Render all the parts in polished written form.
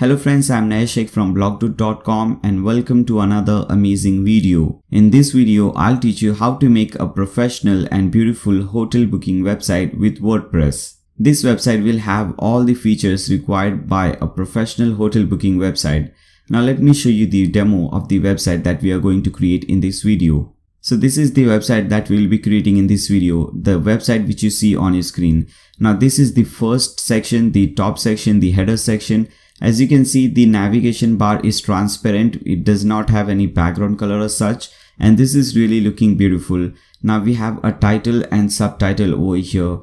Hello friends, I'm Naishek from blogdude.com and welcome to another amazing video. In this video, I'll teach you how to make a professional and beautiful hotel booking website with WordPress. This website will have all the features required by a professional hotel booking website. Now let me show you the demo of the website that we are going to create in this video. So this is the website that we'll be creating in this video, the website which you see on your screen. Now this is the first section, the top section, the header section. As you can see, the navigation bar is transparent. It does not have any background color as such, and this is really looking beautiful. Now we have a title and subtitle over here.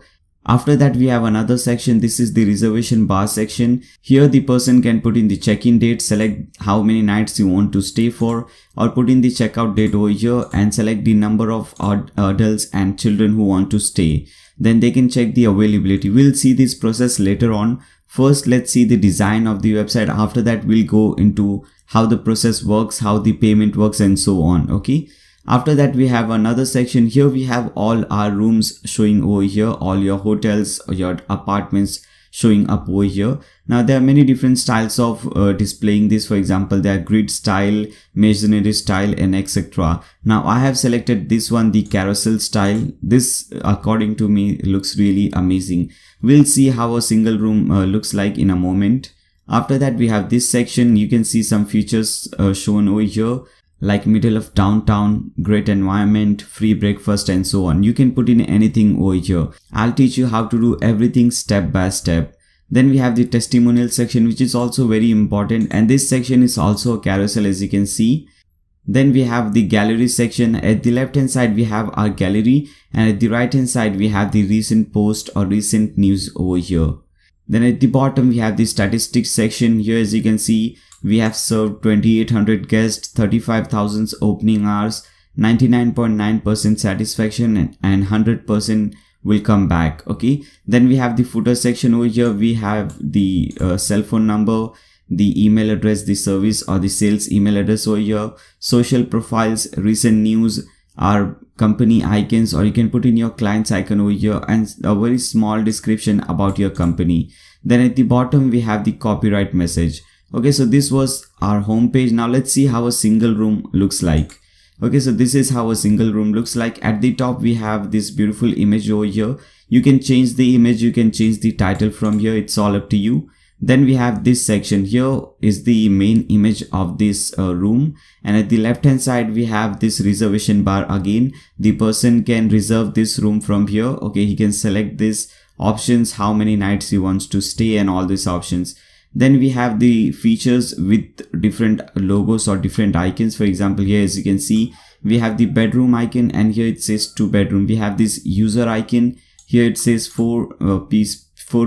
After that we have another section. This is the reservation bar section. Here the person can put in the check-in date, select how many nights you want to stay for, or put in the checkout date over here and select the number of adults and children who want to stay. Then they can check the availability. We'll see this process later on. First, let's see the design of the website. After that, we'll go into how the process works, how the payment works, and so on. Okay. After that, we have another section. Here we have all our rooms showing over here, all your hotels or your apartments showing up over here. Now there are many different styles of displaying this. For example, there are grid style, masonry style, and etc. Now I have selected this one, the carousel style. This, according to me, looks really amazing. We'll see how a single room looks like in a moment. After that, we have this section. You can see some features shown over here, like middle of downtown, great environment, free breakfast, and so on. You can put in anything over here. I'll teach you how to do everything step by step. Then we have the testimonial section, which is also very important, and this section is also a carousel, as you can see. Then we have the gallery section. At the left hand side we have our gallery, and at the right hand side we have the recent post or recent news over here. Then at the bottom we have the statistics section. Here, as you can see, we have served 2800 guests, 35,000 opening hours, 99.9% satisfaction, and 100% will come back. Okay. Then we have the footer section over here. We have the cell phone number, the email address, the service or the sales email address over here, social profiles, recent news, our company icons, or you can put in your client's icon over here, and a very small description about your company. Then at the bottom we have the copyright message. Okay, so this was our home page. Now let's see how a single room looks like. Okay, so this is how a single room looks like. At the top we have this beautiful image over here. You can change the image, you can change the title from here. It's all up to you. Then we have this section. Here is the main image of this room, and at the left hand side we have this reservation bar again. The person can reserve this room from here. Okay, he can select this options, how many nights he wants to stay, and all these options. Then we have the features with different logos or different icons. For example, here as you can see, we have the bedroom icon, and here it says 2 bedroom. We have this user icon. Here it says 4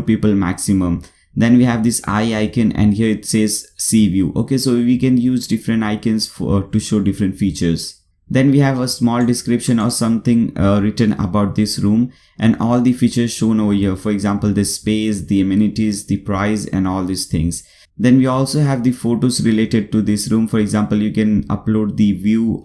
people maximum. Then we have this eye icon, and here it says see view. Okay, so we can use different icons to show different features. Then we have a small description or something written about this room, and all the features shown over here. For example, the space, the amenities, the price, and all these things. Then we also have the photos related to this room. For example, you can upload the view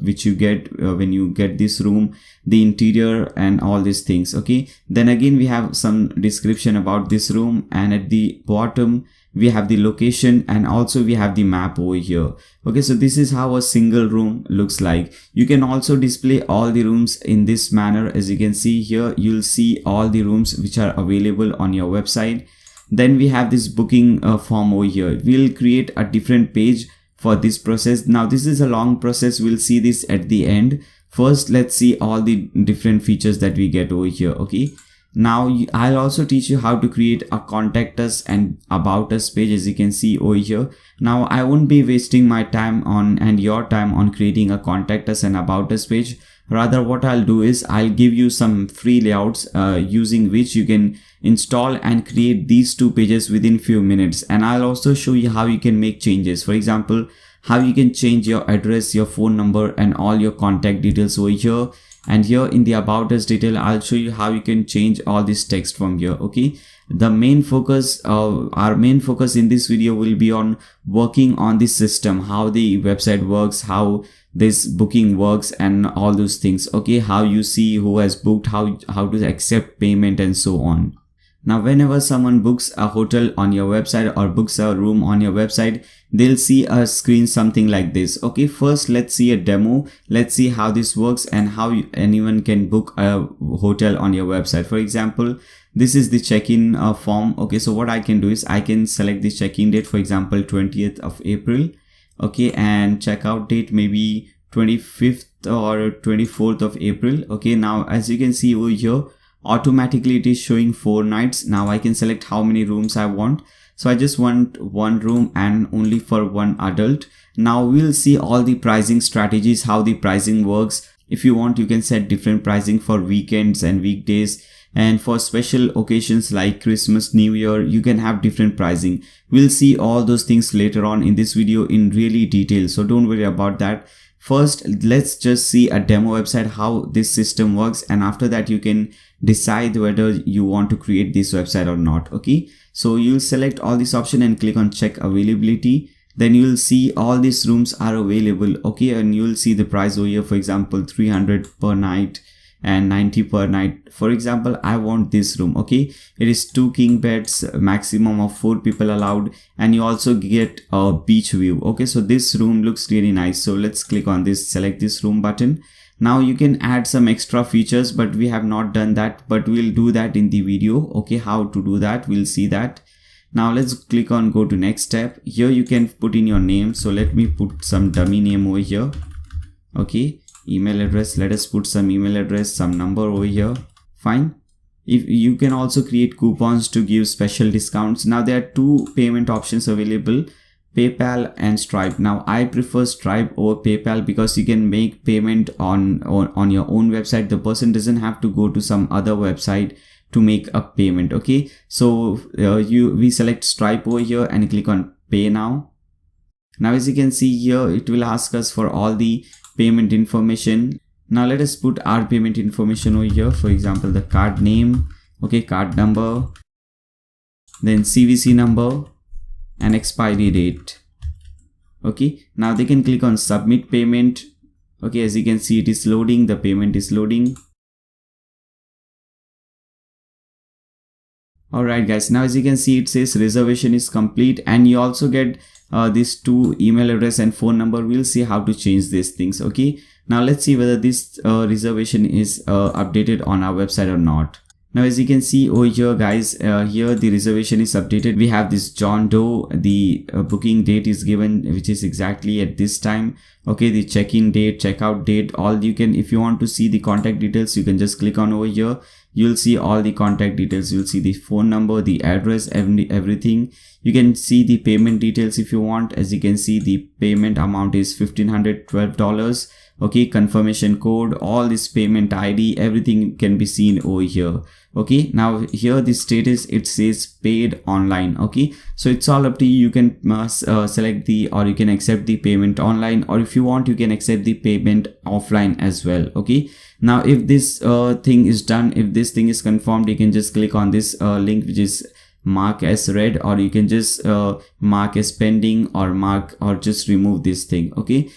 which you get when you get this room, the interior, and all these things. Okay, then again we have some description about this room, and at the bottom we have the location, and also we have the map over here. Okay, so this is how a single room looks like. You can also display all the rooms in this manner. As you can see here, you'll see all the rooms which are available on your website. Then we have this booking form over here. We'll create a different page for this process. Now this is a long process. We'll see this at the end. First, let's see all the different features that we get over here. Okay. Now I'll also teach you how to create a contact us and about us page, as you can see over here. Now I won't be wasting my time on and your time on creating a contact us and about us page. Rather, what I'll do is I'll give you some free layouts using which you can install and create these 2 pages within few minutes. And I'll also show you how you can make changes. For example, how you can change your address, your phone number, and all your contact details over here. And here in the about us detail, I'll show you how you can change all this text from here. Okay, the main focus, our main focus in this video will be on working on this system, how the website works, how this booking works, and all those things. Okay, how you see who has booked, how to accept payment, and so on. Now whenever someone books a hotel on your website or books a room on your website, they'll see a screen something like this. Okay, first let's see a demo. Let's see how this works and how anyone can book a hotel on your website. For example, this is the check-in form. Okay, so what I can do is I can select the check-in date, for example 20th of April. Okay, and checkout date maybe 25th or 24th of April. Okay, now as you can see over here, automatically it is showing 4 nights. Now I can select how many rooms I want. So I just want one room and only for one adult. Now we'll see all the pricing strategies, how the pricing works. If you want, you can set different pricing for weekends and weekdays. And for special occasions like Christmas, New Year, you can have different pricing. We'll see all those things later on in this video in really detail. So don't worry about that. First, let's just see a demo website, how this system works. And after that, you can decide whether you want to create this website or not. Okay, so you'll select all this option and click on check availability. Then you'll see all these rooms are available. Okay, and you'll see the price over here, for example 300 per night and 90 per night. For example, I want this room. Okay, it is 2 king beds, maximum of 4 people allowed, and you also get a beach view. Okay, so this room looks really nice. So let's click on this, select this room button. Now you can add some extra features, but we have not done that, but we'll do that in the video. Okay, how to do that, we'll see that. Now let's click on go to next step. Here you can put in your name. So let me put some dummy name over here. Okay, email address, let us put some email address, some number over here. Fine. If you can also create coupons to give special discounts. Now there are 2 payment options available, PayPal and Stripe. Now I prefer Stripe over PayPal because you can make payment on your own website. The person doesn't have to go to some other website to make a payment. Okay, so we select Stripe over here and click on pay now. Now as you can see here, it will ask us for all the payment information. Now let us put our payment information over here. For example, the card name, okay, card number, then CVC number and expiry date. Okay, now they can click on submit payment. Okay, as you can see, it is loading, the payment is loading. Alright guys, now as you can see, it says reservation is complete, and you also get these 2 email address and phone number. We'll see how to change these things. Okay, now let's see whether this reservation is updated on our website or not. Now as you can see over here guys, here the reservation is updated. We have this John Doe, the booking date is given, which is exactly at this time. Okay, the check-in date, checkout date, all you can, if you want to see the contact details, you can just click on over here. You'll see all the contact details. You'll see the phone number, the address, everything. You can see the payment details if you want. As you can see, the payment amount is $1,512. Okay, confirmation code, all this payment ID, everything can be seen over here. Okay, now here the status, it says paid online. Okay, so it's all up to you. You can select the, or you can accept the payment online, or if you want, you can accept the payment offline as well. Okay, now if this thing is done, if this thing is confirmed, you can just click on this link, which is mark as read, or you can just mark as pending, or mark, or just remove this thing. Okay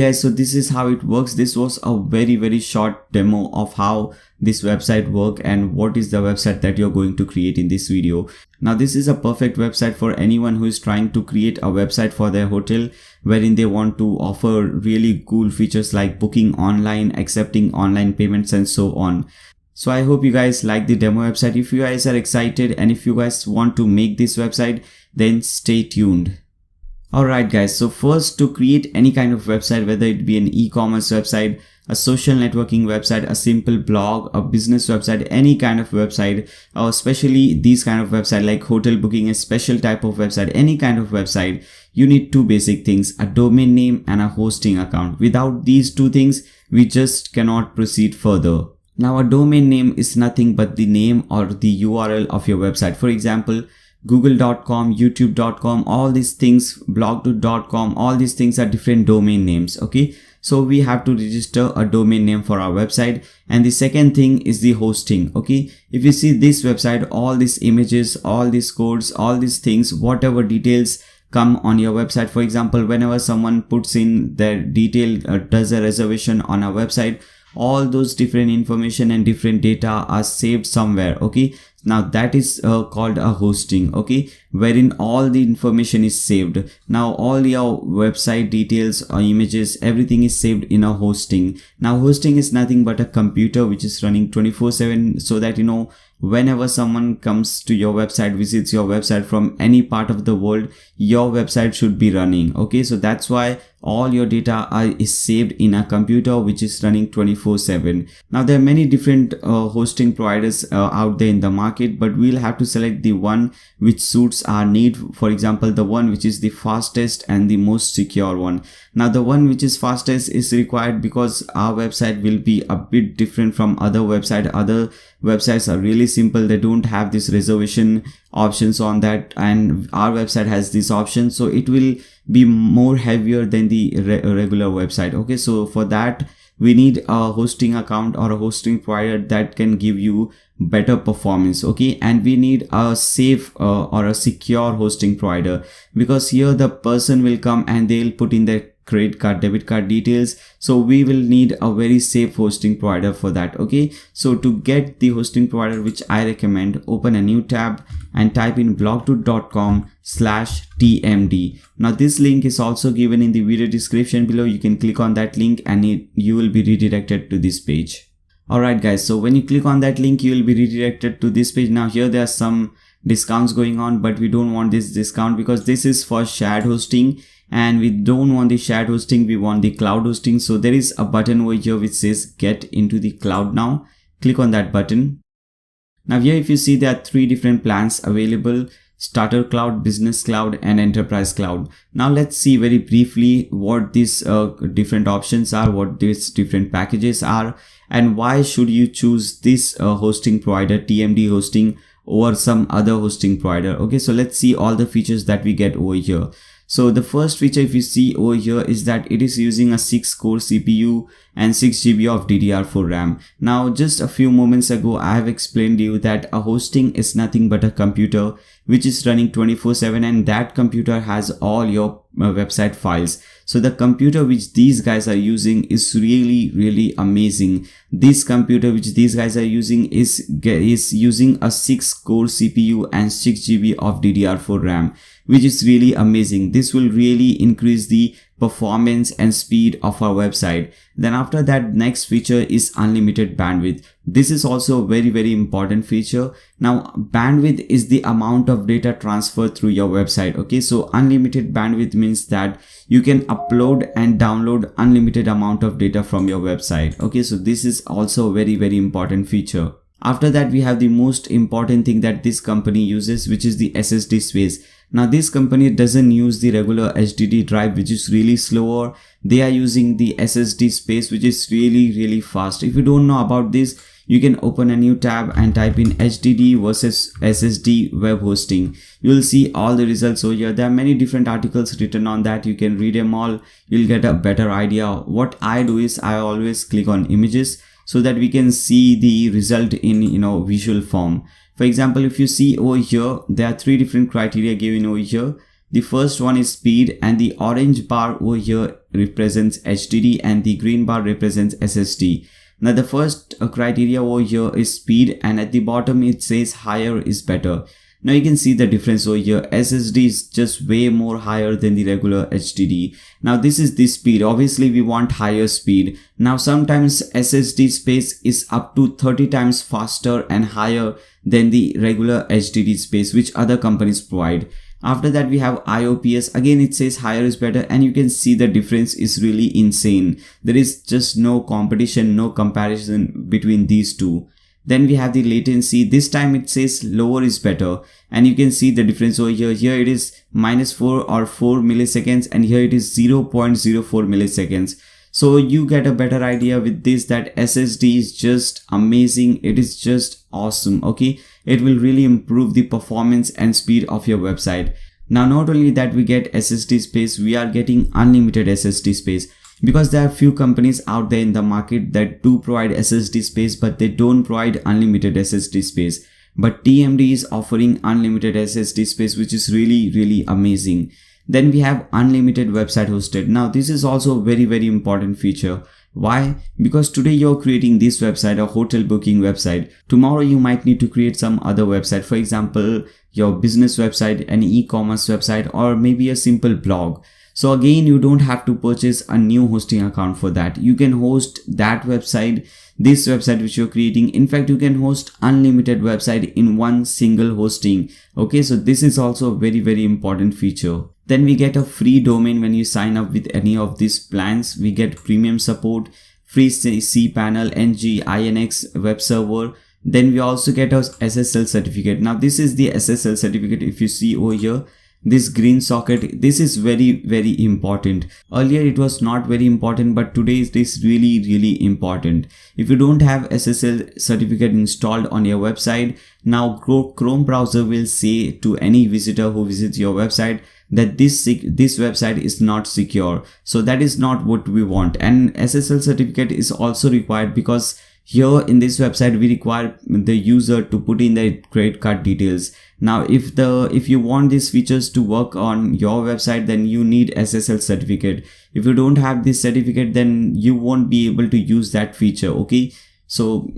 guys, so this is how it works. This was a very short demo of how this website works and what is the website that you're going to create in this video. Now this is a perfect website for anyone who is trying to create a website for their hotel, wherein they want to offer really cool features like booking online, accepting online payments and so on. So I hope you guys like the demo website. If you guys are excited and if you guys want to make this website, then stay tuned. Alright guys, so first, to create any kind of website, whether it be an e-commerce website, a social networking website, a simple blog, a business website, any kind of website, or especially these kind of website like hotel booking, a special type of website, any kind of website, you need 2 basic things, a domain name and a hosting account. Without these 2 things, we just cannot proceed further. Now a domain name is nothing but the name or the URL of your website. For example, google.com, youtube.com, all these things, blogdo.com, all these things are different domain names. Okay, so we have to register a domain name for our website. And the second thing is the hosting. Okay, if you see this website, all these images, all these codes, all these things, whatever details come on your website. For example, whenever someone puts in their detail, does a reservation on our website, all those different information and different data are saved somewhere. Okay, Now that is called a hosting, okay, wherein all the information is saved. Now all your website details or images, everything is saved in a hosting. Now hosting is nothing but a computer which is running 24/7, so that whenever someone comes to your website, visits your website from any part of the world, your website should be running. Okay, so that's why all your data is saved in a computer which is running 24/7. Now there are many different hosting providers out there in the market, but we'll have to select the one which suits our need. For example, the one which is the fastest and the most secure one. Now the one which is fastest is required because our website will be a bit different from other websites. Other websites are really simple, they don't have this reservation options on that, and our website has this option, so it will be more heavier than the regular website. Okay, so for that we need a hosting account or a hosting provider that can give you better performance. Okay, and we need a safe or a secure hosting provider, because here the person will come and they'll put in their credit card, debit card details, so we will need a very safe hosting provider for that. Okay, so to get the hosting provider which I recommend, open a new tab and type in blogdo.com/tmd. Now this link is also given in the video description below. You can click on that link and you will be redirected to this page. Alright guys, so when you click on that link, you will be redirected to this page. Now here there are some discounts going on, but we don't want this discount because this is for shared hosting, and we don't want the shared hosting, we want the cloud hosting. So there is a button over here which says get into the cloud now. Click on that button. Now here if you see, there are 3 different plans available: starter cloud, business cloud, and enterprise cloud. Now let's see very briefly what these different options are, what these different packages are, and why should you choose this hosting provider, TMD hosting, over some other hosting provider. Okay, so let's see all the features that we get over here. So the first feature if you see over here is that it is using a 6-core CPU and 6 GB of DDR4 RAM. Now just a few moments ago I have explained to you that a hosting is nothing but a computer which is running 24/7, and that computer has all your website files. So the computer which these guys are using is really amazing. This computer which these guys are using is using a 6-core CPU and 6 GB of DDR4 RAM, which is really amazing. This will really increase the performance and speed of our website. Then after that, next feature is unlimited bandwidth. This is also a very important feature. Now bandwidth is the amount of data transferred through your website. Okay, so unlimited bandwidth means that you can upload and download unlimited amount of data from your website. Okay, so this is also a very important feature. After that, we have the most important thing that this company uses, which is the SSD space. Now this company doesn't use the regular HDD drive, which is really slower. They are using the SSD space, which is really fast. If you don't know about this, you can open a new tab and type in HDD versus SSD web hosting. You will see all the results over here. There are many different articles written on that. You can read them all. You'll get a better idea. What I do is I always click on images so that we can see the result in visual form. For example, if you see over here, there are 3 different criteria given over here. The first one is speed, and the orange bar over here represents HDD and the green bar represents SSD. Now the first criteria over here is speed, and at the bottom it says higher is better. Now you can see the difference over here. SSD is just way more higher than the regular HDD. Now this is the speed. Obviously we want higher speed. Now sometimes SSD space is up to 30 times faster and higher than the regular HDD space which other companies provide. After that we have IOPS. Again it says higher is better, and you can see the difference is really insane. There is just no competition, no comparison between these two. Then we have the latency. This time it says lower is better, and you can see the difference over here. Here it is -4 or 4 milliseconds, and here it is 0.04 milliseconds. So you get a better idea with this that SSD is just amazing. It is just awesome. Okay, it will really improve the performance and speed of your website. Now not only that we get SSD space, we are getting unlimited SSD space. Because there are few companies out there in the market that do provide SSD space, but they don't provide unlimited SSD space. But TMD is offering unlimited SSD space, which is really amazing. Then we have unlimited website hosted. Now this is also a very important feature. Why? Because today you're creating this website, a hotel booking website. Tomorrow you might need to create some other website. For example, your business website, an e-commerce website, or maybe a simple blog. So again, you don't have to purchase a new hosting account for that. You can host that website, this website which you're creating. In fact, you can host unlimited website in one single hosting. Okay, so this is also a very important feature. Then we get a free domain when you sign up with any of these plans. We get premium support, free cPanel, NG, INX web server. Then we also get a SSL certificate. Now this is the SSL certificate. If you see over here, this green socket, this is very important. Earlier it was not very important, but today it is really important. If you don't have SSL certificate installed on your website, now Chrome browser will say to any visitor who visits your website that this website is not secure. So that is not what we want. And SSL certificate is also required because here in this website we require the user to put in their credit card details. Now if you want these features to work on your website, then you need SSL certificate. If you don't have this certificate, then you won't be able to use that feature. Okay, so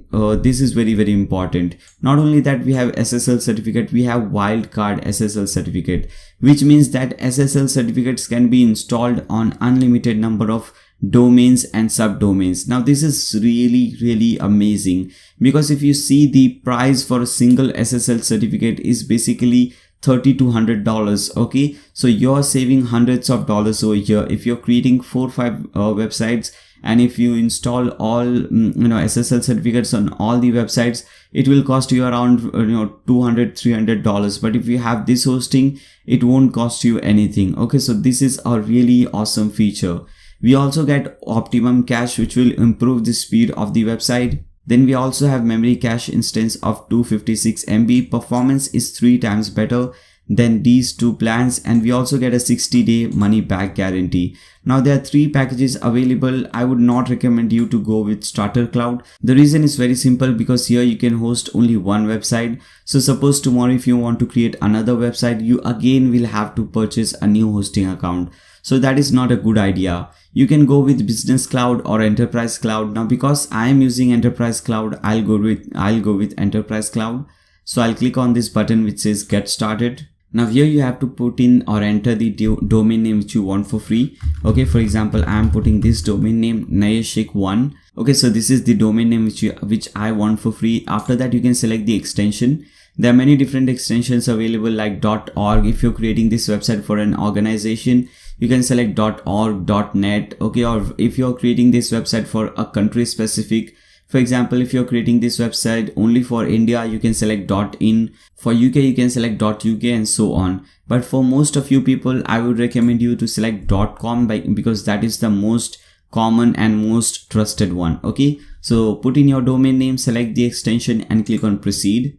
this is very important. Not only that, we have SSL certificate, we have wildcard SSL certificate, which means that SSL certificates can be installed on unlimited number of domains and subdomains. Now this is really amazing, because if you see, the price for a single SSL certificate is basically $30 to $100. Okay, so you're saving hundreds of dollars over here. If you're creating 4 or 5 websites, and if you install all SSL certificates on all the websites, it will cost you around $200 $300. But if you have this hosting, it won't cost you anything. Okay, so this is a really awesome feature. We also get optimum cache, which will improve the speed of the website. Then we also have memory cache instance of 256 MB. Performance is 3 times better than these two plans, and we also get a 60-day money back guarantee. Now there are 3 packages available. I would not recommend you to go with Starter Cloud. The reason is very simple, because here you can host only one website. So suppose tomorrow if you want to create another website, you again will have to purchase a new hosting account. So that is not a good idea. You can go with Business Cloud or Enterprise Cloud. Now because I am using Enterprise Cloud, I'll go with Enterprise Cloud. So I'll click on this button which says Get Started. Now here you have to put in or enter the domain name which you want for free. Okay, for example, I am putting this domain name Nayashik1. Okay, so this is the domain name which I want for free. After that, you can select the extension. There are many different extensions available like .org. If you're creating this website for an organization, you can select .org, .net. Okay, or if you're creating this website for a country specific, for example, if you're creating this website only for India, you can select .in. For UK, you can select .uk and so on. But for most of you people, I would recommend you to select .com because that is the most common and most trusted one. Okay, so put in your domain name, select the extension and click on proceed.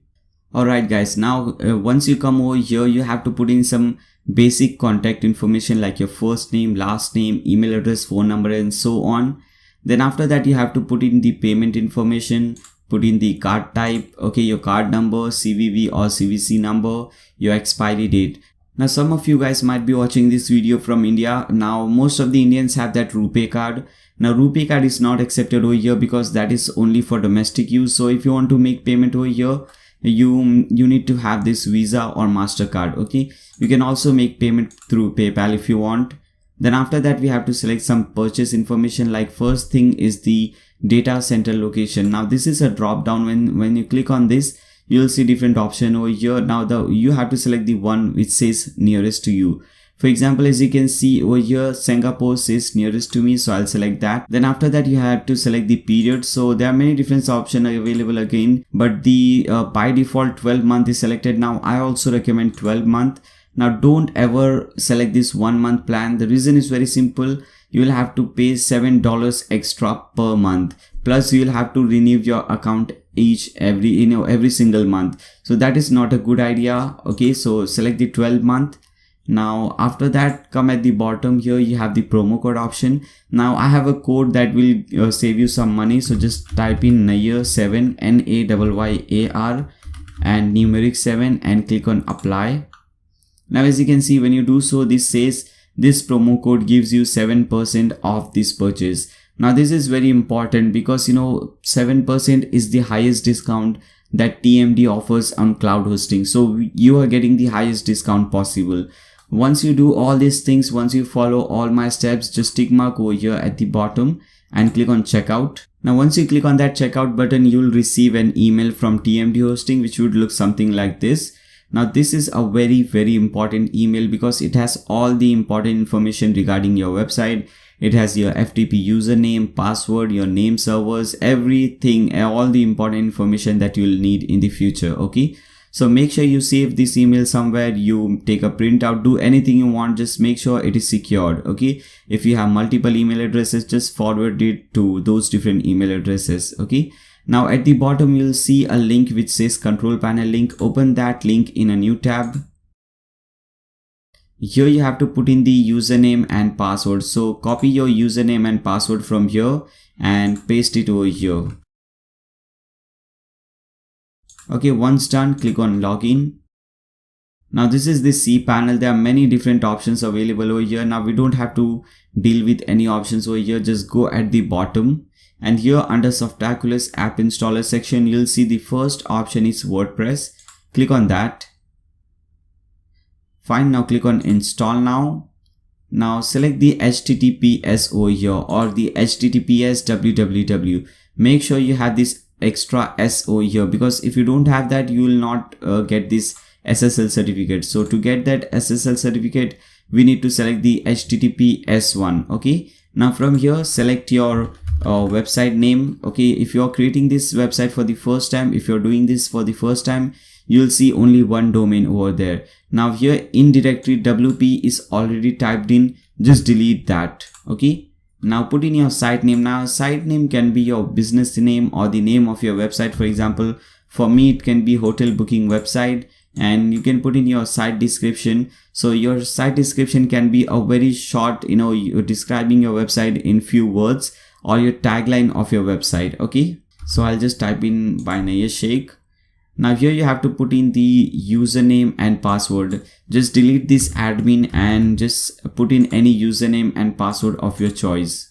Alright guys, now once you come over here, you have to put in some basic contact information like your first name, last name, email address, phone number and so on. Then after that, you have to put in the payment information, put in the card type, okay, your card number, CVV or CVC number, your expiry date. Now some of you guys might be watching this video from India. Now most of the Indians have that RuPay card. Now RuPay card is not accepted over here because that is only for domestic use. So if you want to make payment over here, you need to have this Visa or MasterCard. Okay, you can also make payment through PayPal if you want. Then after that, we have to select some purchase information. Like first thing is the data center location. Now this is a drop down. When you click on this, you'll see different option over here. Now you have to select the one which says nearest to you. For example, as you can see over here, Singapore says nearest to me, so I'll select that. Then after that, you have to select the period. So there are many different options available again, but the by default 12 month is selected. Now I also recommend 12 month. Now don't ever select this 1 month plan. The reason is very simple. You will have to pay $7 extra per month. Plus you will have to renew your account every single month. So that is not a good idea. Okay, so select the 12 month. Now after that, come at the bottom here, you have the promo code option. Now I have a code that will save you some money. So just type in Nayar7 NAYYAR and numeric 7 and click on apply. Now as you can see, when you do so, this says this promo code gives you 7% off this purchase. Now this is very important because 7% is the highest discount that TMD offers on cloud hosting. So you are getting the highest discount possible. Once you do all these things, once you follow all my steps, just tick mark over here at the bottom and click on checkout. Now once you click on that checkout button, you'll receive an email from TMD hosting, which would look something like this. Now this is a very important email because it has all the important information regarding your website. It has your FTP username, password, your name servers, everything, all the important information that you'll need in the future. Okay, so make sure you save this email somewhere, you take a printout, do anything you want, just make sure it is secured. Okay, if you have multiple email addresses, just forward it to those different email addresses. Okay, now at the bottom you'll see a link which says control panel link. Open that link in a new tab. Here you have to put in the username and password. So copy your username and password from here and paste it over here. Okay, once done, click on login. Now this is the cPanel. There are many different options available over here. Now we don't have to deal with any options over here. Just go at the bottom and here under Softaculous app installer section, you'll see the first option is WordPress. Click on that. Fine, now click on install now. Now select the HTTPS over here or the HTTPS www. Make sure you have this extra S over here because if you don't have that, you will not get this SSL certificate. So to get that SSL certificate, we need to select the HTTPS one. Okay, now from here select your website name. Okay, if you're creating this website for the first time, if you're doing this for the first time, you'll see only one domain over there. Now here in directory WP is already typed in, just delete that. Okay, now put in your site name. Now site name can be your business name or the name of your website. For example, for me it can be hotel booking website, and you can put in your site description. So your site description can be a very short, you're describing your website in few words, or your tagline of your website. Okay, so I'll just type in Binaya Sheikh. Now here you have to put in the username and password. Just delete this admin and just put in any username and password of your choice.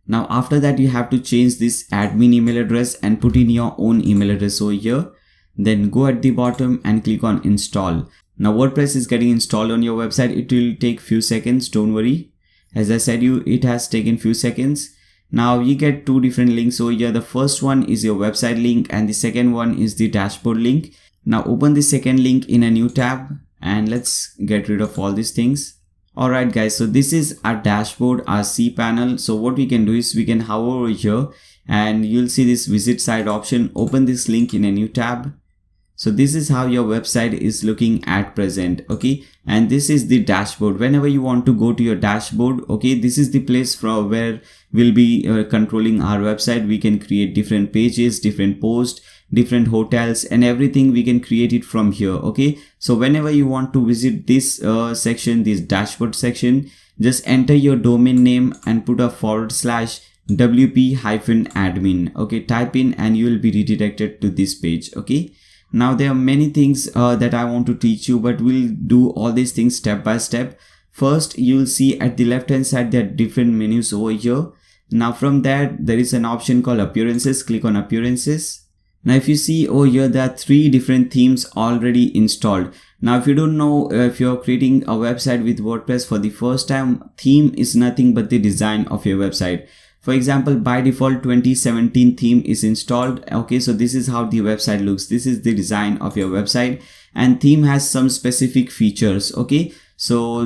Now after that you have to change this admin email address and put in your own email address over here. Then go at the bottom and click on install. Now WordPress is getting installed on your website. It will take few seconds, don't worry. As I said it has taken few seconds. Now you get two different links over here. The first one is your website link and the second one is the dashboard link. Now open the second link in a new tab and let's get rid of all these things. Alright guys, so this is our dashboard, our cPanel. So what we can do is we can hover over here and you'll see this visit site option. Open this link in a new tab. So this is how your website is looking at present. Okay, and this is the dashboard. Whenever you want to go to your dashboard, okay, this is the place from where we'll be controlling our website. We can create different pages, different posts, different hotels, and everything we can create it from here. Okay, so whenever you want to visit this section, this dashboard section, just enter your domain name and put a /wp-admin. Okay, type in and you will be redirected to this page. Okay, now there are many things that I want to teach you, but we'll do all these things step by step. First, you'll see at the left hand side there are different menus over here. Now from there is an option called appearances. Click on appearances. Now if you see over here, there are three different themes already installed. Now if you don't know, if you're creating a website with WordPress for the first time, theme is nothing but the design of your website. For example, by default 2017 theme is installed. Okay, so this is how the website looks. This is the design of your website, and theme has some specific features. Okay, so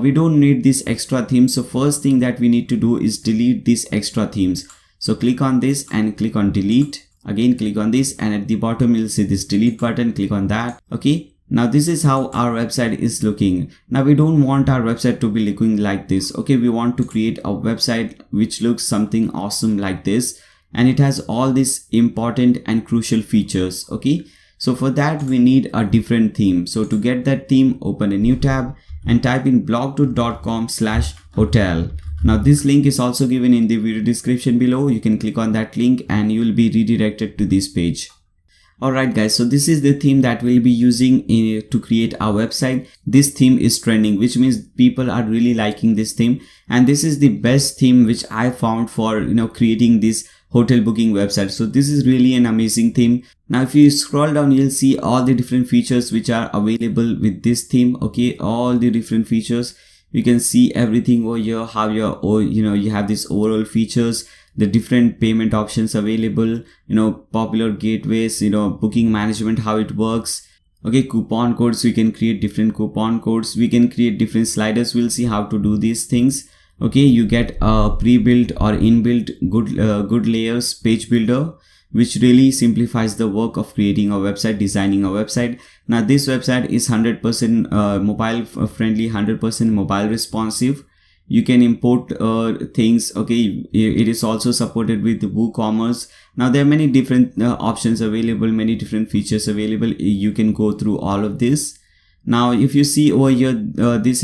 we don't need this extra theme. So first thing that we need to do is delete these extra themes. So click on this and click on delete. Again click on this and at the bottom you'll see this delete button. Click on that. Okay, now this is how our website is looking. Now we don't want our website to be looking like this. Okay, we want to create a website which looks something awesome like this, and it has all these important and crucial features. Okay, so for that we need a different theme. So to get that theme, open a new tab and type in blogdo.com/hotel. Now this link is also given in the video description below. You can click on that link and you will be redirected to this page. Alright guys, so this is the theme that we'll be using to create our website. This theme is trending, which means people are really liking this theme, and this is the best theme which I found for creating this hotel booking website. So this is really an amazing theme. Now if you scroll down, you'll see all the different features which are available with this theme. Okay, all the different features. You can see everything over here, how you have this overall features, the different payment options available, popular gateways, booking management, how it works. Okay, coupon codes, we can create different coupon codes, we can create different sliders. We'll see how to do these things. Okay, you get a pre-built or inbuilt good layers page builder, which really simplifies the work of creating a website, designing a website. Now this website is 100% mobile friendly, 100% mobile responsive. You can import things. Okay, it is also supported with WooCommerce. Now there are many different options available, many different features available. You can go through all of this. Now if you see over here, this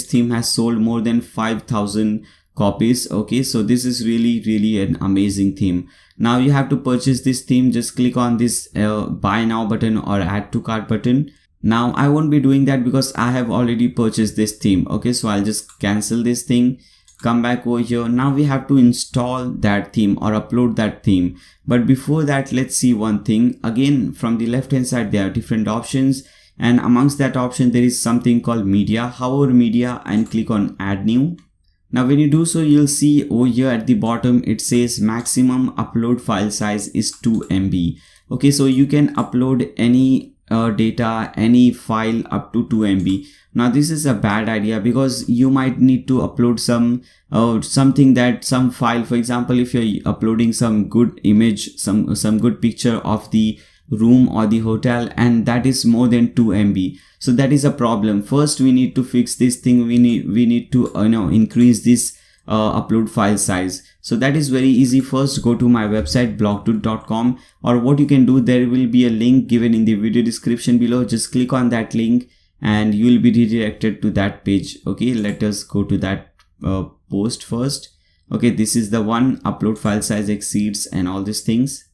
theme has sold more than 5,000 copies. Okay, so this is really an amazing theme. Now you have to purchase this theme. Just click on this buy now button or add to cart button. Now I won't be doing that because I have already purchased this theme. Okay, so I'll just cancel this thing, come back over here. Now we have to install that theme or upload that theme. But before that, let's see one thing. Again, from the left hand side, there are different options, and amongst that option there is something called media. Hover media and click on add new. Now when you do so, you'll see over here at the bottom it says maximum upload file size is 2 MB. Okay, so you can upload any data, any file up to 2 MB. Now this is a bad idea because you might need to upload some file. For example, if you're uploading some good image, some good picture of the room or the hotel, and that is more than 2 MB. So that is a problem. First we need to fix this thing. We need to increase this upload file size. So that is very easy. First go to my website blogdude.com, or what you can do, there will be a link given in the video description below. Just click on that link and you will be redirected to that page. Okay, let us go to that post first. Okay, this is the one, upload file size exceeds and all these things.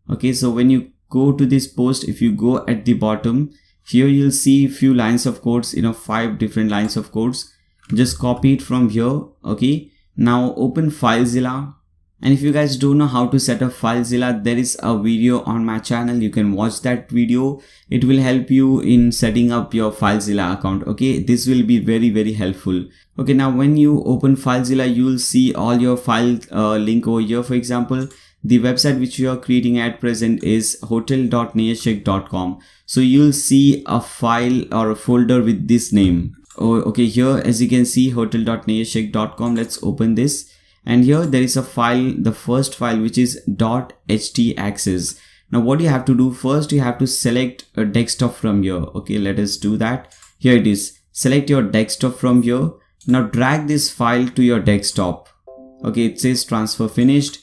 Okay, so when you go to this post, if you go at the bottom here, you'll see a few lines of codes, 5 different lines of codes. Just copy it from here. Okay, now open FileZilla, and if you guys don't know how to set up FileZilla, there is a video on my channel. You can watch that video. It will help you in setting up your FileZilla account. Okay, this will be very helpful. Okay, now when you open FileZilla, you will see all your file link over here. For example, the website which you are creating at present is hotel.nearcheck.com. So you'll see a file or a folder with this name. Oh, okay, here as you can see hotel.nearcheck.com. Let's open this, and here there is a file, the first file, which is .htaccess. Now what you have to do, first you have to select a desktop from here. Okay, let us do that. Here it is. Select your desktop from here. Now drag this file to your desktop. Okay, it says transfer finished.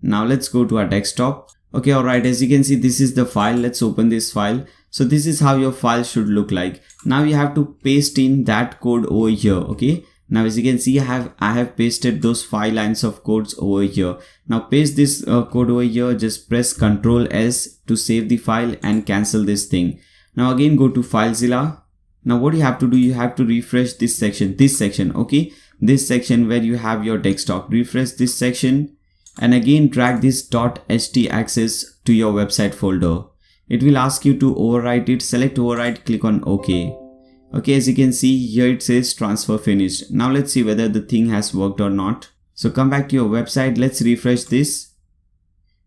Now let's go to our desktop. Okay, alright, as you can see, this is the file. Let's open this file. So this is how your file should look like. Now you have to paste in that code over here. Okay, now as you can see, I have pasted those 5 lines of codes over here. Now paste this code over here. Just press Ctrl S to save the file and cancel this thing. Now again go to FileZilla. Now what you have to do, you have to refresh this section. Okay, this section where you have your desktop. Refresh this section and again drag this .htaccess to your website folder. It will ask you to overwrite it. Select overwrite, click on OK. Okay, as you can see here it says transfer finished. Now let's see whether the thing has worked or not. So come back to your website. Let's refresh this.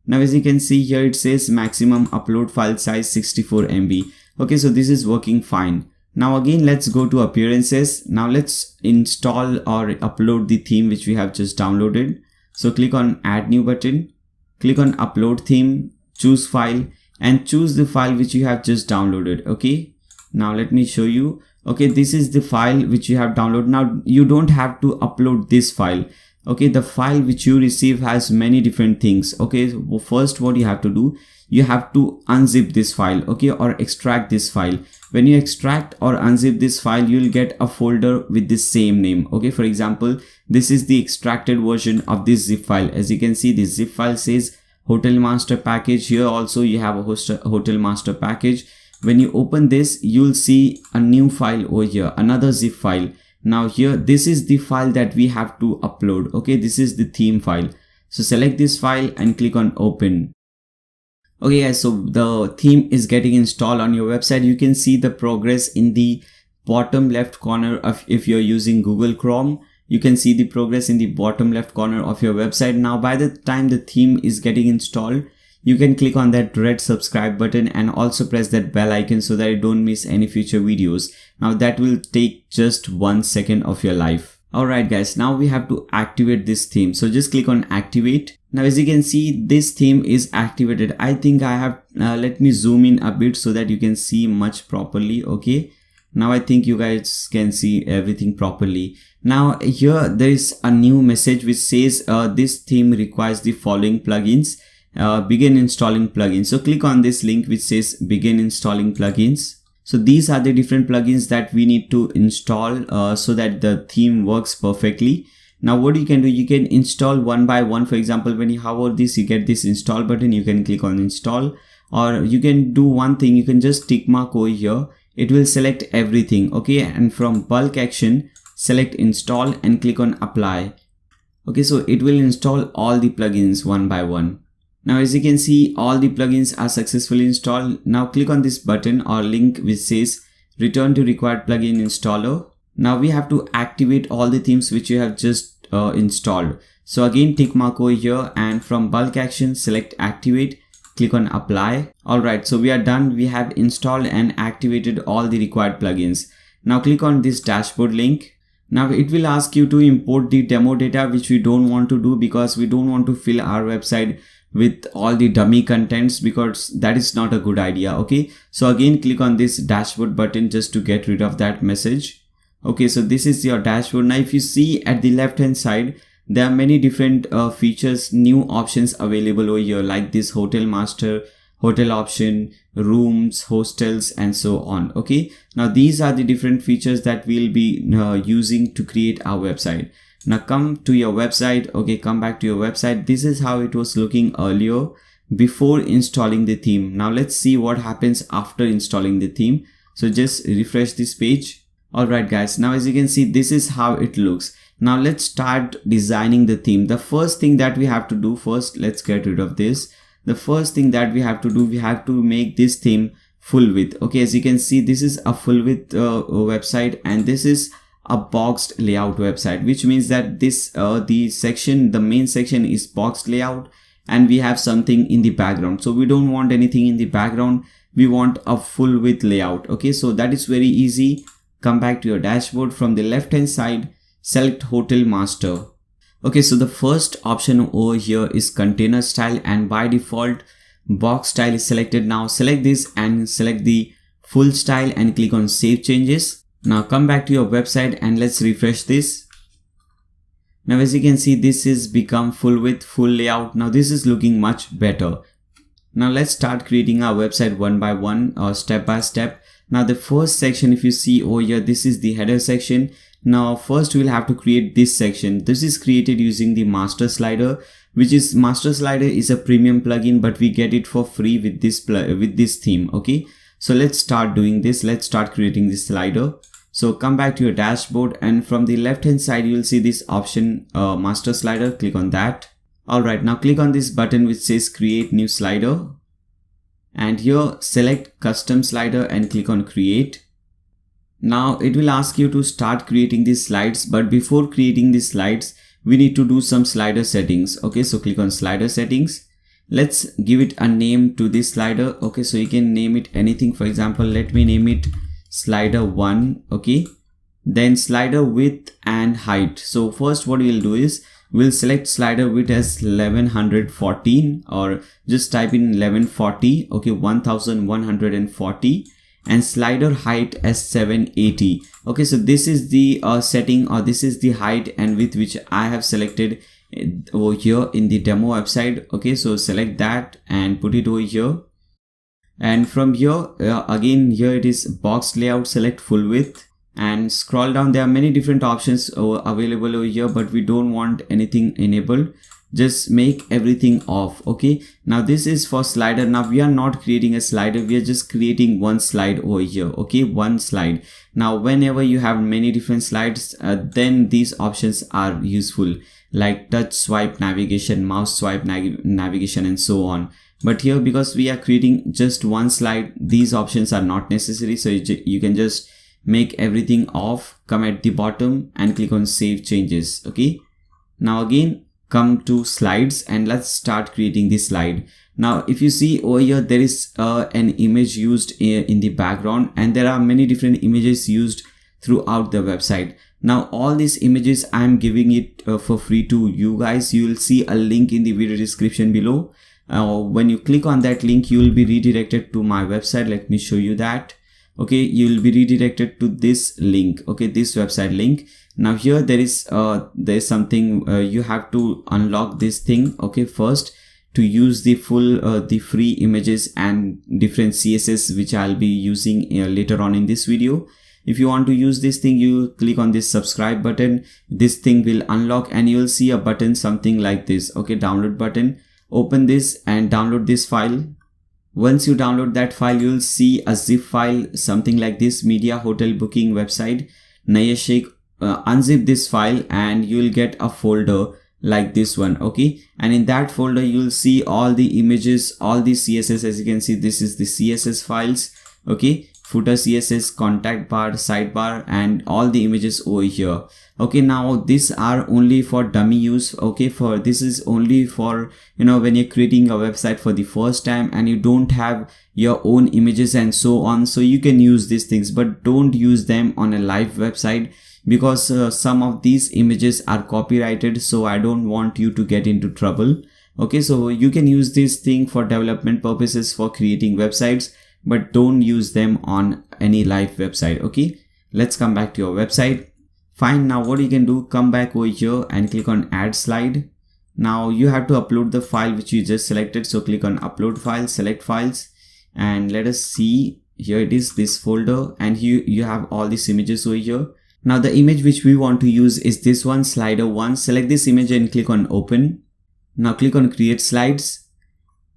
Now as you can see here it says maximum upload file size 64 MB. Okay, so this is working fine. Now again let's go to appearances. Now let's install or upload the theme which we have just downloaded. So click on add new button, click on upload theme, choose file and choose the file which you have just downloaded. Okay, now let me show you. Okay, this is the file which you have downloaded. Now you don't have to upload this file. Okay, the file which you receive has many different things. Okay, so first what you have to do, you have to unzip this file. Okay, or extract this file. When you extract or unzip this file, you will get a folder with the same name. Okay, for example, this is the extracted version of this zip file. As you can see, this zip file says hotel master package. Here also you have a hotel master package. When you open this, you'll see a new file over here, another zip file. Now here, this is the file that we have to upload. Okay, this is the theme file. So select this file and click on open. Okay guys, so the theme is getting installed on your website. You can see the progress in the bottom left corner of, if you're using Google Chrome, you can see the progress in the bottom left corner of your website. Now by the time the theme is getting installed, you can click on that red subscribe button and also press that bell icon so that you don't miss any future videos. Now that will take just 1 second of your life. Alright guys, now we have to activate this theme. So just click on activate. Now as you can see, this theme is activated. I think I have, let me zoom in a bit so that you can see much properly. Okay. Now I think you guys can see everything properly. Now here there is a new message which says this theme requires the following plugins. Begin installing plugins. So click on this link which says begin installing plugins. So these are the different plugins that we need to install so that the theme works perfectly. Now what you can do, you can install one by one. For example, when you hover this, you get this install button. You can click on install, or you can do one thing. You can just tick mark over here. It will select everything. Okay. And from bulk action, select install and click on apply. Okay. So it will install all the plugins one by one. Now as you can see, all the plugins are successfully installed. Now click on this button or link which says return to required plugin installer. Now we have to activate all the themes which you have just installed. So again, tick mark over here and from bulk action, select activate, click on apply. Alright, so we are done. We have installed and activated all the required plugins. Now click on this dashboard link. Now it will ask you to import the demo data, which we don't want to do because we don't want to fill our website with all the dummy contents, because that is not a good idea. Okay, so again click on this dashboard button just to get rid of that message. Okay, so this is your dashboard. Now if you see at the left hand side, there are many different features, new options available over here, like this hotel master, hotel option, rooms, hostels, and so on. Okay, now these are the different features that we'll be using to create our website. Now come to your website. Okay, come back to your website. This is how it was looking earlier before installing the theme. Now let's see what happens after installing the theme. So just refresh this page. Alright guys, now as you can see, this is how it looks. Now let's start designing the theme. The first thing that we have to do, first let's get rid of this. The first thing that we have to do, we have to make this theme full width. Okay, as you can see, this is a full width website, and this is a boxed layout website, which means that this the main section is boxed layout, and we have something in the background. So we don't want anything in the background. We want a full width layout. Okay, so that is very easy. Come back to your dashboard. From the left hand side, select hotel master. Okay, so the first option over here is container style, and by default box style is selected. Now select this and select the full style and click on save changes. Now come back to your website and let's refresh this. Now as you can see, this is become full width, full layout. Now this is looking much better. Now let's start creating our website one by one or step by step. Now the first section, if you see over here, this is the header section. Now first we'll have to create this section. This is created using the master slider, which is master slider is a premium plugin, but we get it for free with this theme. Okay, so let's start doing this. Let's start creating this slider. So come back to your dashboard, and from the left hand side you will see this option master slider. Click on that. Alright, now click on this button which says create new slider, and here select custom slider and click on create. Now it will ask you to start creating these slides, but before creating these slides we need to do some slider settings. Okay, so click on slider settings. Let's give it a name to this slider. Okay, so you can name it anything. For example, let me name it slider 1. Okay, then slider width and height. So first what we'll do is we'll select slider width as 1114, or just type in 1140. Okay, 1140, and slider height as 780. Okay, so this is the setting, or this is the height and width which I have selected over here in the demo website. Okay, so select that and put it over here. And from here, again here it is box layout, select full width and scroll down. There are many different options available over here, but we don't want anything enabled. just make everything off. Okay, now this is for slider. Now we are not creating a slider, we are just creating one slide over here. Okay, one slide. Now whenever you have many different slides, then these options are useful, like touch swipe navigation, mouse swipe navigation, and so on. But here, because we are creating just one slide, these options are not necessary. So you can just make everything off, come at the bottom and click on save changes. Okay, now again come to slides and let's start creating this slide. Now if you see over here, there is an image used in the background, and there are many different images used throughout the website. Now all these images I am giving it for free to you guys. You will see a link in the video description below. When you click on that link, you will be redirected to my website. Let me show you that. Okay, you will be redirected to this link. Okay, this website link. Now here there is something you have to unlock this thing. Okay, first to use the full the free images and different CSS which I'll be using later on in this video. If you want to use this thing, you click on this subscribe button. This thing will unlock and you will see a button something like this. Okay, download button. Open this and download this file. Once you download that file, you will see a zip file something like this, media hotel booking website Naya Sheikh. Unzip this file and you will get a folder like this one. Okay, and in that folder you will see all the images, all the CSS. As you can see, this is the CSS files. Okay, footer CSS, contact bar, sidebar, and all the images over here. Okay, now these are only for dummy use. Okay, for this is only for, you know, when you're creating a website for the first time and you don't have your own images and so on, so you can use these things, but don't use them on a live website, because some of these images are copyrighted, so I don't want you to get into trouble. Okay, so you can use this thing for development purposes for creating websites, but don't use them on any live website. Okay, let's come back to your website. Fine, now what you can do, come back over here and click on add slide. Now you have to upload the file which you just selected, so click on upload file, select files, and let us see. Here it is, this folder, and you have all these images over here. Now the image which we want to use is this one, slider 1. Select this image and click on open. Now click on create slides.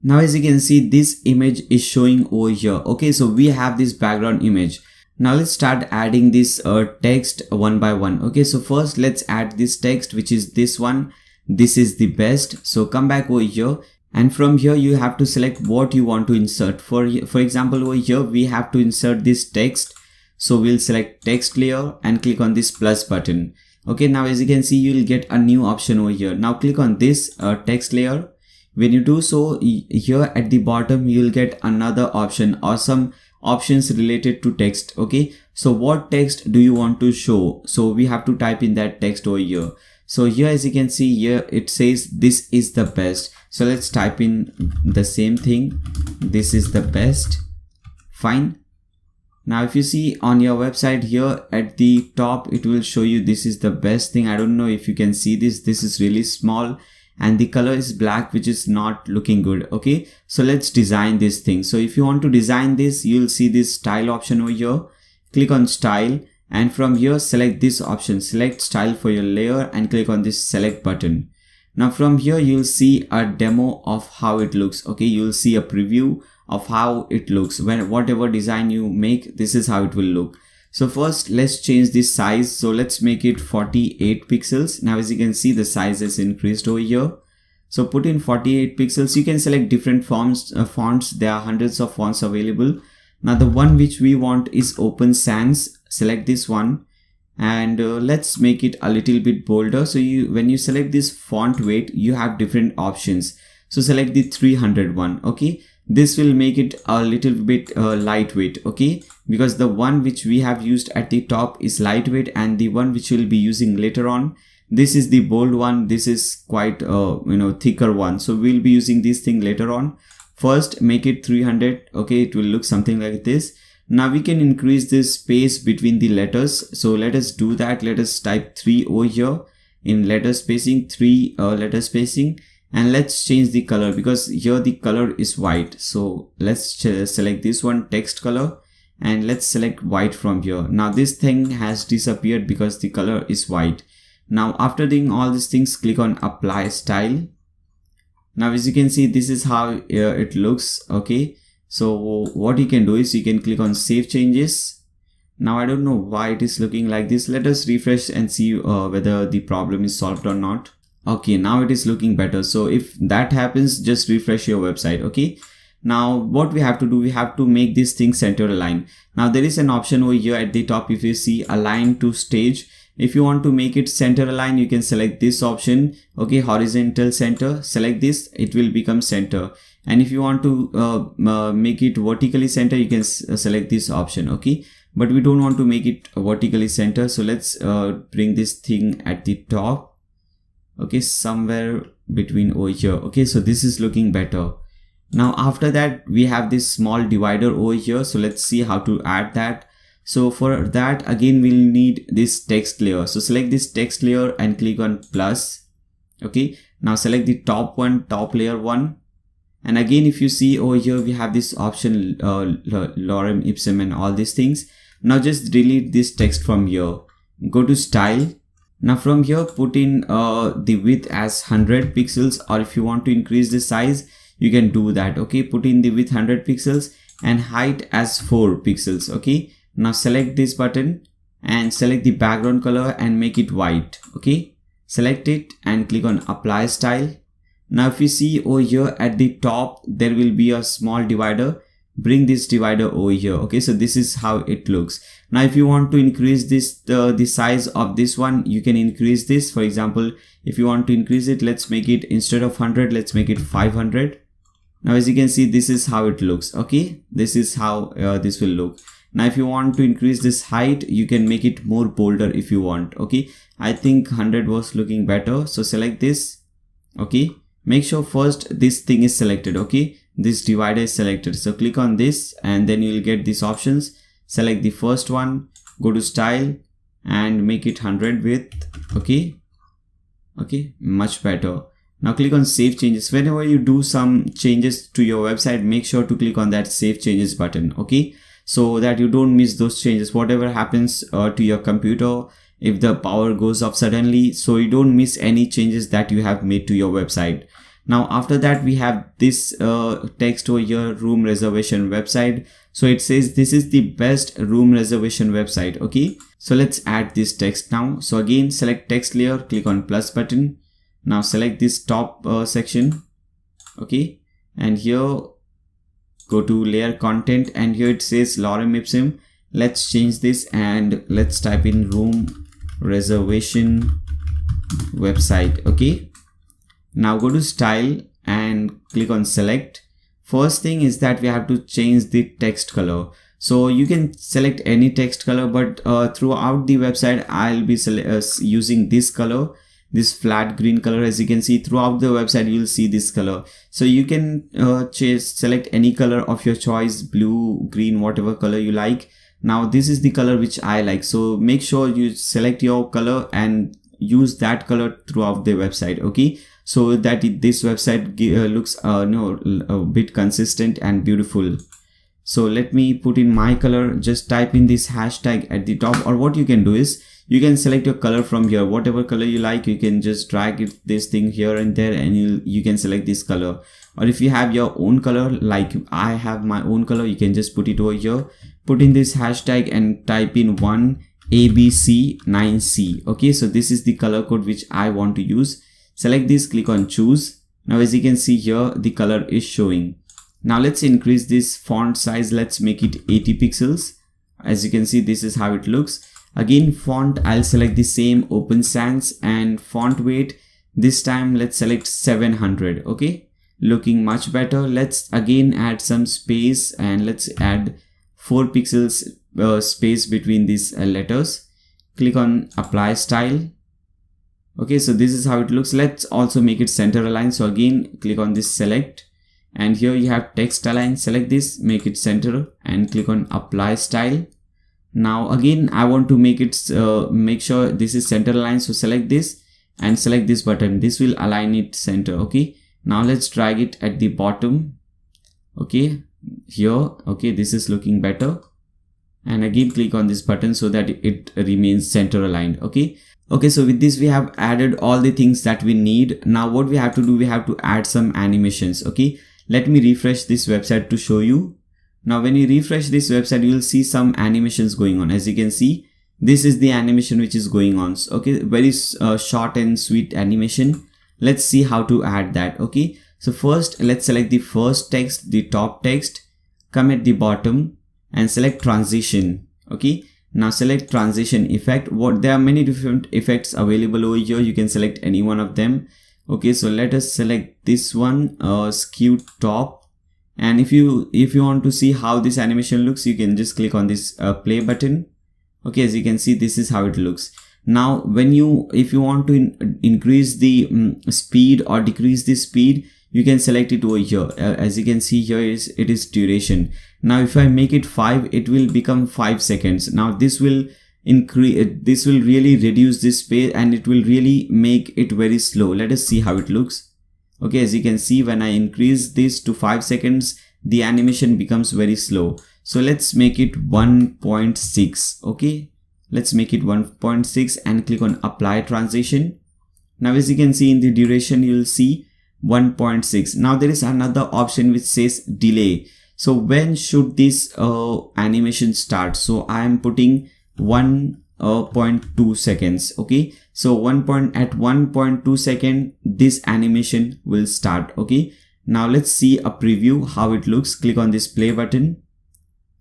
Now as you can see, this image is showing over here. Okay, so we have this background image. Now let's start adding this text one by one. Okay, so first let's add this text, which is this one. This is the best. So come back over here, and from here you have to select what you want to insert. For example, over here we have to insert this text. So we'll select text layer and click on this plus button. Okay, now as you can see, you'll get a new option over here. Now click on this text layer. When you do so, here at the bottom you'll get another option or some options related to text. Okay, so what text do you want to show? So we have to type in that text over here. So here, as you can see, here it says this is the best. So let's type in the same thing. This is the best. Fine. Now if you see on your website, here at the top it will show you this is the best thing. I don't know if you can see this. This is really small and the color is black, which is not looking good. Okay, so let's design this thing. So if you want to design this, you'll see this style option over here. Click on style, and from here select this option, select style for your layer, and click on this select button. Now from here you'll see a demo of how it looks. Okay, you'll see a preview of how it looks. When whatever design you make, this is how it will look. So first let's change this size. So let's make it 48 pixels. Now as you can see, the size is increased over here. So put in 48 pixels. You can select different fonts. There are hundreds of fonts available. Now the one which we want is Open Sans. Select this one, and let's make it a little bit bolder. So when you select this font weight, you have different options. So select the 300 one. Okay, this will make it a little bit lightweight. Okay, because the one which we have used at the top is lightweight, and the one which we'll be using later on, this is the bold one. This is quite thicker one, so we'll be using this thing later on. First make it 300. Okay, it will look something like this. Now we can increase this space between the letters. So let us do that. Let us type 3 over here in letter spacing, 3 letter spacing, and let's change the color, because here the color is white. So let's select this one, text color, and let's select white from here. Now this thing has disappeared because the color is white. Now after doing all these things, click on apply style. Now as you can see, this is how it looks. Okay, so what you can do is you can click on save changes. Now I don't know why it is looking like this. Let us refresh and see whether the problem is solved or not. Okay, now it is looking better. So if that happens, just refresh your website. Okay, now what we have to do, we have to make this thing center align. Now there is an option over here at the top. If you see align to stage, if you want to make it center align, you can select this option. Okay, horizontal center, select this, it will become center. And if you want to make it vertically center, you can select this option. Okay, but we don't want to make it vertically center, so let's bring this thing at the top. Okay, somewhere between over here. Okay, so this is looking better. Now after that, we have this small divider over here, so let's see how to add that. So for that, again we'll need this text layer. So select this text layer and click on plus. Okay, now select the top one, top layer one. And again, if you see over here, we have this option lorem ipsum and all these things. Now just delete this text from here. Go to style. Now from here, put in the width as 100 pixels, or if you want to increase the size, you can do that. Okay, put in the width 100 pixels and height as 4 pixels. Okay, now select this button and select the background color and make it white. Okay, select it and click on apply style. Now if you see over here at the top, there will be a small divider. Bring this divider over here. Okay, so this is how it looks. Now if you want to increase this the size of this one, you can increase this. For example, if you want to increase it, let's make it, instead of 100, let's make it 500. Now as you can see, this is how it looks. Okay, this is how this will look. Now if you want to increase this height, you can make it more bolder if you want. Okay, I think 100 was looking better, so select this. Okay, make sure first this thing is selected. Okay, this divider is selected, so click on this and then you will get these options. Select the first one, go to style and make it 100 width. Okay, much better. Now click on save changes. Whenever you do some changes to your website, make sure to click on that save changes button. Okay, so that you don't miss those changes. Whatever happens to your computer, if the power goes off suddenly, so you don't miss any changes that you have made to your website. Now after that, we have this text over here, room reservation website. So it says this is the best room reservation website. Okay, so let's add this text now. So again, select text layer, click on plus button. Now select this top section. Okay, and here go to layer content, and here it says lorem ipsum. Let's change this and let's type in room reservation website. Okay, now go to style and click on select. First thing is that we have to change the text color. So you can select any text color, but throughout the website, I'll be using this color, this flat green color. As you can see throughout the website, you'll see this color. So you can select any color of your choice, blue, green, whatever color you like. Now this is the color which I like. So make sure you select your color and use that color throughout the website. Okay, so that this website looks a bit consistent and beautiful. So let me put in my color. Just type in this hashtag at the top, or what you can do is you can select your color from here. Whatever color you like, you can just drag this thing here and there, and you can select this color. Or if you have your own color, like I have my own color, you can just put it over here. Put in this hashtag and type in 1ABC9C. Okay, so this is the color code which I want to use. Select this, click on choose. Now as you can see here, the color is showing. Now let's increase this font size. Let's make it 80 pixels. As you can see, this is how it looks. Again, font, I'll select the same Open Sans, and font weight, this time let's select 700. Okay, looking much better. Let's again add some space and let's add 4 pixels space between these letters. Click on apply style. Okay, so this is how it looks. Let's also make it center align. So again, click on this select, and here you have text align. Select this, make it center, and click on apply style. Now again, I want to make it make sure this is center align. So select this and select this button. This will align it center. Okay, now let's drag it at the bottom. Okay, here. Okay, this is looking better. and again click on this button so that it remains center aligned. Okay, so with this we have added all the things that we need. Now what we have to do, we have to add some animations. Okay, let me refresh this website to show you. Now when you refresh this website, you will see some animations going on. As you can see, this is the animation which is going on. Okay, very short and sweet animation. Let's see how to add that. Okay, so first let's select the first text, the top text, come at the bottom and select transition. Okay, now select transition effect. There are many different effects available over here. You can select any one of them. Okay, so let us select this one, skew top. And if you want to see how this animation looks, you can just click on this play button. Okay, as you can see, this is how it looks. Now if you want to increase the speed or decrease the speed, you can select it over here. As you can see here, it is duration. Now if I make it 5, it will become 5 seconds. Now this will really reduce this space and it will really make it very slow. Let us see how it looks. Okay, as you can see, when I increase this to 5 seconds, the animation becomes very slow. So let's make it 1.6. Okay, let's make it 1.6 and click on apply transition. Now as you can see, in the duration you will see 1.6. Now there is another option which says delay. So when should this animation start? So I am putting 1.2 seconds. Okay, so at 1.2 second this animation will start. Okay, now let's see a preview how it looks. Click on this play button.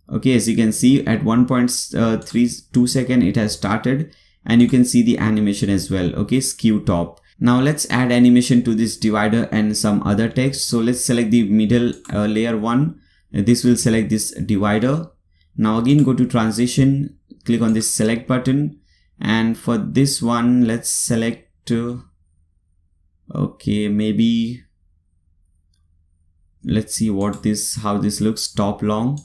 Okay, as you can see, at 1.32 second it has started, and you can see the animation as well. Okay, skew top. Now let's add animation to this divider and some other text. So let's select the middle layer one. This will select this divider. Now again go to transition, click on this select button, and for this one let's select okay, maybe let's see how this looks. Top long,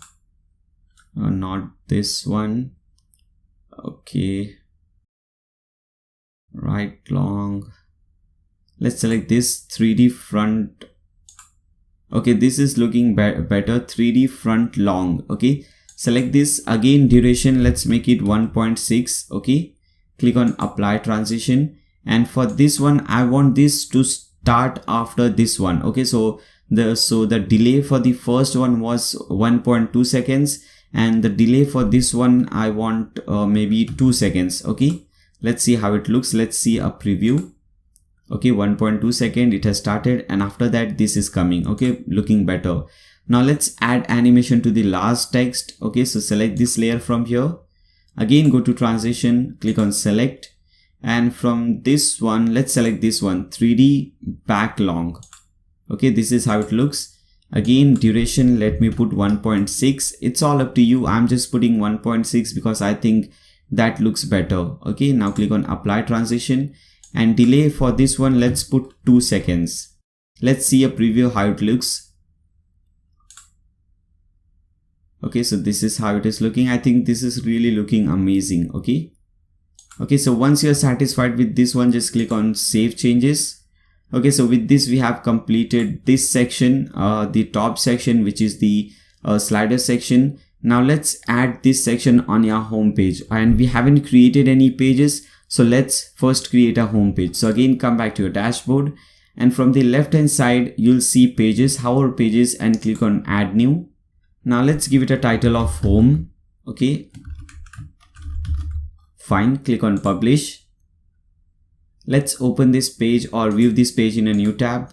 not this one. Okay, right long. Let's select this 3D front. Okay, this is looking better. 3D front long. Okay, select this. Again, duration, let's make it 1.6. Okay, click on apply transition, and for this one I want this to start after this one. Okay, so the delay for the first one was 1.2 seconds, and the delay for this one I want maybe 2 seconds. Okay, let's see how it looks. Let's see a preview. Okay, 1.2 second it has started, and after that this is coming. Okay, looking better. Now let's add animation to the last text. Okay, so select this layer from here. Again go to transition, click on select, and from this one let's select this one, 3D back long. Okay, this is how it looks. Again, duration, let me put 1.6. It's all up to you. I'm just putting 1.6 because I think that looks better. Okay, now click on apply transition, and delay for this one let's put 2 seconds. Let's see a preview how it looks. Okay, so this is how it is looking. I think this is really looking amazing. Okay, so once you're satisfied with this one, just click on save changes. Okay, so with this we have completed this section, the top section, which is the slider section. Now let's add this section on your home page, and we haven't created any pages. So let's first create a home page. So again, come back to your dashboard, and from the left hand side you'll see pages, hover pages, and click on add new. Now let's give it a title of home. Okay, fine, click on publish. Let's open this page or view this page in a new tab.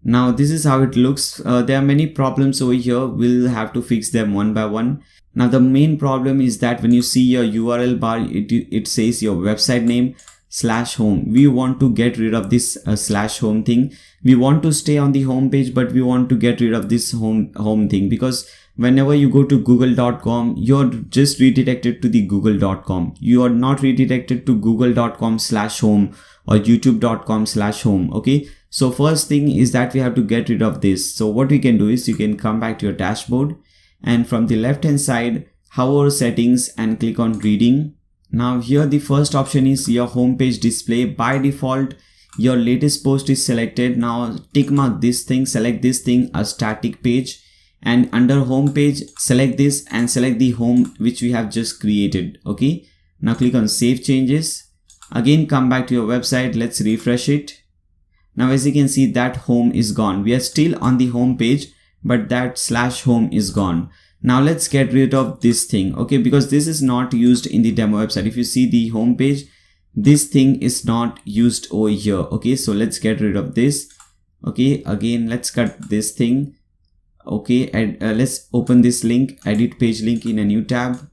Now this is how it looks. There are many problems over here. We'll have to fix them one by one. Now the main problem is that when you see your URL bar, it says your website name /home. We want to get rid of this /home thing. We want to stay on the home page, but we want to get rid of this home thing, because whenever you go to google.com, you're just redirected to the google.com. You are not redirected to google.com/home or youtube.com/home. Okay, so first thing is that we have to get rid of this. So what we can do is you can come back to your dashboard, and from the left hand side hover settings and click on reading. Now here the first option is your home page display. By default your latest post is selected. Now tick mark this thing, select this thing, a static page, and under home page select this and select the home which we have just created. Okay, now click on save changes. Again come back to your website, let's refresh it. Now as you can see that home is gone. We are still on the home page, but that /home is gone. Now let's get rid of this thing, okay, because this is not used in the demo website. If you see the home page, this thing is not used over here. Okay, so let's get rid of this. Okay, again let's cut this thing. Okay, and let's open this link, edit page link in a new tab.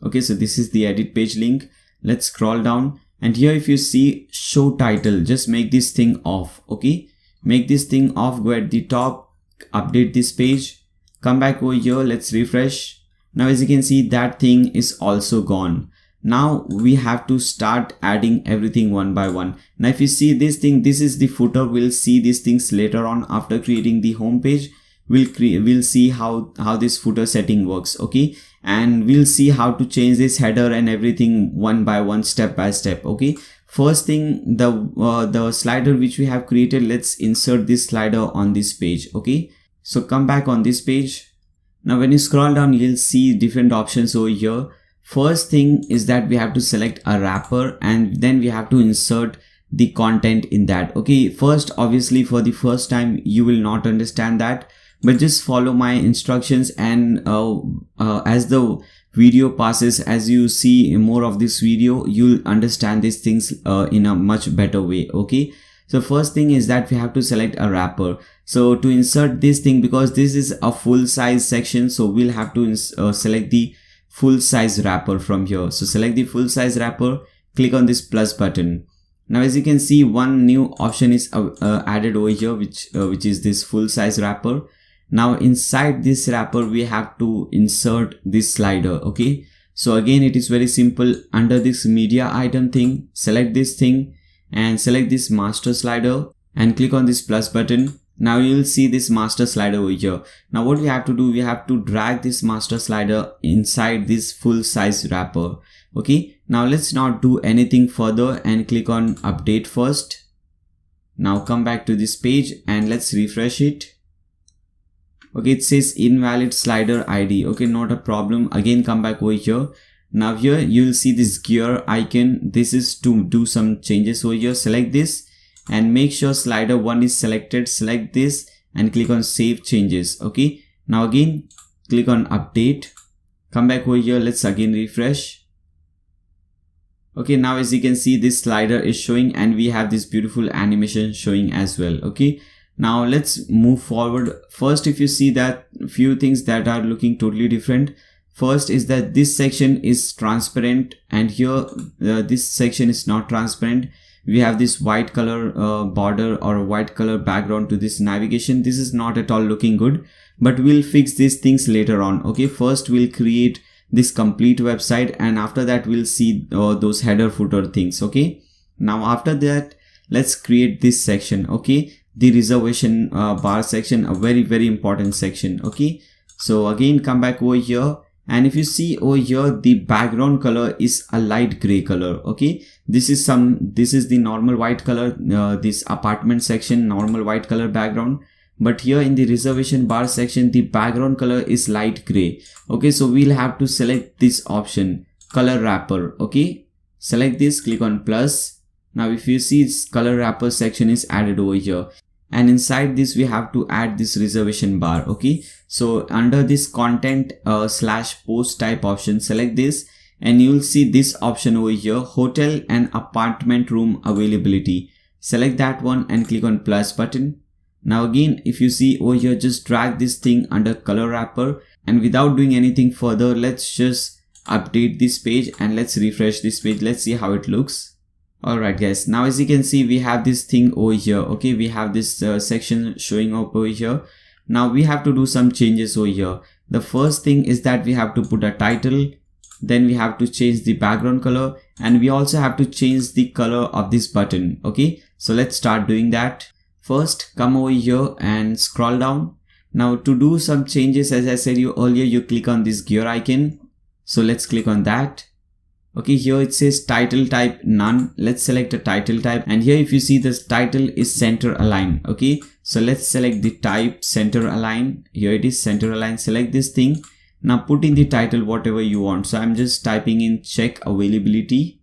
Okay, so this is the edit page link. Let's scroll down, and here if you see show title, just make this thing off. Okay, make this thing off, go at the top, update this page, come back over here, let's refresh. Now as you can see that thing is also gone. Now we have to start adding everything one by one. Now if you see this thing, this is the footer. We'll see these things later on after creating the home page. We'll see how this footer setting works. Okay, and we'll see how to change this header and everything one by one, step by step. Okay, first thing, the slider which we have created, let's insert this slider on this page. Okay, so come back on this page. Now when you scroll down, you'll see different options over here. First thing is that we have to select a wrapper, and then we have to insert the content in that. Okay, first obviously for the first time you will not understand that, but just follow my instructions, and as the video passes, as you see more of this video, you'll understand these things in a much better way. Okay, so first thing is that we have to select a wrapper. So to insert this thing, because this is a full size section, so we'll have to select the full size wrapper from here. So select the full size wrapper, click on this plus button. Now as you can see, one new option is added over here, which is this full size wrapper. Now inside this wrapper we have to insert this slider. Okay, so again it is very simple. Under this media item thing, select this thing and select this master slider and click on this plus button. Now you will see this master slider over here. Now what we have to do, we have to drag this master slider inside this full size wrapper. Okay, now let's not do anything further and click on update first. Now come back to this page and let's refresh it. Okay, it says invalid slider ID. Okay, not a problem. Again come back over here. Now here you will see this gear icon. This is to do some changes over here. Select this and make sure slider 1 is selected. Select this and click on save changes. Okay, now again click on update, come back over here, let's again refresh. Okay, now as you can see this slider is showing and we have this beautiful animation showing as well. Okay, now let's move forward. First, if you see that few things that are looking totally different. First is that this section is transparent and here this section is not transparent. We have this white color border or white color background to this navigation. This is not at all looking good, but we'll fix these things later on. Okay, first we'll create this complete website and after that we'll see those header footer things. Okay, now after that let's create this section. Okay, the reservation bar section, a very important section. Okay, so again come back over here. And if you see over here, the background color is a light gray color. Okay, this is the normal white color, this apartment section, normal white color background. But here in the reservation bar section, the background color is light gray. Okay, so we'll have to select this option, color wrapper. Okay, select this, click on plus. Now if you see, this color wrapper section is added over here. And inside this we have to add this reservation bar. Okay, so under this content / post type option, select this and you will see this option over here, hotel and apartment room availability. Select that one and click on plus button. Now again if you see over here, just drag this thing under color wrapper and without doing anything further, let's just update this page and let's refresh this page. Let's see how it looks. Alright guys, now as you can see we have this thing over here. Okay, we have this section showing up over here. Now we have to do some changes over here. The first thing is that we have to put a title, then we have to change the background color and we also have to change the color of this button. Okay, so let's start doing that. First come over here and scroll down. Now to do some changes, as I said you earlier, you click on this gear icon. So let's click on that. Okay, here it says title type none. Let's select a title type, and here if you see this title is center align. Okay, so let's select the type center align. Here it is center align. Select this thing. Now put in the title whatever you want. So I'm just typing in check availability.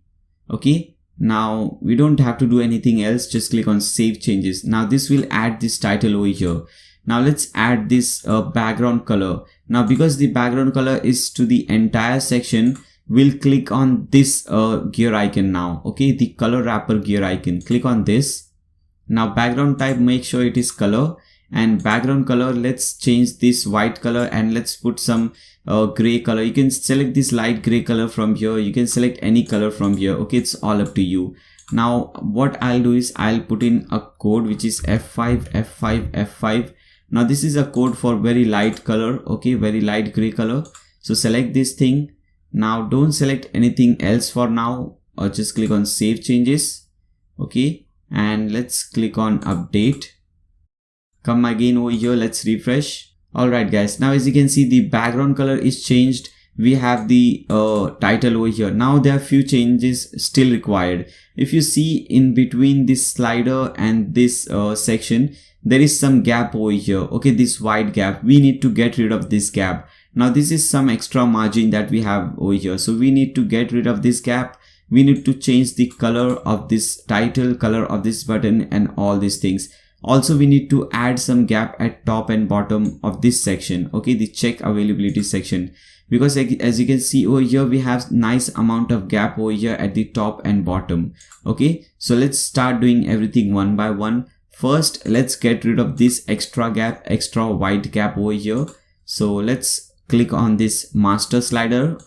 Okay, now we don't have to do anything else. Just click on save changes. Now this will add this title over here. Now let's add this background color. Now because the background color is to the entire section, we'll click on this gear icon now. Okay, the color wrapper gear icon. Click on this. Now background type, make sure it is color, and background color, let's change this white color and let's put some gray color. You can select this light gray color from here. You can select any color from here. Okay, it's all up to you. Now what I'll do is I'll put in a code which is F5 F5 F5. Now this is a code for very light color. Okay, very light gray color. So select this thing. Now don't select anything else for now, or just click on save changes. Okay, and let's click on update. Come again over here, let's refresh. Alright guys, now as you can see the background color is changed. We have the title over here. Now there are few changes still required. If you see in between this slider and this section, there is some gap over here. Okay, this white gap, we need to get rid of this gap. Now this is some extra margin that we have over here. So we need to get rid of this gap. We need to change the color of this title, color of this button, and all these things. Also we need to add some gap at top and bottom of this section. Okay, the check availability section, because as you can see over here, we have nice amount of gap over here at the top and bottom. Okay, so let's start doing everything one by one. First, let's get rid of this extra gap, extra white gap over here. So let's click on this master slider.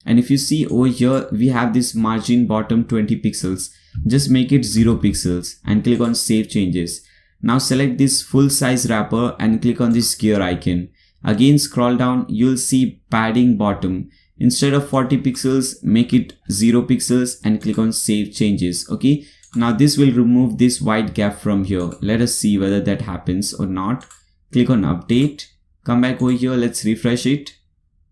And if you see over here, we have this margin bottom 20 pixels. Just make it 0 pixels and click on save changes. Now select this full size wrapper and click on this gear icon. Again scroll down, you'll see padding bottom. Instead of 40 pixels, make it 0 pixels and click on save changes. Okay, now this will remove this white gap from here. Let us see whether that happens or not. Click on update. Come back over here, let's refresh it.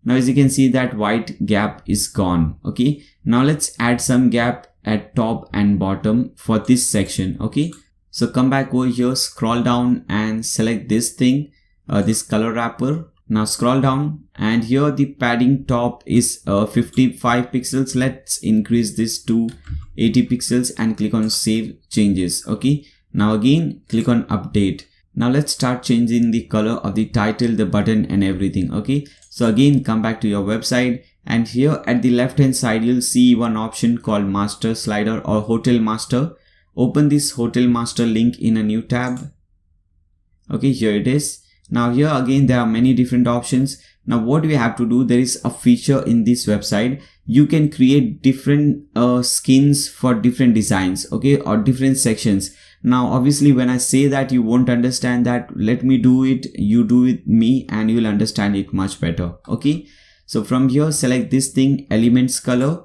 Now as you can see, that white gap is gone. Okay, now let's add some gap at top and bottom for this section. Okay, so come back over here, scroll down and select this thing, this color wrapper. Now scroll down, and here the padding top is 55 pixels. Let's increase this to 80 pixels and click on save changes. Okay, now again click on update. Now let's start changing the color of the title, the button, and everything. Okay, so again come back to your website, and here at the left hand side you'll see one option called master slider or hotel master. Open this hotel master link in a new tab. Okay, here it is. Now here again there are many different options. Now what we have to do, there is a feature in this website. You can create different skins for different designs, okay, or different sections. Now obviously when I say that, you won't understand that. Let me do it, you do with me, and you will understand it much better. Okay, so from here select this thing, elements color,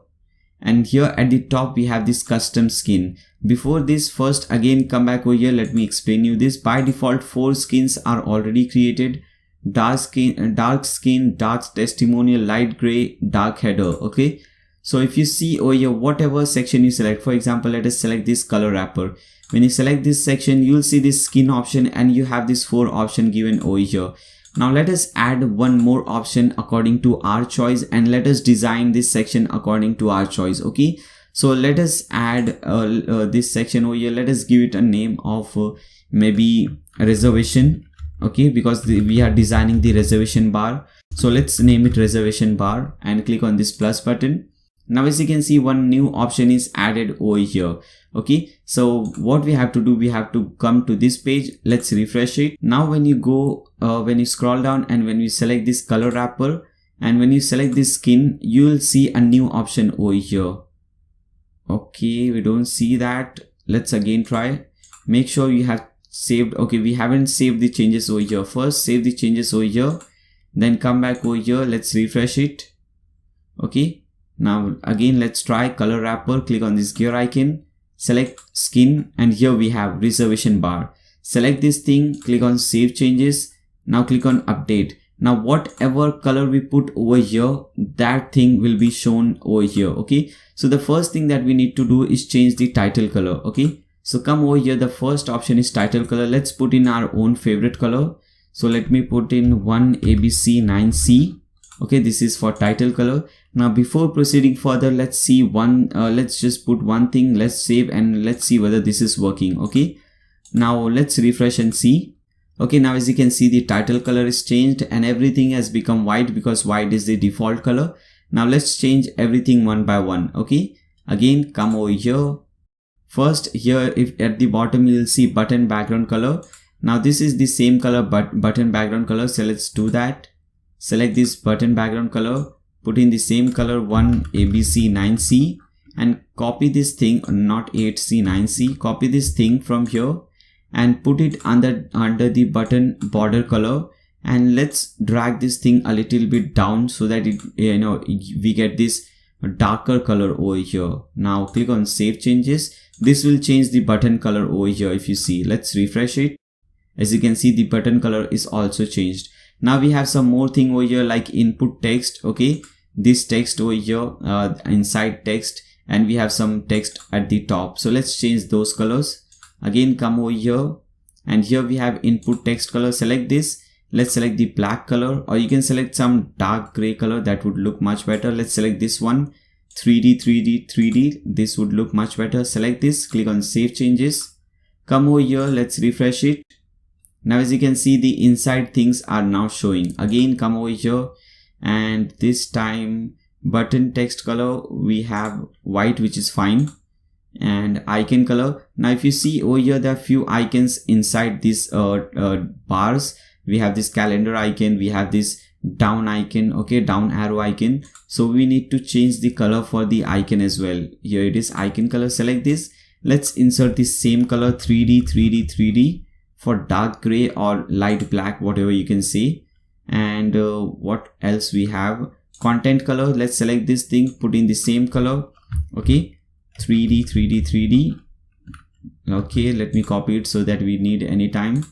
and here at the top we have this custom skin. Before this, first again come back over here, let me explain you this. By default 4 skins are already created: dark skin, dark testimonial, light gray, dark header. Okay, so if you see over here, whatever section you select, for example let us select this color wrapper. When you select this section, you'll see this skin option, and you have this 4 option given over here. Now let us add one more option according to our choice, and let us design this section according to our choice. Okay, so let us add this section over here. Let us give it a name of maybe reservation. Okay, because we are designing the reservation bar, so let's name it reservation bar and click on this plus button. Now as you can see, one new option is added over here. Okay, so what we have to do, we have to come to this page. Let's refresh it. Now when you go when you scroll down, and when you select this color wrapper, and when you select this skin, you will see a new option over here. Okay, we don't see that. Let's again try. Make sure you have saved. Okay, we haven't saved the changes over here. First save the changes over here, then come back over here. Let's refresh it. Okay, now again let's try color wrapper. Click on this gear icon, select skin, and here we have reservation bar. Select this thing, click on save changes. Now click on update. Now whatever color we put over here, that thing will be shown over here. Okay, so the first thing that we need to do is change the title color. Okay, so come over here, the first option is title color. Let's put in our own favorite color. So let me put in 1ABC9C. Okay, this is for title color. Now before proceeding further, let's see let's just put one thing, let's save and let's see whether this is working. Okay, now let's refresh and see. Okay, now as you can see, the title color is changed and everything has become white because white is the default color. Now let's change everything one by one. Okay, again come over here. First here, if at the bottom you'll see button background color. Now this is the same color but button background color, so let's do that. Select this button background color, put in the same color 1ABC9C and copy this thing, not 8C9C, copy this thing from here and put it under the button border color, and let's drag this thing a little bit down so that it, we get this darker color over here. Now click on save changes. This will change the button color over here. If you see, let's refresh it. As you can see, the button color is also changed. Now we have some more thing over here like input text. Okay, this text over here, inside text, and we have some text at the top. So let's change those colors. Again come over here, and here we have input text color. Select this. Let's select the black color, or you can select some dark gray color, that would look much better. Let's select this one, 3D. This would look much better. Select this, click on save changes. Come over here, let's refresh it. Now as you can see, the inside things are now showing. Again come over here, and this time button text color we have white, which is fine, and icon color. Now if you see over here, there are few icons inside these bars. We have this calendar icon, we have this down icon, okay, down arrow icon. So we need to change the color for the icon as well. Here it is, icon color. Select this. Let's insert the same color, 3D for dark gray or light black, whatever you can say. And what else we have? Content color. Let's select this thing, put in the same color. Okay, 3D. Okay, let me copy it so that we need any time.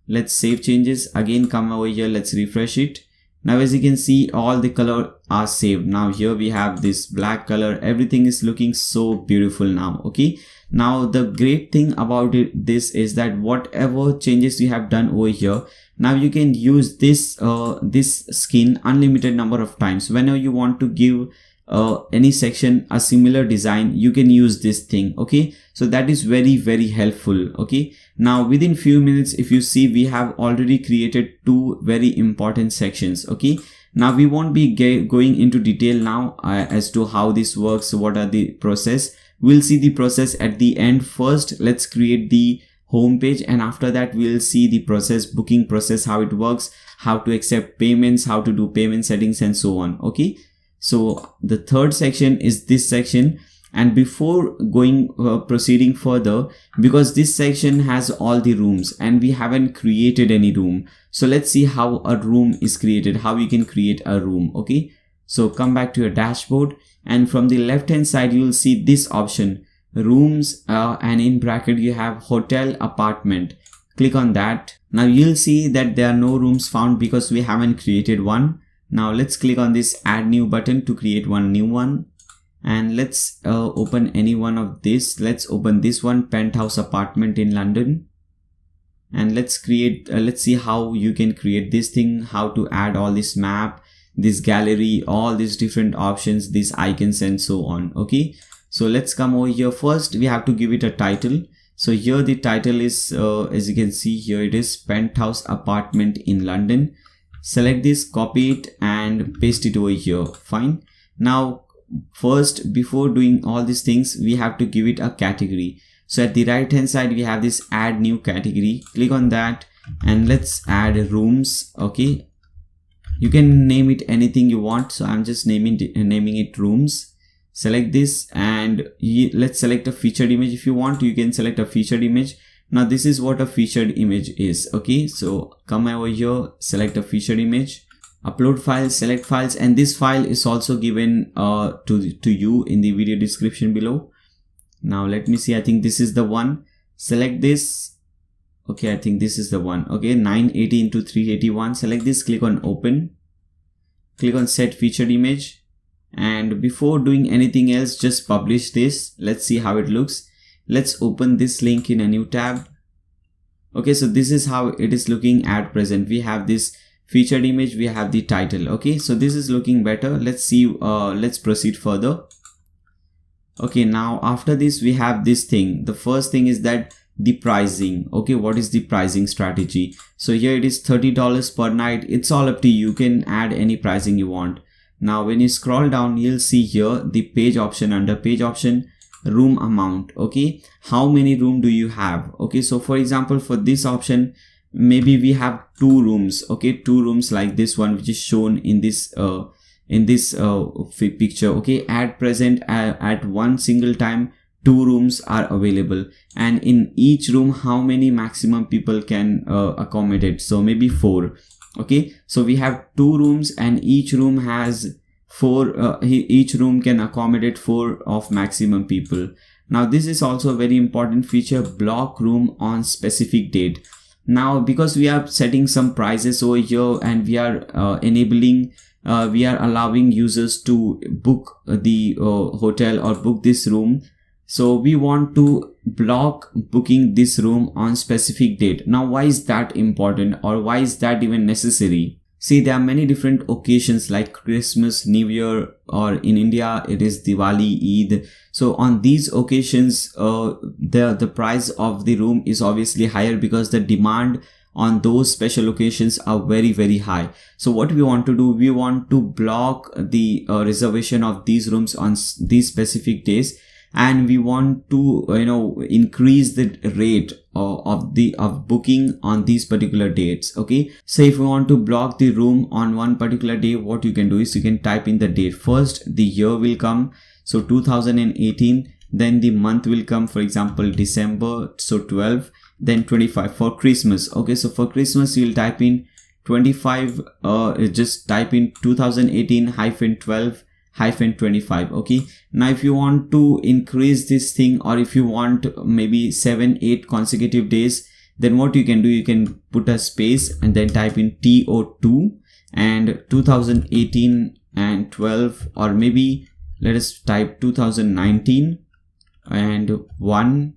Let's save changes. Again come over here, let's refresh it. Now as you can see, all the color are saved. Now here we have this black color. Everything is looking so beautiful now. Okay, now the great thing about this is that whatever changes you have done over here, now you can use this this skin unlimited number of times. Whenever you want to give any section a similar design, you can use this thing. Okay, so that is very helpful. Okay, now within few minutes, if you see, we have already created two very important sections. Okay, now we won't be going into detail now as to how this works, what are the process. We'll see the process at the end. First let's create the home page, and after that we'll see the process, booking process, how it works, how to accept payments, how to do payment settings, and so on. Okay, so the third section is this section. And before going proceeding further, because this section has all the rooms and we haven't created any room, so let's see how a room is created, how you can create a room. Okay, so come back to your dashboard, and from the left hand side you will see this option, rooms, and in bracket you have hotel apartment. Click on that. Now you'll see that there are no rooms found because we haven't created one. Now let's click on this add new button to create one new one, and let's open any one of this. Let's open this one, penthouse apartment in London, and let's create let's see how you can create this thing, how to add all this map, this gallery, all these different options, these icons, and so on. Okay, so let's come over here. First we have to give it a title. So here the title is as you can see here, it is penthouse apartment in London. Select this, copy it and paste it over here. Fine. Now first, before doing all these things, we have to give it a category. So at the right hand side we have this add new category. Click on that and let's add rooms. Okay, you can name it anything you want, so I'm just naming it rooms. Select this, and let's select a featured image. If you want, you can select a featured image. Now this is what a featured image is. Okay, so come over here, select a featured image, upload files, select files, and this file is also given to you in the video description below. Now let me see, I think this is the one. Select this, Okay, I think this is the one. Okay, 980 into 381. Select this, click on open, click on set featured image, and before doing anything else, just publish this. Let's see how it looks. Let's open this link in a new tab. Okay, so this is how it is looking at present. We have this featured image, we have the title. Okay, so this is looking better. Let's see, let's proceed further. Okay, now after this we have this thing. The first thing is that the pricing. Okay, what is the pricing strategy? So here it is $30 per night. It's all up to you. You can add any pricing you want. Now when you scroll down, you'll see here the page option. Under page option, room amount. Okay, how many room do you have? Okay, so for example, for this option, maybe we have 2 rooms. Okay, 2 rooms like this one, which is shown in this picture. Okay, at present, at one single time 2 rooms are available, and in each room how many maximum people can accommodate? So maybe 4. Okay, so we have 2 rooms and each room has 4, each room can accommodate 4 of maximum people. Now this is also a very important feature, block room on specific date. Now because we are setting some prices over here and we are we are allowing users to book the hotel or book this room, so we want to block booking this room on specific date. Now why is that important, or why is that even necessary? See, there are many different occasions like Christmas, New Year, or in India it is Diwali, Eid. So on these occasions the price of the room is obviously higher because the demand on those special occasions are very high. So what we want to do, we want to block the reservation of these rooms on these specific days, and we want to increase the rate of booking on these particular dates. Okay, so if you want to block the room on one particular day, what you can do is you can type in the date. First the year will come, so 2018, then the month will come, for example December, so 12, then 25 for Christmas. Okay, so for Christmas you'll type in 25, just type in 2018-12-25. Okay, now if you want to increase this thing, or if you want maybe 7-8 consecutive days, then what you can do, you can put a space and then type in TO2 and 2018 and 12, or maybe let us type 2019 and 1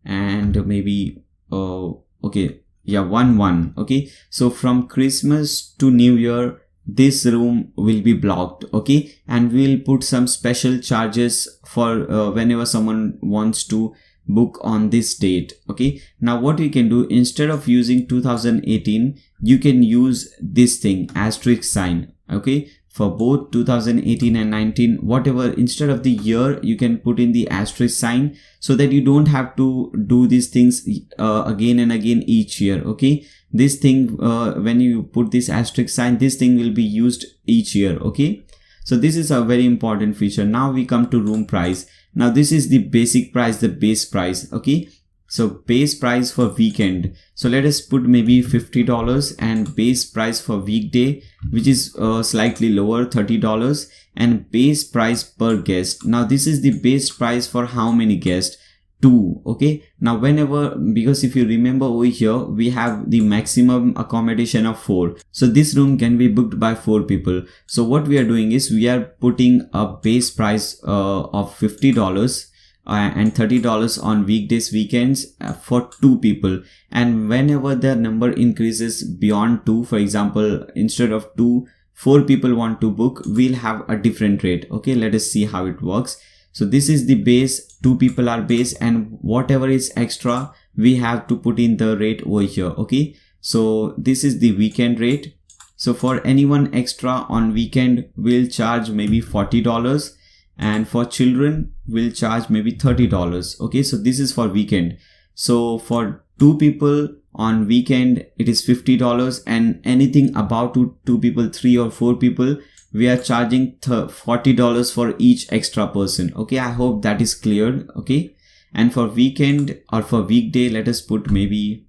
and maybe okay, yeah, 1. Okay, so from Christmas to New Year this room will be blocked. Okay, and we'll put some special charges for whenever someone wants to book on this date. Okay, now what you can do, instead of using 2018, you can use this thing, asterisk sign. Okay, for both 2018 and 19, whatever, instead of the year you can put in the asterisk sign, so that you don't have to do these things again and again each year. Okay, this thing when you put this asterisk sign, this thing will be used each year. Okay, so this is a very important feature. Now we come to room price. Now this is the basic price, the base price. Okay, so base price for weekend, so let us put maybe $50, and base price for weekday, which is slightly lower, $30, and base price per guest. Now this is the base price for how many guests? 2. Okay, now whenever, because if you remember over here we have the maximum accommodation of 4, so this room can be booked by 4 people. So what we are doing is we are putting a base price of $50 and $30 on weekdays, weekends for 2 people, and whenever the number increases beyond 2, for example instead of 2, 4 people want to book, we'll have a different rate. Okay, let us see how it works. So this is the base, 2 people are base, and whatever is extra we have to put in the rate over here. Okay, so this is the weekend rate. So for anyone extra on weekend we'll charge maybe $40, and for children we'll charge maybe $30. Okay, so this is for weekend. So for 2 people on weekend it is $50, and anything above 2 people, 3 or 4 people, we are charging $40 for each extra person. Okay, I hope that is clear. Okay, and for weekend or for weekday, let us put maybe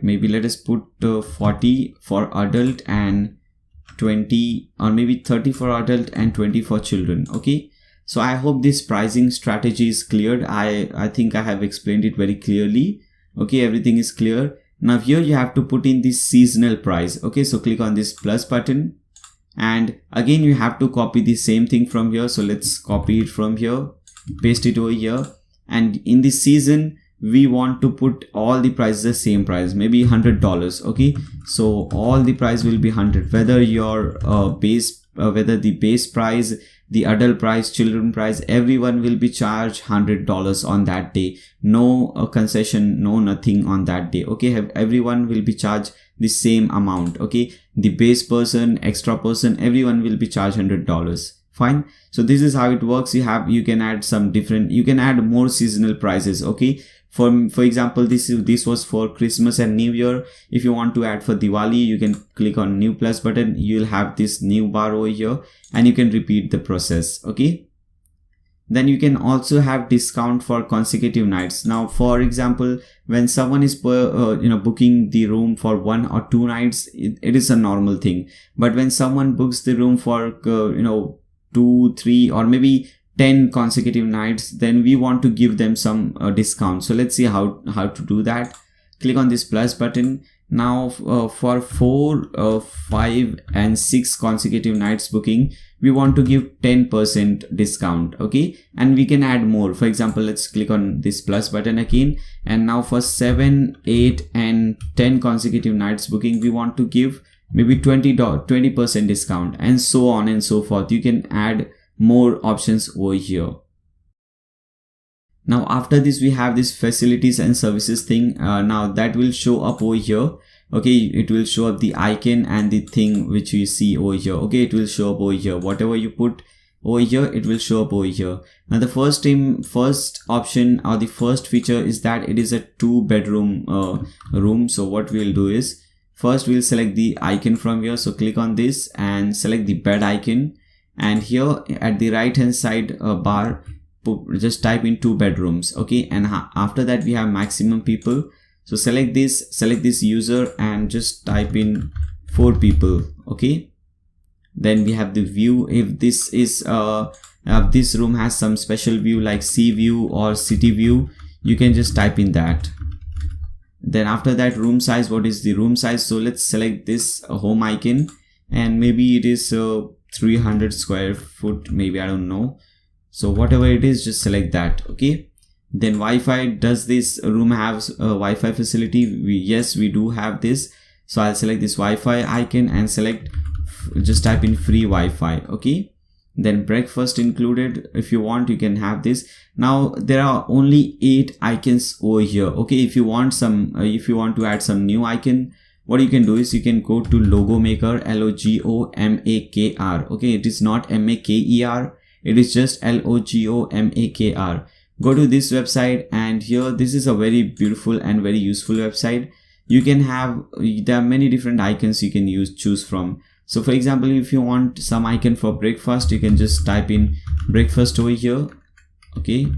maybe let us put 40 for adult and 20 or maybe 30 for adult and 20 for children. Okay, so I hope this pricing strategy is cleared. I think I have explained it very clearly. Okay, everything is clear. Now here you have to put in this seasonal price. Okay, so click on this plus button, and again you have to copy the same thing from here. So let's copy it from here, paste it over here, and in this season we want to put all the prices the same price, maybe $100. Okay, so all the price will be 100, whether your whether the base price, the adult price, children price, everyone will be charged $100 on that day. No concession, no nothing on that day. Okay, everyone will be charged the same amount. Okay, the base person, extra person, everyone will be charged $100. Fine. So this is how it works. You can add some different, you can add more seasonal prices. Okay, for example, this was for Christmas and New Year. If you want to add for Diwali, you can click on new plus button. You'll have this new bar over here, and you can repeat the process. Okay, then you can also have discount for consecutive nights. Now for example, when someone is booking the room for 1 or 2 nights, it is a normal thing. But when someone books the room for 2, 3 or maybe 10 consecutive nights, then we want to give them some discount. So let's see how to do that. Click on this plus button. Now for 4, 5 and 6 consecutive nights booking, we want to give 10% discount. Okay, and we can add more. For example, let's click on this plus button again, and now for 7, 8 and 10 consecutive nights booking, we want to give maybe 20% discount, and so on and so forth. You can add more options over here. Now after this, we have this facilities and services thing. Now that will show up over here. Okay, it will show up the icon and the thing which you see over here. Okay, it will show up over here. Whatever you put over here, it will show up over here. Now the first option or the first feature is that it is a 2-bedroom room. So what we'll do is, first we'll select the icon from here. So click on this and select the bed icon, and here at the right hand side bar, just type in 2 bedrooms. Okay, and after that we have maximum people. So select this user and just type in 4 people. Okay, then we have the view. If this is this room has some special view like sea view or city view, you can just type in that. Then after that, room size. What is the room size? So let's select this home icon, and maybe it is 300 square foot, maybe, I don't know. So whatever it is, just select that. Okay, then Wi-Fi. Does this room have a Wi-Fi facility? Yes, we do have this. So I'll select this Wi-Fi icon and select, just type in free Wi-Fi. Okay, then breakfast included. If you want, you can have this. Now there are only 8 icons over here. Okay, if you want to add some new icon, what you can do is you can go to logo maker, LOGOMAKR. Okay, it is not MAKER, it is just LOGOMAKR. Go to this website, and here this is a very beautiful and very useful website. You can have, there are many different icons you can choose from. So for example, if you want some icon for breakfast, you can just type in breakfast over here. Okay,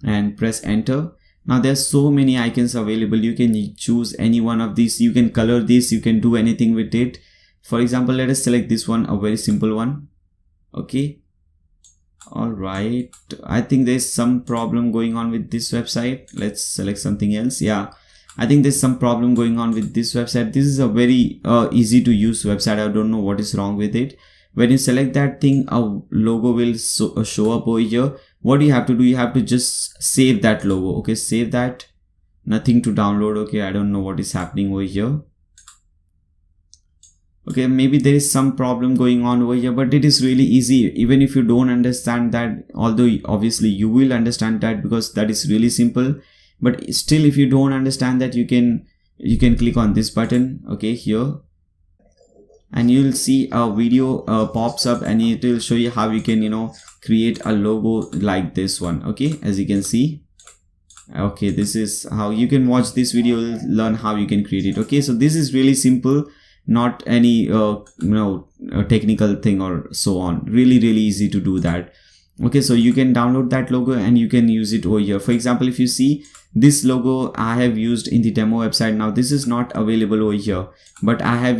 and press enter. Now there's so many icons available. You can choose any one of these. You can color this, you can do anything with it. For example, let us select this one, a very simple one. Okay, all right, I think there's some problem going on with this website. Let's select something else. Yeah, I think there's some problem going on with this website. This is a very easy to use website. I don't know what is wrong with it. When you select that thing, a logo will show up over here. What you have to do, you have to just save that logo. Okay, save that. Nothing to download. Okay, I don't know what is happening over here. Okay, maybe there is some problem going on over here, but it is really easy. Even if you don't understand that, although obviously you will understand that because that is really simple, but still, if you don't understand that, you can click on this button. Okay, here, and you'll see a video pops up, and it will show you how you can create a logo like this one. Okay, as you can see. Okay, this is how you can watch this video, learn how you can create it. Okay, so this is really simple, not any technical thing or so on. Really easy to do that. Okay, so you can download that logo and you can use it over here. For example, if you see this logo I have used in the demo website. Now this is not available over here, but I have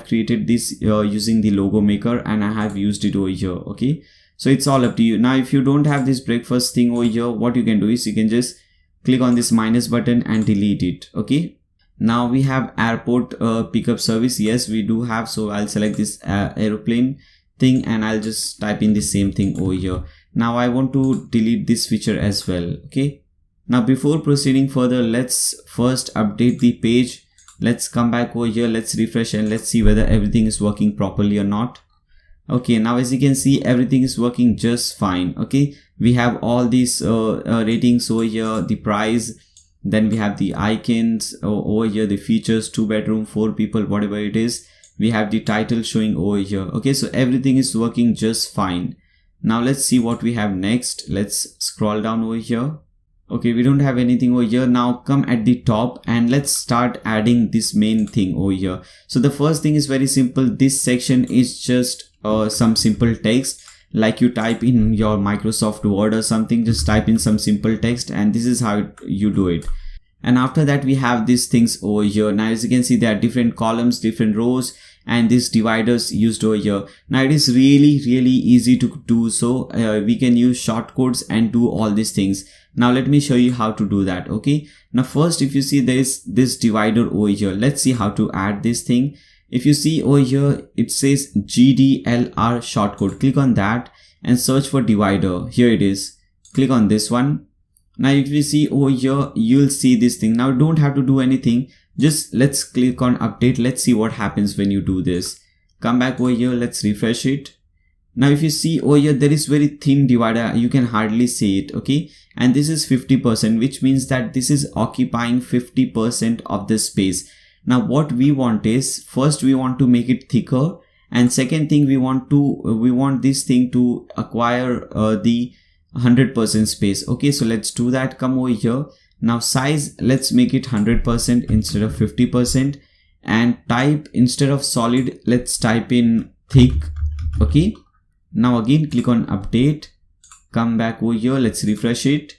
created this using the logo maker, and I have used it over here. Okay, so it's all up to you. Now if you don't have this breakfast thing over here, what you can do is you can just click on this minus button and delete it. Okay, now we have airport pickup service. Yes, we do have. So I'll select this aeroplane thing and I'll just type in the same thing over here. Now I want to delete this feature as well. Okay, now before proceeding further, let's first update the page. Let's come back over here, let's refresh and let's see whether everything is working properly or not. Okay, now as you can see, everything is working just fine. Okay, we have all these ratings over here, the price, then we have the icons over here, the features, 2 bedroom, 4 people, whatever it is. We have the title showing over here. Okay, so everything is working just fine. Now let's see what we have next. Let's scroll down over here. Okay, we don't have anything over here. Now come at the top and let's start adding this main thing over here. So the first thing is very simple. This section is just some simple text, like you type in your Microsoft Word or something, just type in some simple text and this is how you do it. And after that we have these things over here. Now as you can see, there are different columns, different rows, and these dividers used over here. Now it is really easy to do. So we can use shortcodes and do all these things. Now let me show you how to do that. Okay, now first, if you see, there is this divider over here. Let's see how to add this thing. If you see over here, it says GDLR shortcode. Click on that and search for divider. Here it is. Click on this one. Now if you see over here, you'll see this thing. Now don't have to do anything. Just let's click on update. Let's see what happens when you do this. Come back over here. Let's refresh it. Now if you see over here, there is very thin divider. You can hardly see it. Okay. And this is 50%, which means that this is occupying 50% of the space. Now what we want is, first we want to make it thicker. And second thing, we want this thing to acquire the 100% space. Okay, so let's do that. Come over here. Now size, let's make it 100% instead of 50%, and type, instead of solid, let's type in thick. Okay, now again click on update, come back over here, let's refresh it.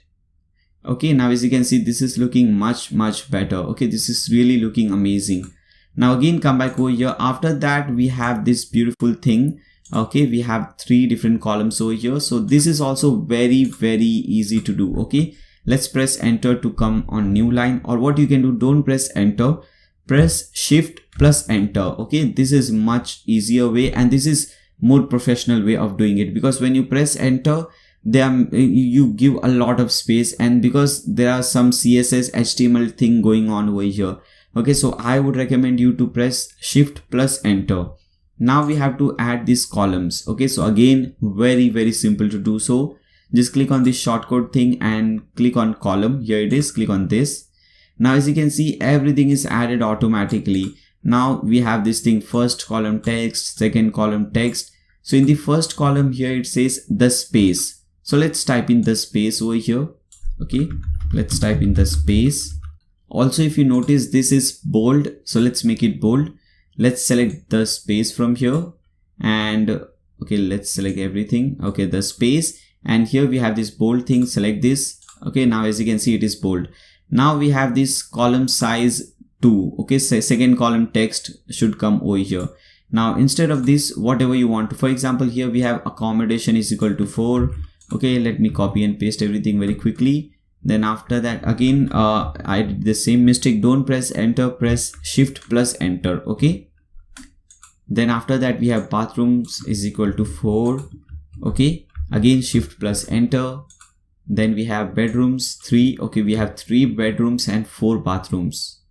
Okay, now as you can see, this is looking much better. Okay, this is really looking amazing. Now again come back over here. After that we have this beautiful thing. Okay, we have 3 different columns over here. So this is also very easy to do. Okay, let's press enter to come on new line, or what you can do, don't press enter, press shift plus enter. Okay, this is much easier way, and this is more professional way of doing it, because when you press enter, you give a lot of space, and because there are some CSS HTML thing going on over here. Okay, so I would recommend you to press shift plus enter. Now we have to add these columns. Okay, so again, very simple to do so. Just click on this shortcode thing and click on column. Here it is, click on this. Now as you can see, everything is added automatically. Now we have this thing, first column text, second column text. So in the first column here, it says the space. So let's type in the space over here. Okay, let's type in the space. Also, if you notice, this is bold. So let's make it bold. Let's select the space from here, and okay, let's select everything. Okay, the space, and here we have this bold thing, select this. Okay, now as you can see, it is bold. Now we have this column size 2. Okay, so second column text should come over here. Now instead of this, whatever you want to, for example, here we have accommodation is equal to 4. Okay, let me copy and paste everything very quickly. Then after that, again, I did the same mistake. Don't press enter, press shift plus enter. Okay. Then after that, we have bathrooms is equal to 4. Okay. Again, shift plus enter. Then we have bedrooms 3. Okay. We have 3 bedrooms and 4 bathrooms.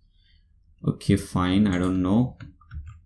Okay, fine. I don't know.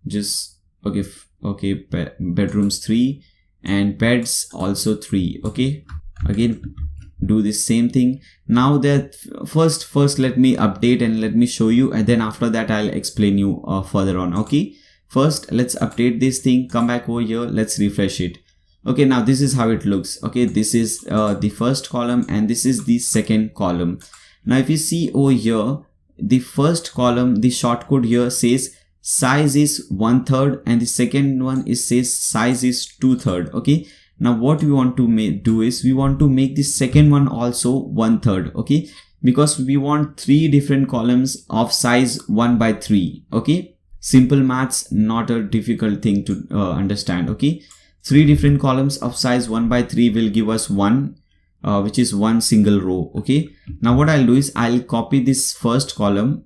Just, okay. Okay. Bedrooms 3 and beds also 3. Okay. Again, do the same thing. Now that first let me update and let me show you, and then after that I'll explain you further on. Okay, first let's update this thing, come back over here, let's refresh it. Okay, now this is how it looks. Okay, this is the first column and this is the second column. Now if you see over here, the first column, the shortcode here says size is 1/3 and the second one is says size is 2/3. Okay, now what we want to do is we want to make the second one also 1/3. Okay, because we want 3 different columns of size 1/3. Okay, simple maths, not a difficult thing to understand. Okay, 3 different columns of size 1/3 will give us 1. which is one single row. Okay, now what I'll do is I'll copy this first column,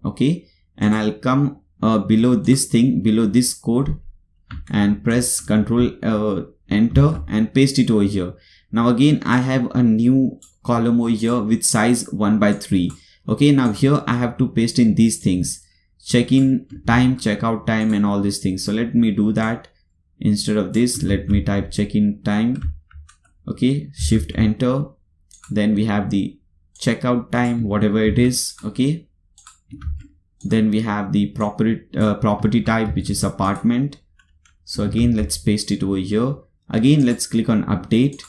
okay, and I'll come below this thing, below this code, and press Ctrl enter and paste it over here. Now again I have a new column over here with size 1/3. Okay, now here I have to paste in these things, check-in time, checkout time, and all these things. So let me do that. Instead of this, let me type check-in time. Okay, shift enter. Then we have the checkout time, whatever it is. Okay, then we have the property type, which is apartment. So again, let's paste it over here. Again, let's click on update,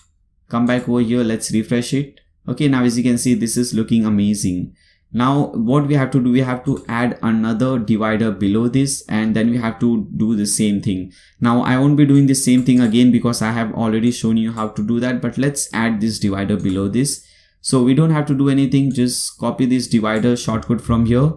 come back over here, let's refresh it. Okay, now as you can see, this is looking amazing. Now what we have to do, we have to add another divider below this, and then we have to do the same thing. Now I won't be doing the same thing again because I have already shown you how to do that, but let's add this divider below this. So we don't have to do anything, just copy this divider shortcut from here,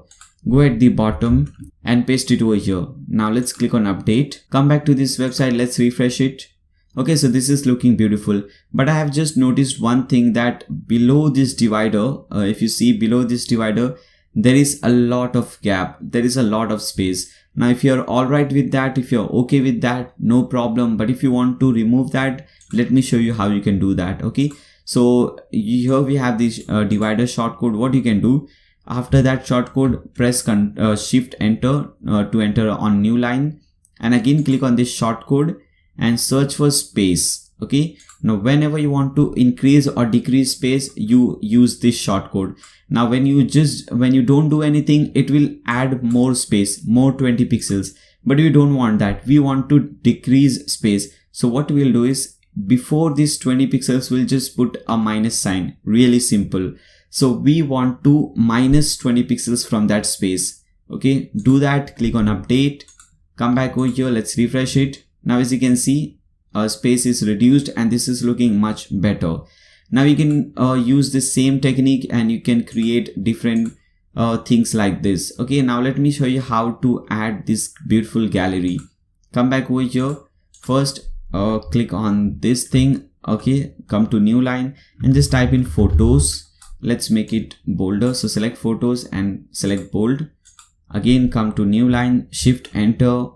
go at the bottom and paste it over here. Now let's click on update, come back to this website, let's refresh it. Okay, so this is looking beautiful, but I have just noticed one thing, that below this divider, if you see below this divider, there is a lot of gap, there is a lot of space. Now if you're alright with that, if you're okay with that, no problem, but if you want to remove that, let me show you how you can do that. Okay, so here we have this divider shortcode. What you can do, after that shortcode, press shift enter to enter on new line, and again click on this shortcode and search for space. Okay, now whenever you want to increase or decrease space, you use this shortcode. Now when you don't do anything, it will add more space, more 20 pixels, but we don't want that. We want to decrease space. So what we'll do is, before this 20 pixels, we'll just put a minus sign. Really simple. So we want to minus 20 pixels from that space. Okay, do that, click on update, come back over here, let's refresh it. Now as you can see, space is reduced and this is looking much better. Now you can use the same technique and you can create different things like this. Okay, now let me show you how to add this beautiful gallery. Come back over here, first click on this thing. Okay, come to new line and just type in photos. Let's make it bolder. So select photos and select bold. Again come to new line, shift enter.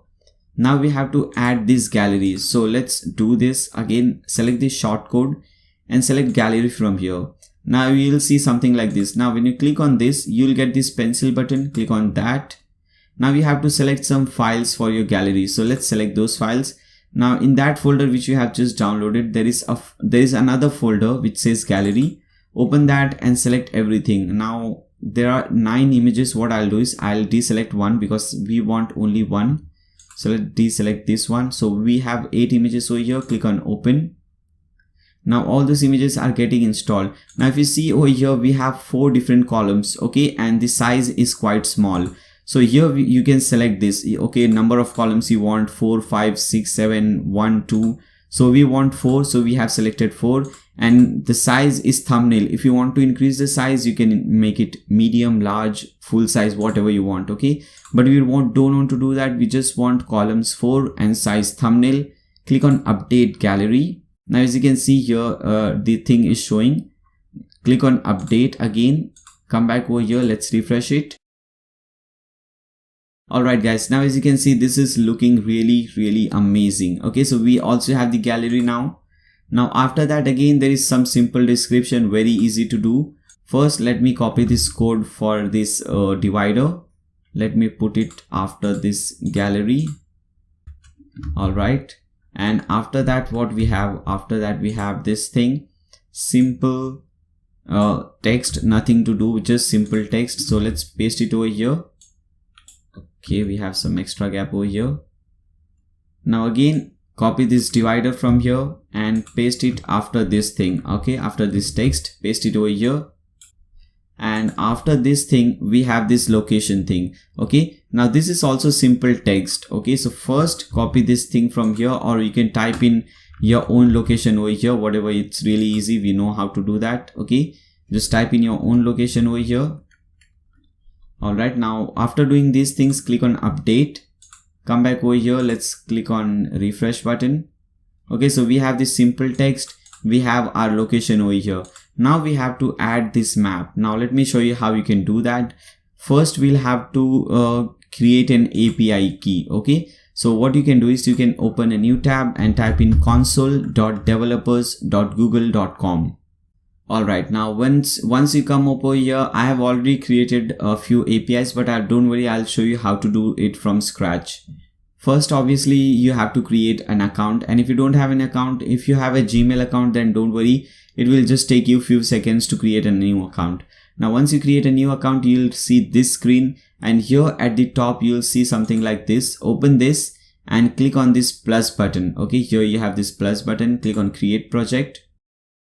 Now we have to add this gallery. So let's do this. Again select this shortcode and select gallery from here. Now you will see something like this. Now when you click on this, you'll get this pencil button, click on that. Now you have to select some files for your gallery. So let's select those files. Now in that folder which you have just downloaded, there is another folder which says gallery. Open that and select everything. Now there are 9 images. What I'll do is I'll deselect one because we want only one. So let's deselect this one. So we have 8 images over here. Click on open. Now all those images are getting installed. Now if you see over here, we have 4 different columns. Okay, and the size is quite small. So here you can select this. Okay, number of columns you want, 4, 5, 6, 7, 1, 2. So we want 4. So we have selected 4. And the size is thumbnail. If you want to increase the size, you can make it medium, large, full size, whatever you want. Okay, but we don't want to do that. We just want columns 4 and size thumbnail. Click on update gallery. Now as you can see here, the thing is showing. Click on update again, come back over here, let's refresh it. Alright guys, now as you can see, this is looking really amazing. Okay, so we also have the gallery now. Now after that, again there is some simple description, very easy to do. First let me copy this code for this divider. Let me put it after this gallery. Alright, and after that what we have, after that we have this thing, simple text, nothing to do, just simple text. So let's paste it over here. Okay, we have some extra gap over here. Now again copy this divider from here and paste it after this thing. Okay, after this text, paste it over here. And after this thing we have this location thing. Okay, now this is also simple text. Okay, so first copy this thing from here, or you can type in your own location over here, whatever. It's really easy, we know how to do that. Okay, just type in your own location over here. Alright, now after doing these things, click on update, come back over here, let's click on refresh button. Okay, so we have this simple text. we have our location over here. Now we have to add this map. Now let me show you how you can do that. First we'll have to create an API key. Okay, so what you can do is you can open a new tab and type in console.developers.google.com. Alright, now once you come over here, I have already created a few APIs, but don't worry, I'll show you how to do it from scratch. First, obviously you have to create an account, and if you don't have an account, if you have a Gmail account, then don't worry, it will just take you a few seconds to create a new account. Now once you create a new account, you'll see this screen, and here at the top you'll see something like this. Open this and click on this plus button. Okay, here you have this plus button. Click on create project.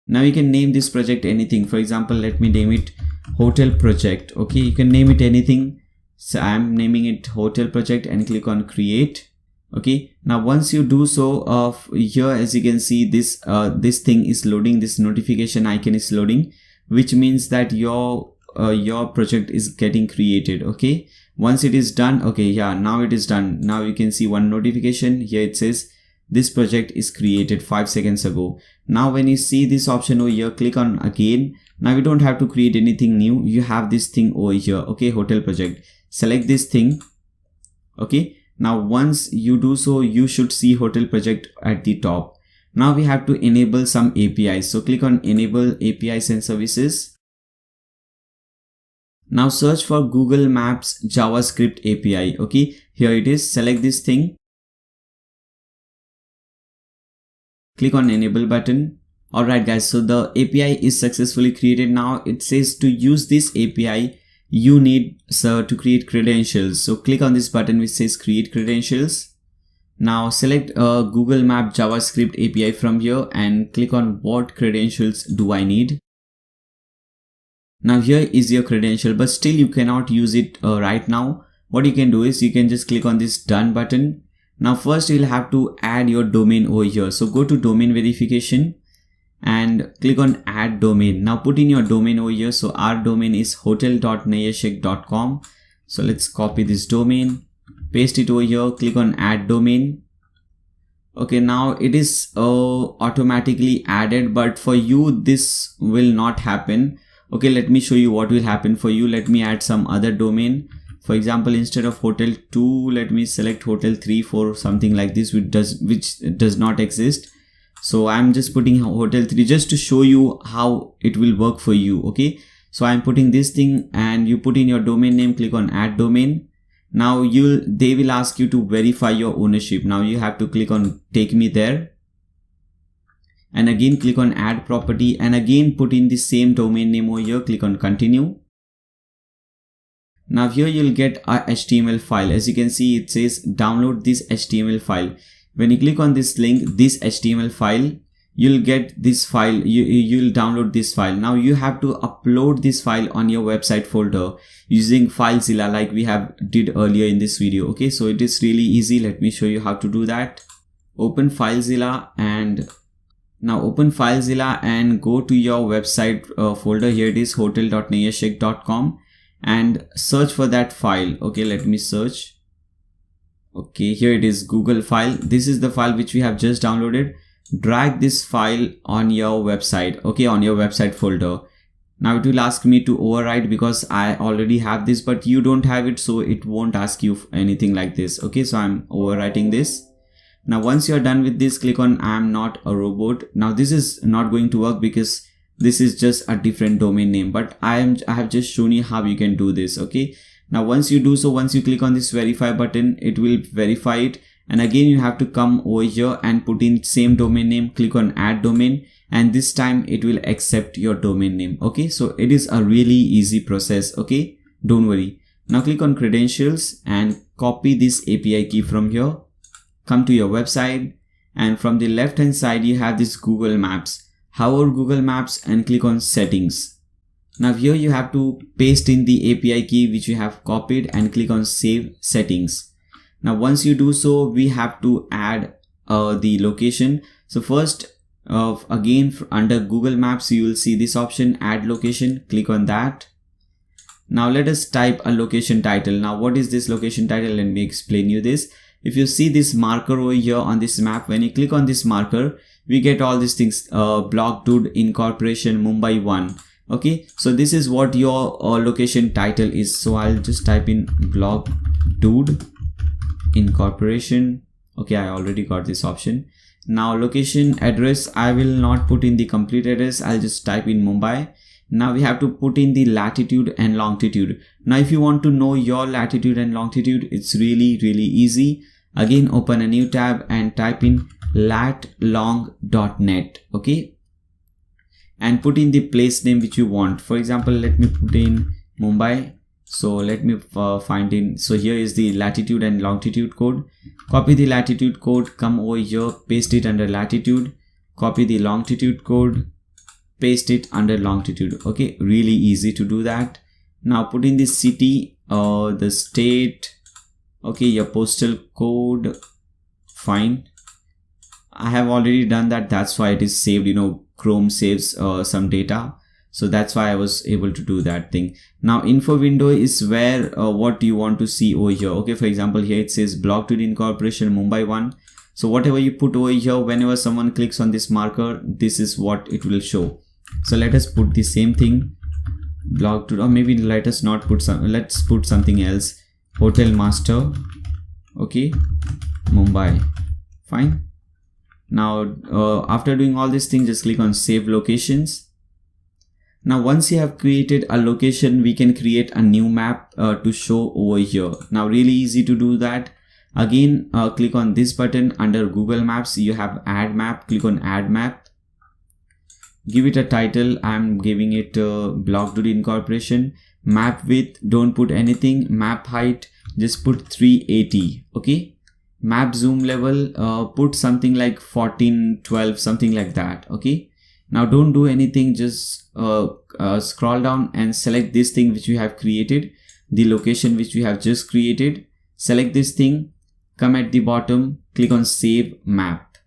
Now you can name this project anything. For example, let me name it hotel project. Okay, you can name it anything. So I'm naming it hotel project and click on create. Okay, now once you do so, here as you can see, this thing is loading. This notification icon is loading, which means that your project is getting created. Okay, once it is done, okay, yeah, now it is done. Now you can see one notification here. It says this project is created 5 seconds ago. Now when you see this option over here, click on again. Now you don't have to create anything new. You have this thing over here. Okay, hotel project. Select this thing. Okay, now once you do so, you should see hotel project at the top. Now we have to enable some APIs. So click on enable APIs and services. Now search for Google Maps JavaScript API. Okay, here it is. Select this thing. Click on enable button. Alright guys, so the API is successfully created. Now it says to use this API, you need to create credentials. So click on this button which says create credentials. Now select Google Map JavaScript API from here and click on what credentials do I need. Now here is your credential, but still you cannot use it right now. What you can do is you can just click on this done button. Now first you'll have to add your domain over here. So go to domain verification and click on add domain. Now put in your domain over here. So our domain is hotel.nayashik.com. So let's copy this domain, paste it over here, click on add domain. Okay, now it is automatically added, but for you this will not happen. Okay, let me show you what will happen for you. Let me add some other domain. For example, instead of hotel 2, let me select hotel 3 for something like this, which does not exist. So I'm just putting hotel 3 just to show you how it will work for you. Okay, so I'm putting this thing and you put in your domain name, click on add domain. Now they will ask you to verify your ownership. Now you have to click on take me there. And again click on add property and again put in the same domain name over here, click on continue. Now here you'll get a HTML file. As you can see, it says download this HTML file. When you click on this link, this HTML file, you'll get this file. You'll download this file. Now you have to upload this file on your website folder using FileZilla like we have did earlier in this video. Okay, so it is really easy. Let me show you how to do that. Open FileZilla and now open FileZilla and go to your website folder. Here it is hotel.nayashik.com and search for that file. Okay, let me search. Okay, here it is, Google file. This is the file which we have just downloaded. Drag this file on your website. Okay, on your website folder. Now it will ask me to overwrite because I already have this, but you don't have it, so it won't ask you anything like this. Okay, so I'm overwriting this. Now once you're done with this, click on I am not a robot. Now this is not going to work because this is just a different domain name, but I have just shown you how you can do this. Okay, now once you do so, once you click on this verify button, it will verify it, and again you have to come over here and put in same domain name, click on add domain, and this time it will accept your domain name. Okay, so it is a really easy process. Okay, don't worry. Now click on credentials and copy this API key from here. Come to your website and from the left hand side you have this Google Maps. Hover Google Maps and click on settings. Now here you have to paste in the API key which you have copied and click on save settings. Now once you do so, we have to add the location. So first again under Google Maps you will see this option add location. Click on that. Now let us type a location title. Now what is this location title? Let me explain you this. if you see this marker over here on this map, when you click on this marker, we get all these things, Block Dude Incorporation Mumbai 1. Okay, so this is what your location title is. So I'll just type in Block Dude Incorporation. Okay, I already got this option. Now location address, I will not put in the complete address, I'll just type in Mumbai. Now we have to put in the latitude and longitude. Now if you want to know your latitude and longitude, it's really easy. Again, open a new tab and type in latlong.net. okay, and put in the place name which you want. For example, let me put in Mumbai. So let me find in, so here is the latitude and longitude code. Copy the latitude code, come over here, paste it under latitude. Copy the longitude code, paste it under longitude. Okay, really easy to do that. Now put in the city, the state, okay, your postal code. Fine, I have already done that, that's why it is saved. You know, Chrome saves some data, so that's why I was able to do that thing. Now info window is where what you want to see over here. Okay, for example, here it says Block Dude Incorporation Mumbai 1. So whatever you put over here, whenever someone clicks on this marker, this is what it will show. So let us put the same thing, Block Dude, or maybe let us not put some, let's put something else, Hotel Master, okay, Mumbai. Fine. Now after doing all these things, just click on Save Locations. Now once you have created a location, we can create a new map to show over here. Now really easy to do that. Again, click on this button under Google Maps, you have Add Map, click on Add Map. Give it a title, I'm giving it Block Dude Incorporation. Map width, don't put anything. Map height, just put 380, okay. Map zoom level, put something like 14, 12, something like that, okay. Now don't do anything, just scroll down and select this thing which you have created, the location which you have just created. Select this thing, come at the bottom, click on Save Map.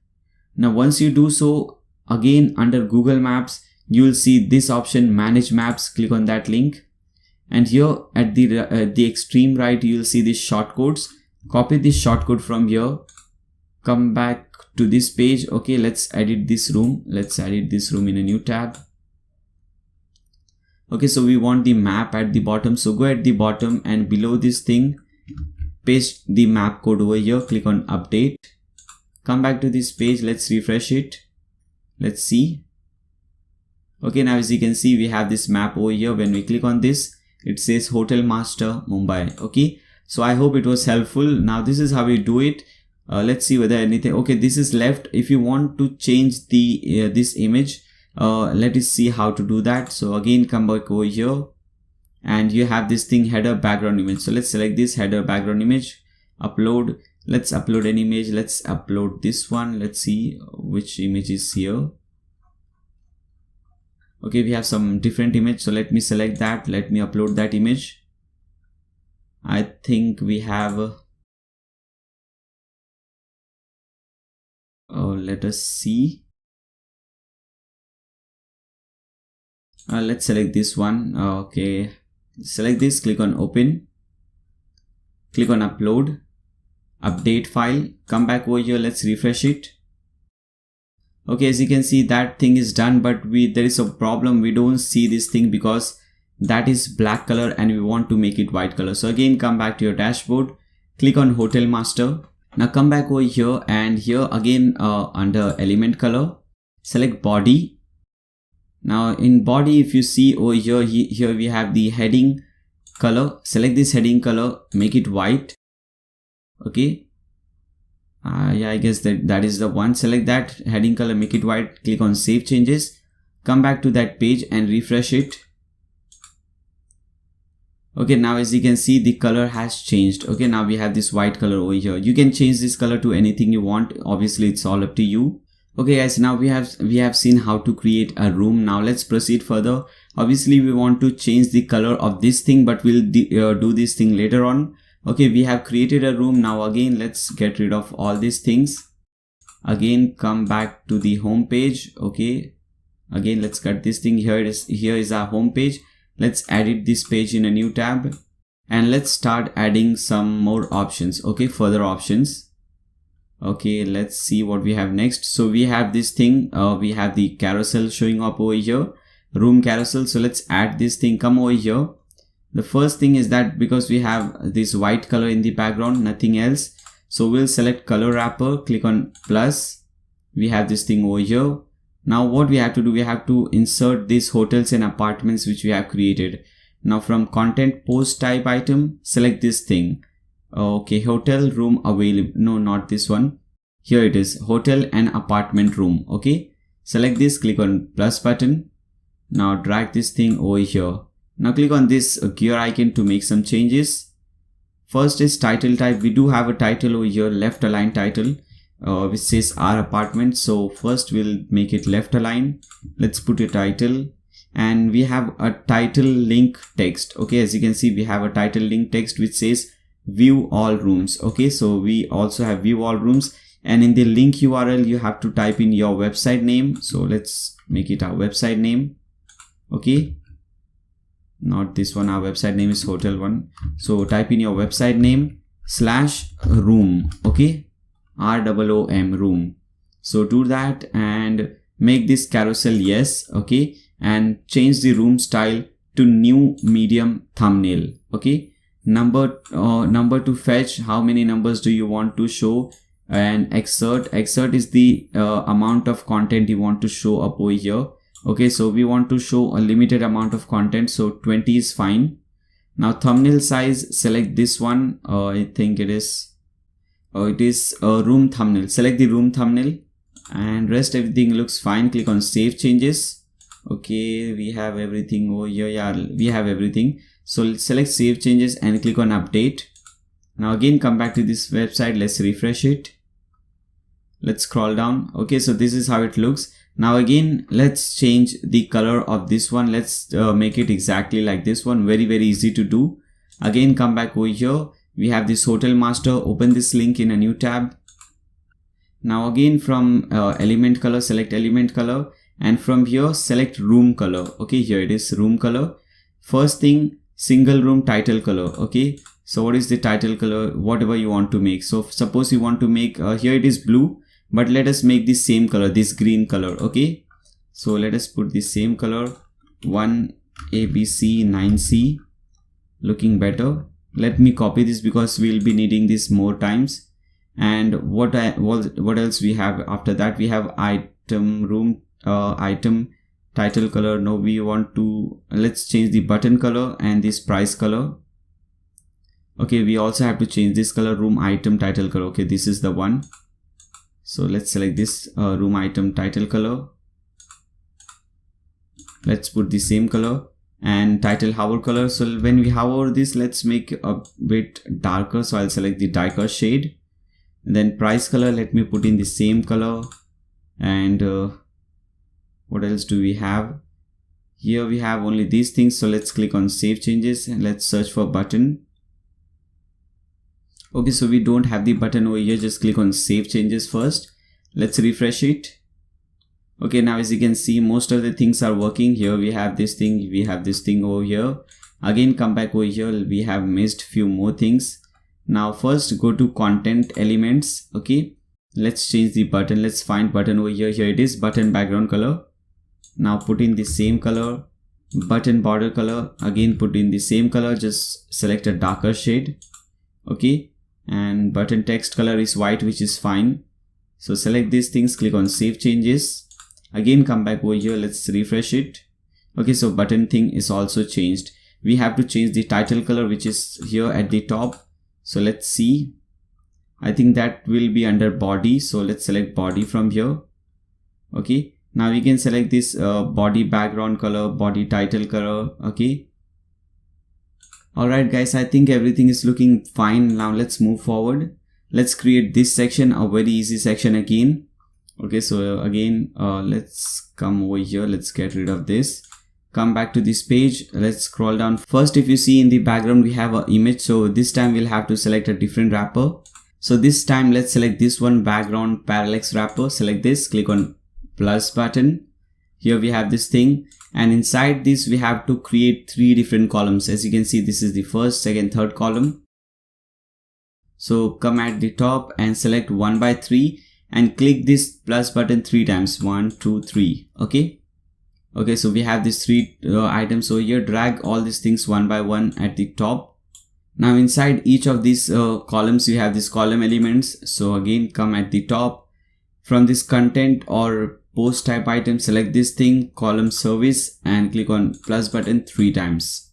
Now once you do so, again under Google Maps, you will see this option, Manage Maps. Click on that link, and here at the extreme right, you will see these shortcodes. Copy this shortcode from here, come back to this page. Okay, let's edit this room. Let's edit this room in a new tab. Okay, so we want the map at the bottom. So go at the bottom and below this thing, paste the map code over here. Click on Update. Come back to this page. Let's refresh it. Let's see. Okay, now as you can see, we have this map over here. When we click on this, it says Hotel Master Mumbai. Okay, so I hope it was helpful. Now this is how we do it. Let's see whether anything, okay, this is left. If you want to change the this image, let us see how to do that. So again, come back over here and you have this thing, header background image. So let's select this header background image, upload. Let's upload an image. Let's upload this one. Let's see which image is here. Okay, we have some different image, so let me select that. Let me upload that image. I think we have let us see. Let's select this one. Okay, select this, click on Open, click on Upload, update file, come back over here. Let's refresh it. Okay, as you can see, that thing is done, but there is a problem. We don't see this thing because that is black color and we want to make it white color. So again, come back to your dashboard, click on Hotel Master. Now come back over here, and here again under element color, select body. Now in body, if you see over here, here we have the heading color. Select this heading color, make it white. Okay, yeah, I guess that is the one. Select that heading color, make it white, click on Save Changes, come back to that page and refresh it. Okay, now as you can see, the color has changed. Okay, now we have this white color over here. You can change this color to anything you want. Obviously, it's all up to you. Okay guys, now we have seen how to create a room. Now let's proceed further. Obviously, we want to change the color of this thing, but we'll do this thing later on. Okay, we have created a room. Now again, let's get rid of all these things. Again, come back to the home page. Okay, again, let's cut this thing. Here is our home page. Let's edit this page in a new tab and let's start adding some more options. Okay, further options. Okay, let's see what we have next. So we have this thing, we have the carousel showing up over here, room carousel. So let's add this thing. Come over here. The first thing is that because we have this white color in the background, nothing else. So we'll select color wrapper, click on plus. We have this thing over here. Now what we have to do, we have to insert these hotels and apartments which we have created. Now from content post type item, select this thing. Okay, hotel room available. No, not this one. Here it is, hotel and apartment room. Okay, select this, click on plus button. Now drag this thing over here. Now click on this gear icon to make some changes. First is title type. We do have a title over here, left align title, which says our apartment. So first we'll make it left align. Let's put a title, and we have a title link text. Okay, as you can see, we have a title link text which says view all rooms. Okay, so we also have view all rooms, and in the link URL you have to type in your website name. So let's make it our website name. Okay, not this one, our website name is hotel one. So type in your website name /room. Okay, ROOM room. So do that and make this carousel yes. Okay, and change the room style to new medium thumbnail. Okay, number to fetch, how many numbers do you want to show, and exert is the amount of content you want to show up over here. Okay, so we want to show a limited amount of content, so 20 is fine. Now thumbnail size, select this one. I think it is a room thumbnail. Select the room thumbnail, and rest everything looks fine. Click on save changes. Okay, we have everything over here. Yeah, we have everything. So let's select save changes and click on update. Now again come back to this website. Let's refresh it. Let's scroll down. Okay, so this is how it looks. Now again let's change the color of this one. Let's make it exactly like this one. Very easy to do. Again come back over here. We have this hotel master. Open this link in a new tab. Now again from element color, select element color, and from here select room color. Okay, here it is, room color. First thing, single room title color. Okay, so what is the title color? Whatever you want to make. So suppose you want to make here it is blue, but let us make the same color, this green color. Okay, so let us put the same color, 1ABC 9C, looking better. Let me copy this because we'll be needing this more times. And what else we have after that? We have item room item title color. No, we want to, let's change the button color and this price color. Okay, we also have to change this color, room item title color. Okay, this is the one. So let's select this room item title color. Let's put the same color, and title hover color. So when we hover this, let's make a bit darker. So I'll select the darker shade. And then price color, let me put in the same color. And what else do we have? Here we have only these things. So let's click on save changes and let's search for button. Okay, so we don't have the button over here. Just click on save changes first. Let's refresh it. Okay, now as you can see, most of the things are working. Here we have this thing, we have this thing over here. Again come back over here, we have missed few more things. Now first go to content elements. Okay, let's change the button. Let's find button over here. Here it is, button background color. Now put in the same color. Button border color, again put in the same color, just select a darker shade. Okay, and button text color is white, which is fine. So select these things, click on save changes. Again come back over here, let's refresh it. Okay, so button thing is also changed. We have to change the title color, which is here at the top. So let's see, I think that will be under body. So let's select body from here. Okay, now we can select this body background color, body title color. Okay, alright guys, I think everything is looking fine. Now let's move forward. Let's create this section, a very easy section again. Okay, so again let's come over here. Let's get rid of this. Come back to this page. Let's scroll down. First, if you see in the background, we have an image. So this time we'll have to select a different wrapper. So this time let's select this one, background parallax wrapper. Select this, click on plus button. Here we have this thing, and inside this we have to create 3 different columns. As you can see, this is the first, second, third column. So come at the top and select 1 by 3 and click this plus button 3 times. 1, 2, 3. Okay, so we have these 3 items over here. Drag all these things one by one at the top. Now inside each of these columns, you have these column elements. So again, come at the top. From this content or post type item, select this thing, column service, and click on plus button 3 times.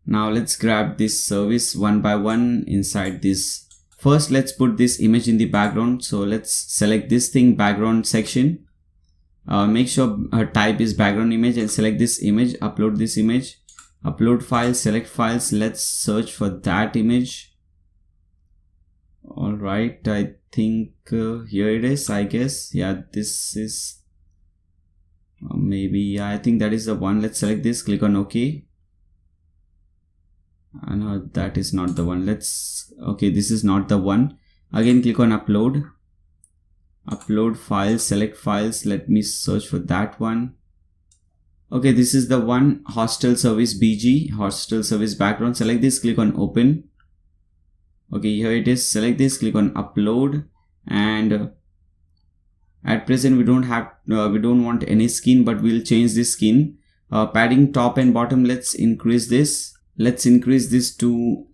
Now let's grab this service one by one inside this. First, let's put this image in the background. So let's select this thing, background section. Make sure type is background image and select this image, upload this image, upload file, select files. Let's search for that image. All right, I think here it is, I guess. Yeah, this is maybe, yeah, I think that is the one. Let's select this, click on OK. No, that is not the one. Okay, this is not the one. Again, click on upload. Upload files, select files. Let me search for that one. Okay, this is the one, hostel service BG, hostel service background. Select this, click on open. Okay, here it is. Select this, click on upload. And at present we don't want any skin, but we'll change this skin. Padding top and bottom, let's increase this. Let's increase this to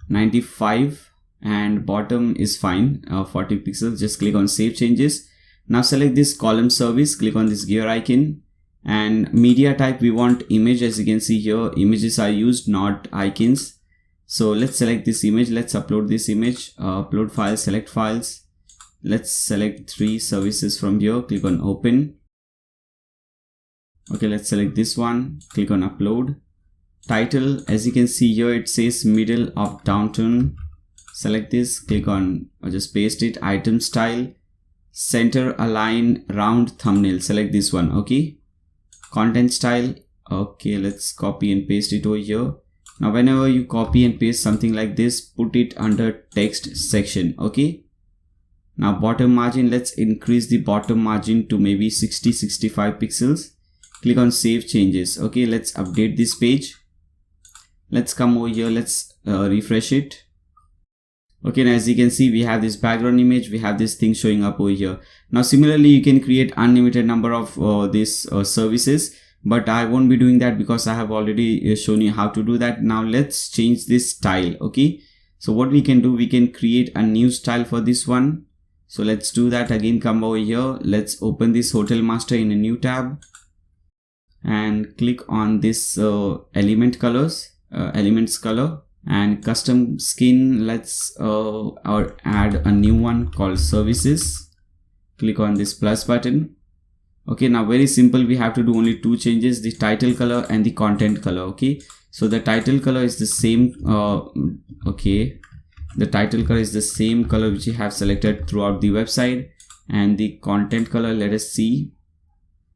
95. And bottom is fine, 40 pixels. Just click on save changes. Now select this column service, click on this gear icon, and media type we want image. As you can see here, images are used, not icons. So let's select this image. Let's upload this image. Upload files, select files. Let's select 3 services from here, click on open. Okay, let's select this one, click on upload. Title, as you can see here, it says middle of downtown. Select this, click on, or just paste it. Item style, center align round thumbnail. Select this one. Okay. Content style. Okay, let's copy and paste it over here. Now whenever you copy and paste something like this, put it under text section. Okay. Now bottom margin, let's increase the bottom margin to maybe 60-65 pixels. Click on save changes. Okay, let's update this page. Let's come over here. Let's refresh it. Okay, now as you can see, we have this background image, we have this thing showing up over here. Now similarly, you can create unlimited number of these services, but I won't be doing that because I have already shown you how to do that. Now let's change this style. Okay, so what we can do, we can create a new style for this one. So let's do that. Again, come over here. Let's open this Hotel Master in a new tab and click on this element colors, elements color. And custom skin, let's add a new one called services. Click on this plus button. Okay, now very simple, we have to do only 2 changes, the title color and the content color. Okay, so the title color is the same. Okay, the title color is the same color which you have selected throughout the website, and the content color, let us see,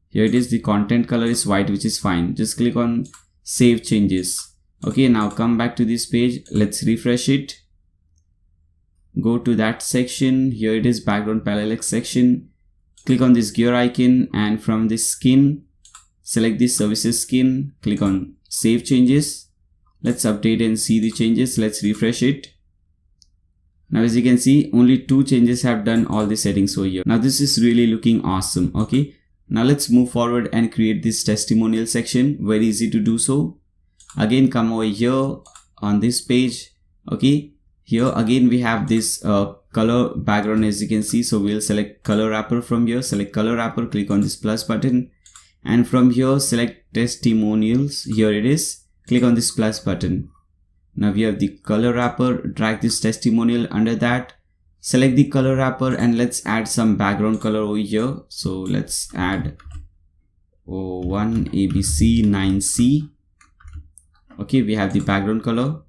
here it is. The content color is white, which is fine. Just click on save changes. Okay, now come back to this page. Let's refresh it. Go to that section. Here it is, background parallax section. Click on this gear icon, and from this skin, select this services skin. Click on save changes. Let's update and see the changes. Let's refresh it. Now as you can see, only 2 changes have done all the settings over here. Now this is really looking awesome. Okay, now let's move forward and create this testimonial section. Very easy to do so. Again, come over here on this page. Okay, here again we have this color background, as you can see. So we'll select color wrapper from here. Select color wrapper, click on this plus button, and from here select testimonials. Here it is. Click on this plus button. Now we have the color wrapper. Drag this testimonial under that. Select the color wrapper and let's add some background color over here. So let's add 01 ABC 9C. Okay, we have the background color.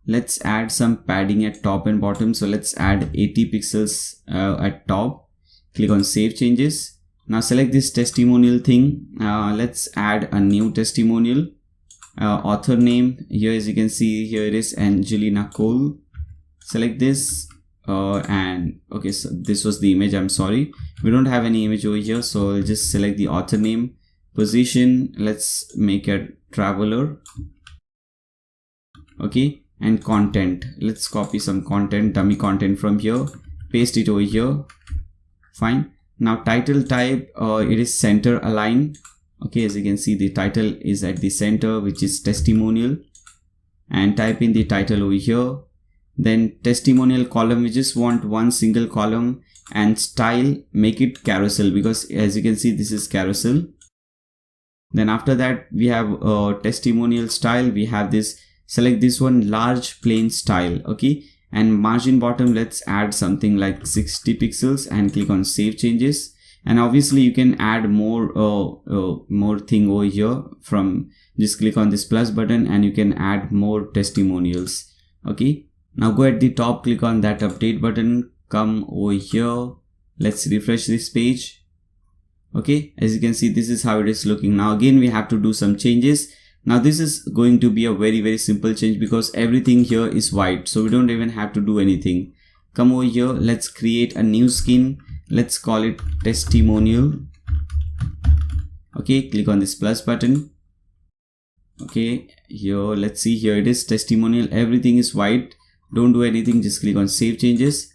Let's add some padding at top and bottom. So let's add 80 pixels at top. Click on save changes. Now select this testimonial thing. Let's add a new testimonial. Author name, here as you can see, here it is, Angelina Cole. Select this and okay, so this was the image. I'm sorry, we don't have any image over here, so I'll just select the author name. Position, let's make it traveler. Okay, and content. Let's copy some content, dummy content from here, paste it over here. Fine. Now title type, it is center align. Okay, as you can see, the title is at the center, which is testimonial, and type in the title over here. Then testimonial column, we just want one single column, and style, make it carousel, because as you can see, this is carousel. Then after that, we have testimonial style. We have this, select this one, large plain style. Okay, and margin bottom, let's add something like 60 pixels and click on save changes. And obviously you can add more thing over here. From just click on this plus button and you can add more testimonials. Okay, now go at the top, click on that update button, come over here, let's refresh this page. Okay, as you can see, this is how it is looking. Now again, we have to do some changes. Now this is going to be a very simple change, because everything here is white, so we don't even have to do anything. Come over here, let's create a new skin. Let's call it testimonial. Okay, click on this plus button. Okay, here, let's see, here it is, testimonial. Everything is white, don't do anything, just click on save changes.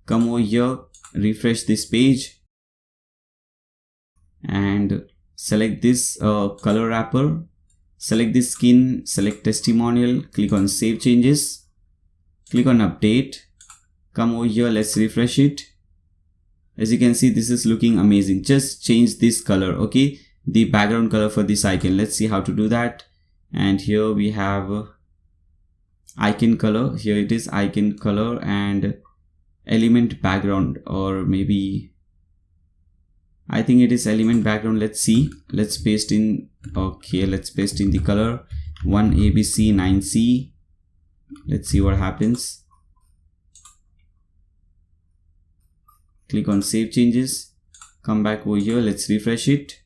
Come over here, refresh this page and select this color wrapper, select this skin, select testimonial, click on save changes, click on update. Come over here, let's refresh it. As you can see, this is looking amazing. Just change this color, okay, the background color for this icon. Let's see how to do that. And here we have icon color. Here it is, icon color, and element background, or maybe I think it is element background. Let's see, let's paste in. Okay, let's paste in the color 1ABC9C. Let's see what happens. Click on save changes, come back over here, let's refresh it.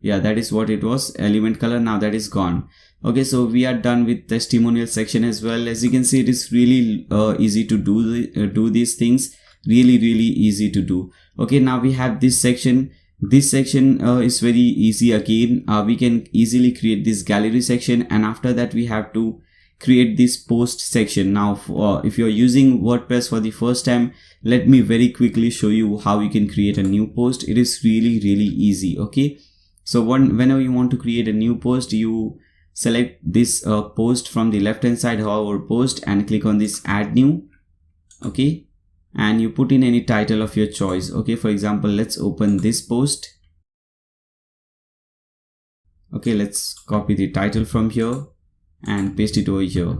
Yeah, that is what it was, element color. Now that is gone. Okay, so we are done with testimonial section as well. As you can see, it is really easy to do these things, really easy to do. Okay, now we have this section. This section is very easy again. We can easily create this gallery section, and after that we have to create this post section. Now if you're using WordPress for the first time, let me very quickly show you how you can create a new post. It is really easy. Okay, so whenever you want to create a new post, you select this post from the left hand side, however post, and click on this add new. Okay, and you put in any title of your choice. Okay, for example, let's open this post. Okay, let's copy the title from here and paste it over here.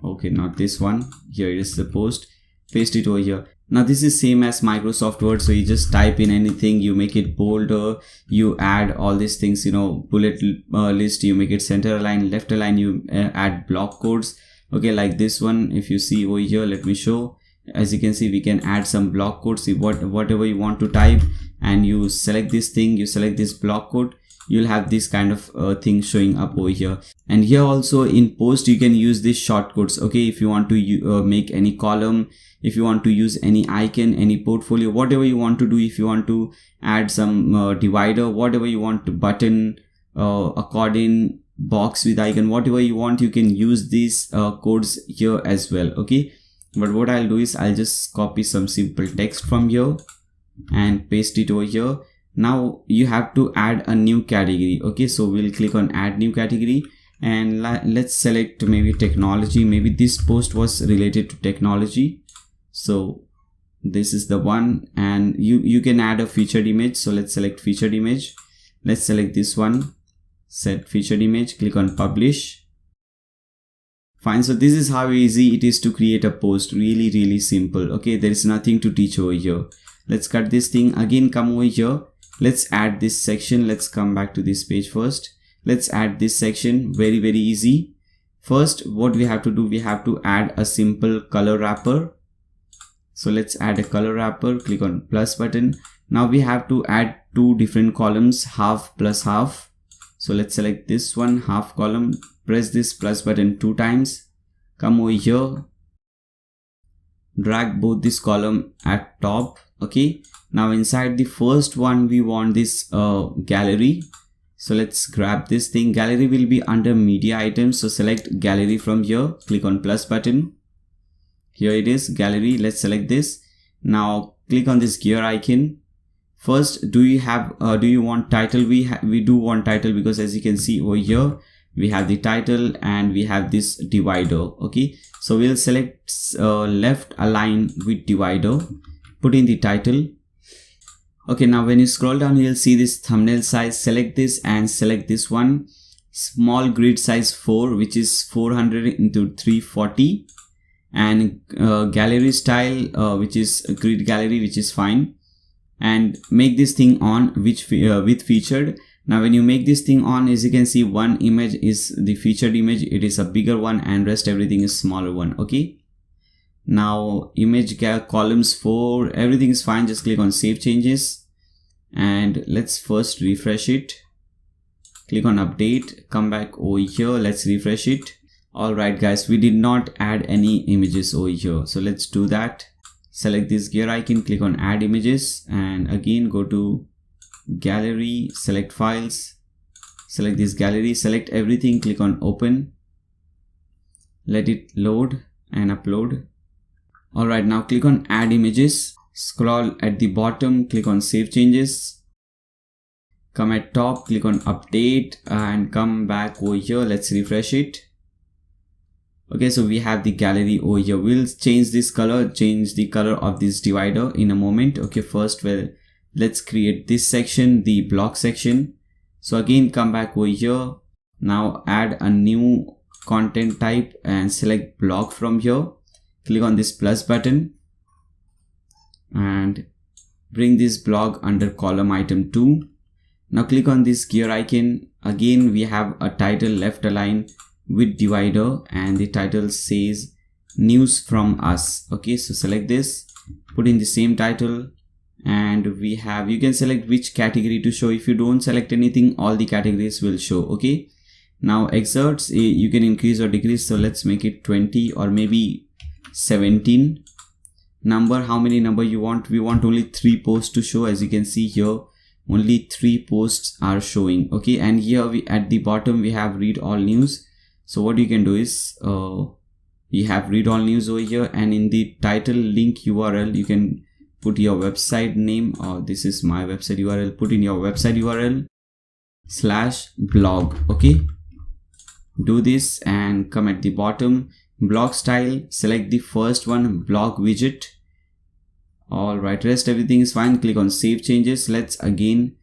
Okay, not this one, here it is the post, paste it over here. Now this is same as Microsoft Word, so you just type in anything, you make it bolder, you add all these things, you know, bullet list, you make it center align, left align, you add block codes. Okay, like this one, if you see over here, let me show. As you can see, we can add some block codes. See whatever you want to type, and you select this thing, you select this block code, you'll have this kind of thing showing up over here. And here also in post, you can use these shortcuts. Okay, if you want to make any column, if you want to use any icon, any portfolio, whatever you want to do, if you want to add some divider, whatever you want to, button, accordion, box with icon, whatever you want, you can use these codes here as well. Okay, but what I'll do is I'll just copy some simple text from here and paste it over here. Now you have to add a new category. Okay, so we'll click on add new category, and let's select maybe technology. Maybe this post was related to technology, so this is the one. And you can add a featured image, so let's select featured image. Let's select this one, set featured image, click on publish. Fine, so this is how easy it is to create a post. Really simple. Okay, there is nothing to teach over here. Let's cut this thing. Again, come over here, let's add this section. Let's come back to this page first. Let's add this section. Very easy. First, what we have to do, we have to add a simple color wrapper. So let's add a color wrapper, click on plus button. Now we have to add two different columns, half plus half. So let's select this one, half column, press this plus button 2 times, come over here, drag both this column at top. Okay, now inside the first one we want this gallery. So let's grab this thing. Gallery will be under media items. So select gallery from here. Click on plus button. Here it is, gallery. Let's select this. Now click on this gear icon. First, do you want title? We do want title, because as you can see over here, we have the title and we have this divider. Okay, so we'll select left align with divider, put in the title. Okay, now when you scroll down, you'll see this thumbnail size. Select this and select this one, small grid size 4, which is 400 into 340, and gallery style, which is a grid gallery, which is fine. And make this thing on with featured. Now when you make this thing on, as you can see, one image is the featured image, it is a bigger one, and rest everything is smaller one. Okay, now image columns 4, everything is fine. Just click on save changes and let's first refresh it. Click on update, come back over here, let's refresh it. Alright guys, we did not add any images over here, so let's do that. Select this gear icon, click on add images, and again go to gallery, select files, select this gallery, select everything, click on open, let it load and upload. Alright, now click on add images, scroll at the bottom, click on save changes, come at top, click on update, and come back over here. Let's refresh it. Okay, so we have the gallery over here. We'll change this color, change the color of this divider in a moment. Okay, first, well, let's create this section, the block section. So again, come back over here. Now add a new content type and select block from here. Click on this plus button and bring this block under column item 2. Now click on this gear icon. Again, we have a title left align with divider, and the title says news from us. Okay, so select this, put in the same title, and we have, you can select which category to show. If you don't select anything, all the categories will show. Okay, now excerpts, you can increase or decrease. So let's make it 20 or maybe 17. Number, how many number you want? We want only 3 posts to show. As you can see here, only 3 posts are showing. Okay, and here we at the bottom we have read all news. So what you can do is you have read all news over here, and in the title link URL you can put your website name, or this is my website URL. Put in your website URL /blog. Okay, do this and come at the bottom, blog style, select the first one, blog widget. Alright, rest everything is fine. Click on save changes. Let's again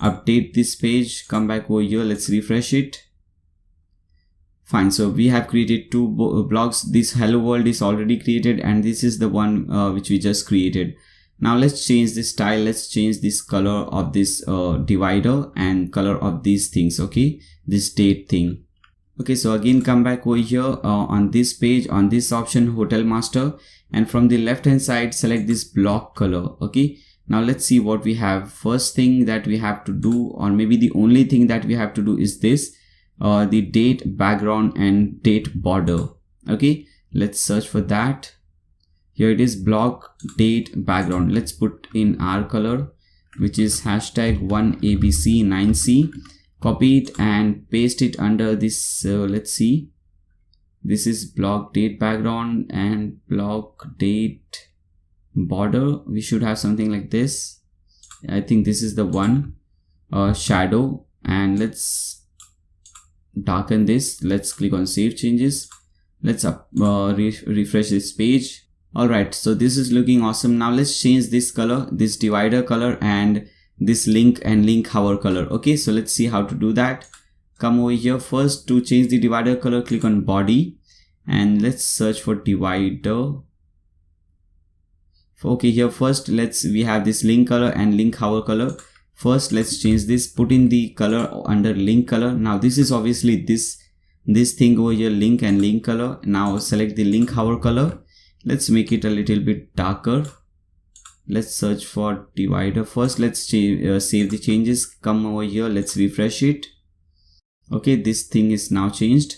update this page, come back over here, let's refresh it. Fine, so we have created 2 blogs. This hello world is already created, and this is the one which we just created. Now let's change this style, let's change this color of this divider and color of these things. Okay, this date thing. Okay, so again come back over here on this page, on this option hotel master, and from the left hand side select this block color. Okay, now let's see what we have. First thing that we have to do, or maybe the only thing that we have to do, is this the date background and date border. Okay, let's search for that. Here it is, block date background. Let's put in our color, which is #1abc9c. Copy it and paste it under this. Let's see, this is block date background and block date border. We should have something like this. I think this is the one. Shadow, and let's darken this. Let's click on save changes. Let's refresh this page. Alright, so this is looking awesome. Now let's change this color, this divider color, and this link and link hover color. Okay, so let's see how to do that. Come over here. First, to change the divider color, click on body and let's search for divider. Okay, here first we have this link color and link hover color. First let's change this, put in the color under link color. Now this is obviously this thing over here, link and link color. Now select the link hover color. Let's make it a little bit darker. Let's search for divider. First let's save the changes. Come over here, let's refresh it. Okay, this thing is now changed.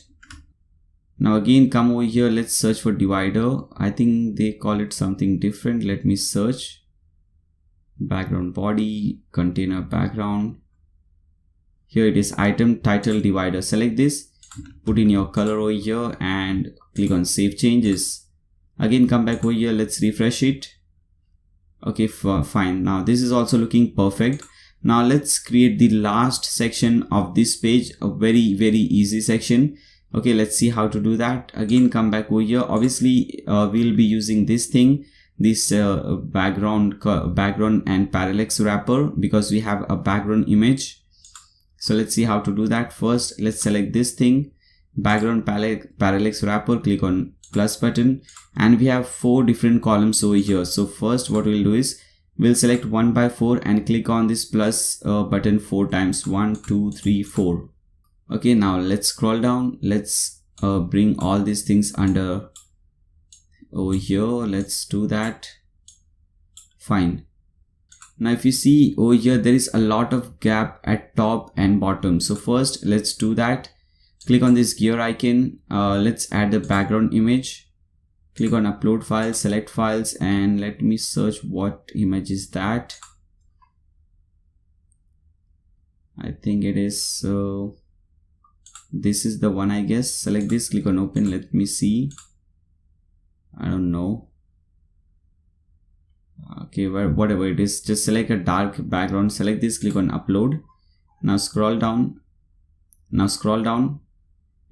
Now again come over here, let's search for divider. I think they call it something different. Let me search. Background body, container background. Here it is, item title divider. Select this, put in your color over here and click on save changes. Again come back over here, let's refresh it. Okay, fine. Now this is also looking perfect. Now let's create the last section of this page, a very easy section. Okay, let's see how to do that. Again come back over here. Obviously we'll be using this thing, this background and parallax wrapper, because we have a background image. So let's see how to do that. First let's select this thing, background parallax wrapper, click on plus button, and we have 4 different columns over here. So first what we'll do is we'll select 1 by 4 and click on this plus button 4 times. 1 2 3 4. Okay, now let's scroll down. Let's bring all these things under over here. Let's do that. Fine. Now if you see over here, there is a lot of gap at top and bottom. So first let's do that. Click on this gear icon. Let's add the background image. Click on upload files, select files, and let me search what image is that. I think it is this is the one, I guess. Select this, click on open. Let me see. I don't know. Okay, whatever it is, just select a dark background. Select this, click on upload. Now scroll down.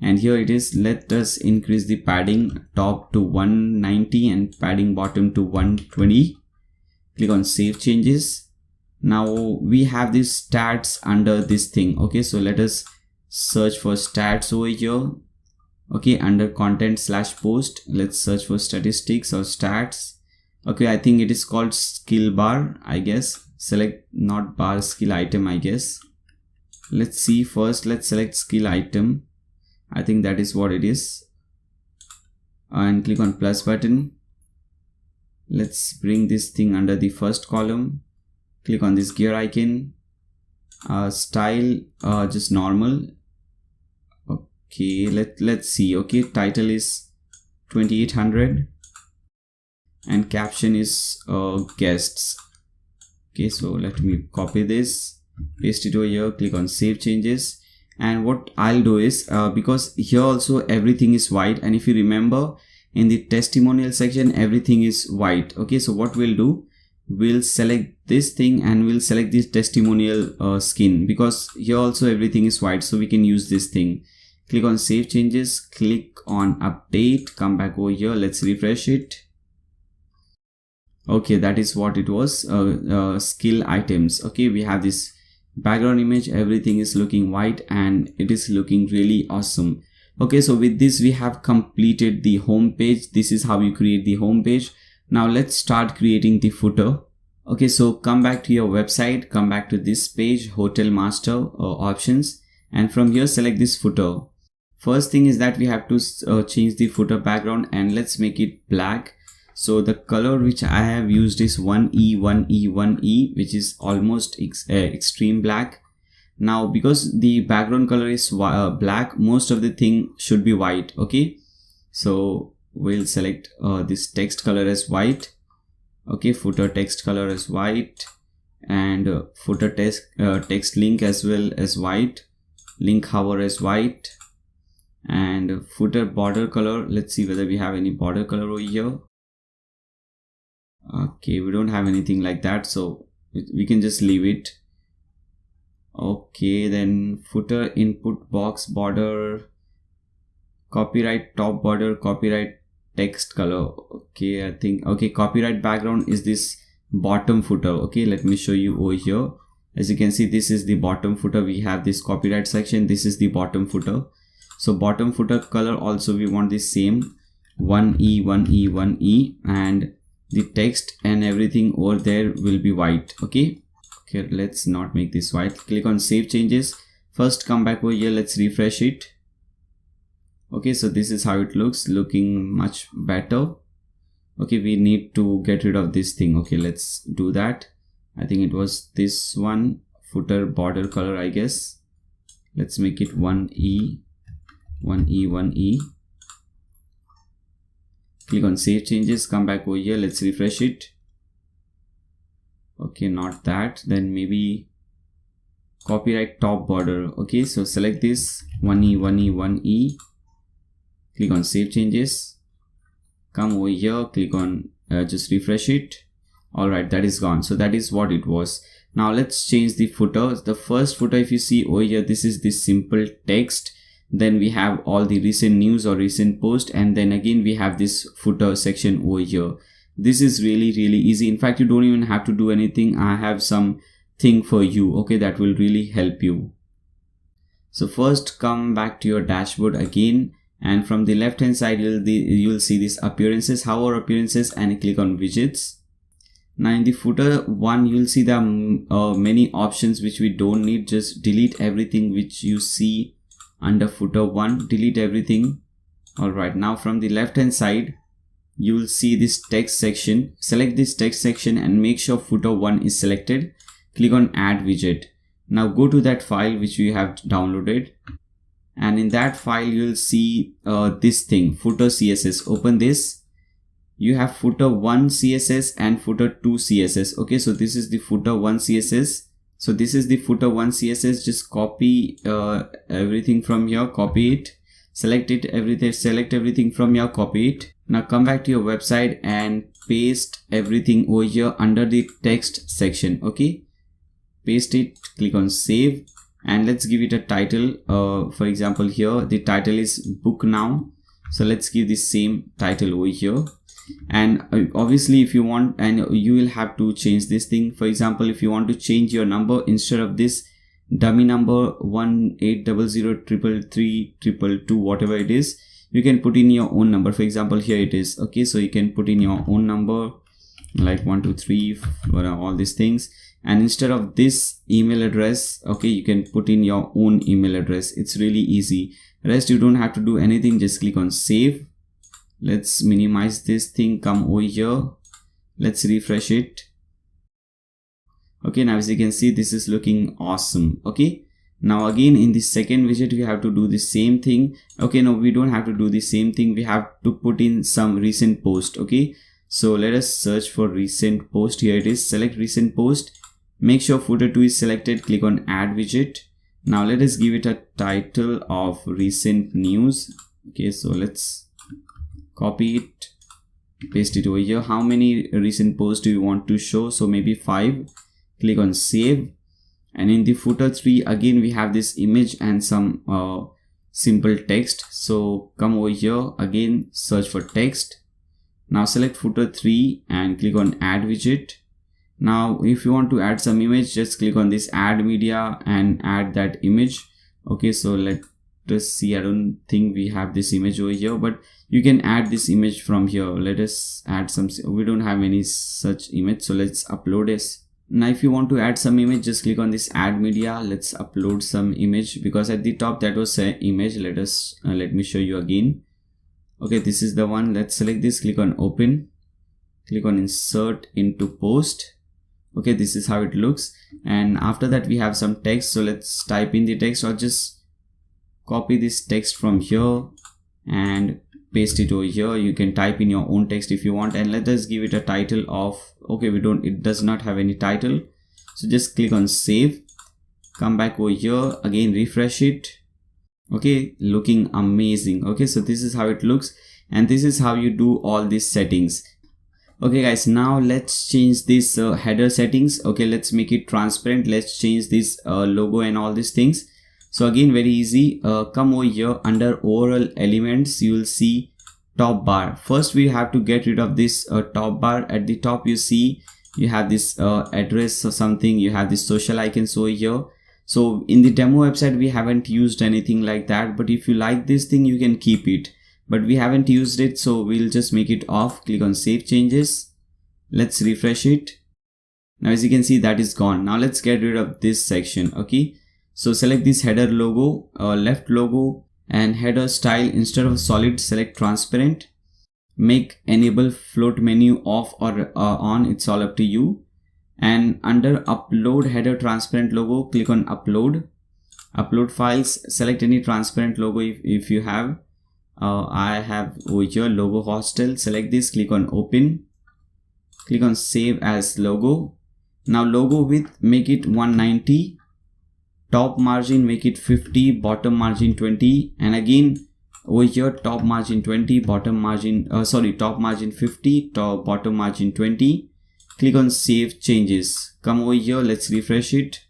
And here it is. Let us increase the padding top to 190 and padding bottom to 120. Click on save changes. Now we have these stats under this thing. Okay, so let us search for stats over here. Okay, under content/post, let's search for statistics or stats. Okay, I think it is called skill bar, I guess. Select not bar, skill item, I guess. Let's see first. Let's select skill item. I think that is what it is. And click on plus button. Let's bring this thing under the first column. Click on this gear icon. Style, just normal. Okay, let's see. Okay, title is 2800 and caption is guests. Okay, so let me copy this, paste it over here, click on save changes. And what I'll do is because here also everything is white, and if you remember in the testimonial section everything is white. Okay, so what we'll do, we'll select this thing and we'll select this testimonial skin, because here also everything is white, so we can use this thing. Click on save changes, click on update, come back over here, let's refresh it. Okay, that is what it was. Skill items. Okay, we have this background image, everything is looking white and it is looking really awesome. Okay, so with this we have completed the home page. This is how you create the home page. Now let's start creating the footer. Okay, so come back to your website, come back to this page, hotel master options, and from here select this footer. First thing is that we have to change the footer background, and let's make it black. So the color which I have used is 1E, 1E, 1E, which is almost extreme black. Now because the background color is black, most of the thing should be white. Okay, so we'll select this text color as white. Okay, footer text color as white, and footer text link as well as white, link hover as white, and footer border color, let's see whether we have any border color over here. Okay, we don't have anything like that, so we can just leave it. Okay, then footer input box border, copyright top border, copyright text color. Okay, I think, okay, copyright background is this bottom footer. Okay, let me show you over here. As you can see, this is the bottom footer. We have this copyright section, this is the bottom footer. So bottom footer color also we want the same 1E, 1E, 1E, and the text and everything over there will be white. Okay, let's not make this white. Click on save changes. First come back over here, let's refresh it. Okay, so this is how it looks, looking much better. Okay, we need to get rid of this thing. Okay, let's do that. I think it was this one, footer border color, I guess. Let's make it 1E, 1E, 1E. Click on save changes, come back over here, let's refresh it. Okay, not that, then maybe, copyright top border. Okay, so select this 1E, 1E, 1E, click on save changes, come over here, click on just refresh it. Alright, that is gone. So that is what it was. Now let's change the footer. The first footer, if you see over here, this is the simple text. Then we have all the recent news or recent post, and then again we have this footer section over here. This is really easy. In fact, you don't even have to do anything. I have some thing for you, okay, that will really help you. So first come back to your dashboard again, and from the left hand side you'll see this appearances, hover appearances, and click on widgets. Now in the footer one, you'll see there are many options which we don't need. Just delete everything which you see under footer one, delete everything. Alright, now from the left hand side you will see this text section. Select this text section and make sure footer 1 is selected. Click on add widget. Now go to that file which we have downloaded, and in that file you will see this thing, footer CSS. Open this. You have footer 1 CSS and footer 2 CSS. Okay, so this is the footer 1 CSS. So this is the footer 1 CSS. Just copy everything from here, copy it, select it, select everything from here, copy it. Now come back to your website and paste everything over here under the text section. Okay, paste it, click on save, and let's give it a title. For example, here the title is book now, so let's give the same title over here. And obviously if you want, and you will have to change this thing. For example, if you want to change your number, instead of this dummy number 180033322, whatever it is, you can put in your own number. For example, here it is. Okay, so you can put in your own number like 123, all these things, and instead of this email address, okay, you can put in your own email address. It's really easy. Rest you don't have to do anything. Just click on save. Let's minimize this thing, come over here, let's refresh it. Okay, now as you can see, this is looking awesome. Okay, now again in the second widget we have to do the same thing. Okay, no, we don't have to do the same thing. We have to put in some recent post. Okay, so let us search for recent post. Here it is. Select recent post, make sure footer 2 is selected, click on add widget. Now let us give it a title of recent news. Okay, so let's copy it, paste it over here. How many recent posts do you want to show? So maybe 5. Click on save, and in the footer 3 again we have this image and some simple text. So come over here again, search for text. Now select footer 3 and click on add widget. Now if you want to add some image, just click on this add media and add that image. Okay, so let us see. I don't think we have this image over here, but you can add this image from here. Let us add some. We don't have any such image, so let's upload this. Now if you want to add some image, just click on this add media. Let's upload some image, because at the top that was an image. Let me show you again. Okay, this is the one. Let's select this, click on open, click on insert into post. Okay, this is how it looks, and after that we have some text. So let's type in the text, or just copy this text from here and paste it over here. You can type in your own text if you want, and let us give it a title of, okay, it does not have any title, so just click on save, come back over here again, refresh it. Okay, looking amazing. Okay, so this is how it looks, and this is how you do all these settings. Okay guys, now let's change this header settings. Okay, let's make it transparent. Let's change this logo and all these things. So again, very easy. Come over here under overall elements, you will see top bar. First we have to get rid of this top bar. At the top you see you have this address or something, you have this social icons over here. So in the demo website we haven't used anything like that, but if you like this thing you can keep it, but we haven't used it, so we'll just make it off. Click on save changes, let's refresh it. Now as you can see, that is gone. Now let's get rid of this section. Okay, so select this header logo, left logo, and header style. Instead of solid, select transparent. Make enable float menu off or on, it's all up to you. And under upload header transparent logo, click on upload files. Select any transparent logo if you have. I have over here logo hostel. Select this, click on open, click on save as logo. Now logo width, make it 190. top margin make it 50, bottom margin 20, and again over here top margin 20, bottom margin top margin 50, bottom margin 20. Click on save changes. Come over here, let's refresh it.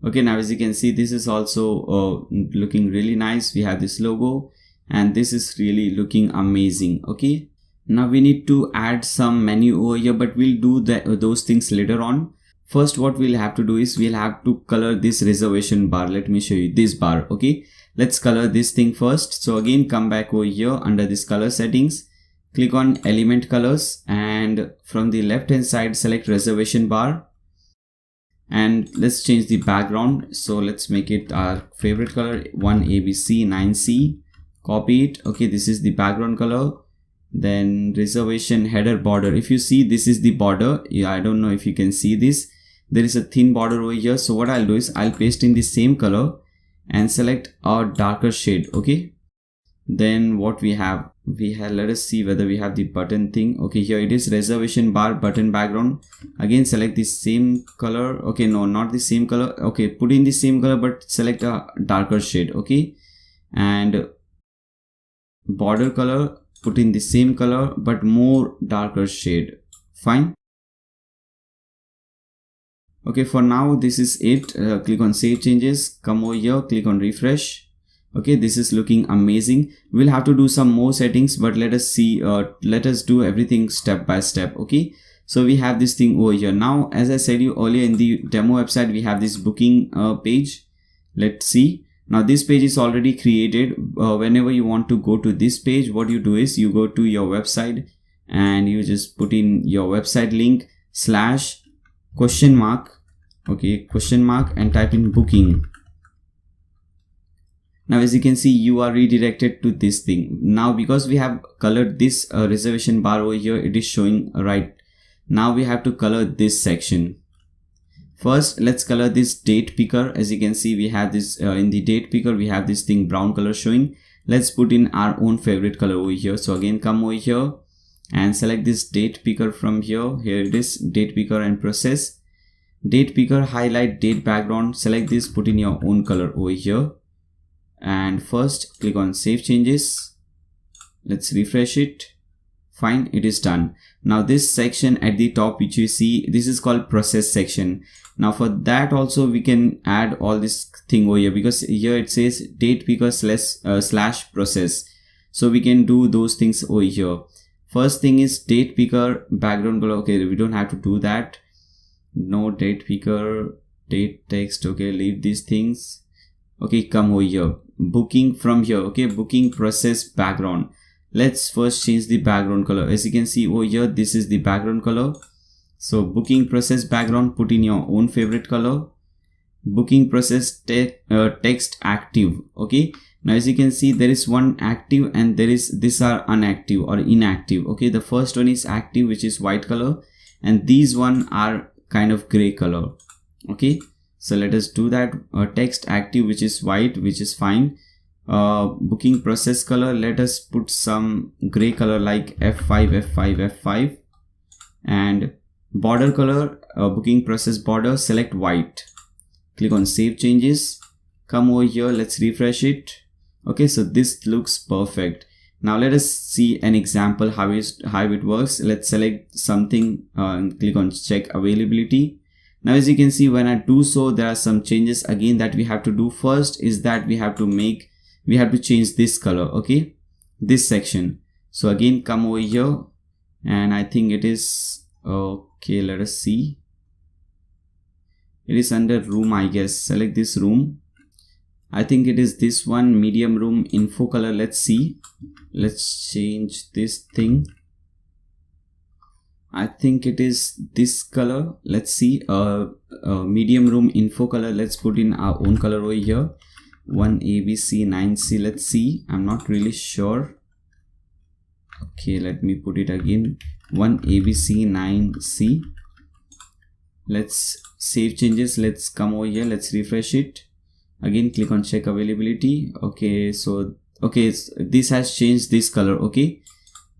Okay, now as you can see, this is also looking really nice. We have this logo and this is really looking amazing. Okay, now we need to add some menu over here, but we'll do those things later on. First, what we'll have to do is we'll have to color this reservation bar. Let me show you this bar. Okay, let's color this thing first. So again, come back over here under this color settings, click on element colors, and from the left hand side select reservation bar, and let's change the background. So let's make it our favorite color, 1ABC9C. Copy it. Okay, this is the background color. Then reservation header border. If you see, this is the border. Yeah, I don't know if you can see this. There is a thin border over here. So what I'll do is I'll paste in the same color and select a darker shade. Okay, then what we have, let us see whether we have the button thing. Okay, here it is, reservation bar button background. Again, select the same color. Okay, no, not the same color. Okay, put in the same color but select a darker shade. Okay, and border color, put in the same color but more darker shade. Fine. Okay, for now this is it. Click on save changes, come over here, click on refresh. Okay, this is looking amazing. We'll have to do some more settings, but let us see, let us do everything step by step. Okay, so we have this thing over here. Now, as I said you earlier, in the demo website we have this booking page. Let's see. Now this page is already created. Whenever you want to go to this page, what you do is you go to your website and you just put in your website link /? Okay, question mark, and type in booking. Now as you can see, you are redirected to this thing. Now because we have colored this reservation bar over here, it is showing right. Now we have to color this section. First, let's color this date picker. As you can see, we have this in the date picker, we have this thing brown color showing. Let's put in our own favorite color over here. So again, come over here and select this date picker from here. Here it is, date picker and process. Date picker, highlight date background, select this, put in your own color over here. And first click on save changes. Let's refresh it. Fine, it is done. Now this section at the top which you see, this is called process section. Now for that also we can add all this thing over here, because here it says date picker slash process. So we can do those things over here. First thing is date picker background color. Okay, we don't have to do that. No date picker, date text. Okay, leave these things. Okay, come over here, booking from here. Okay, booking process background. Let's first change the background color. As you can see over here, this is the background color. So booking process background, put in your own favorite color. Booking process text active. Okay, now as you can see, there is one active and these are unactive or inactive. Okay, the first one is active, which is white color, and these one are kind of gray color. Okay, so let us do that. Text active, which is white, which is fine. Booking process color, let us put some gray color like F5. And border color, booking process border, select white. Click on save changes, come over here, let's refresh it. Okay, so this looks perfect. Now let us see an example how it works. Let's select something and click on check availability. Now as you can see, when I do so, there are some changes again that we have to do. First is that we have to change this color. Okay, this section. So again, come over here, and I think it is okay, let us see, it is under room, I guess. Select this room. I think it is this one, medium room info color. Let's see, let's change this thing. I think it is this color. Let's see, medium room info color. Let's put in our own color over here, 1ABC9C. let's see, I'm not really sure. Okay, let me put it again, 1ABC9C. let's save changes. Let's come over here, let's refresh it. Again, click on check availability. Okay, so okay, this has changed this color. Okay,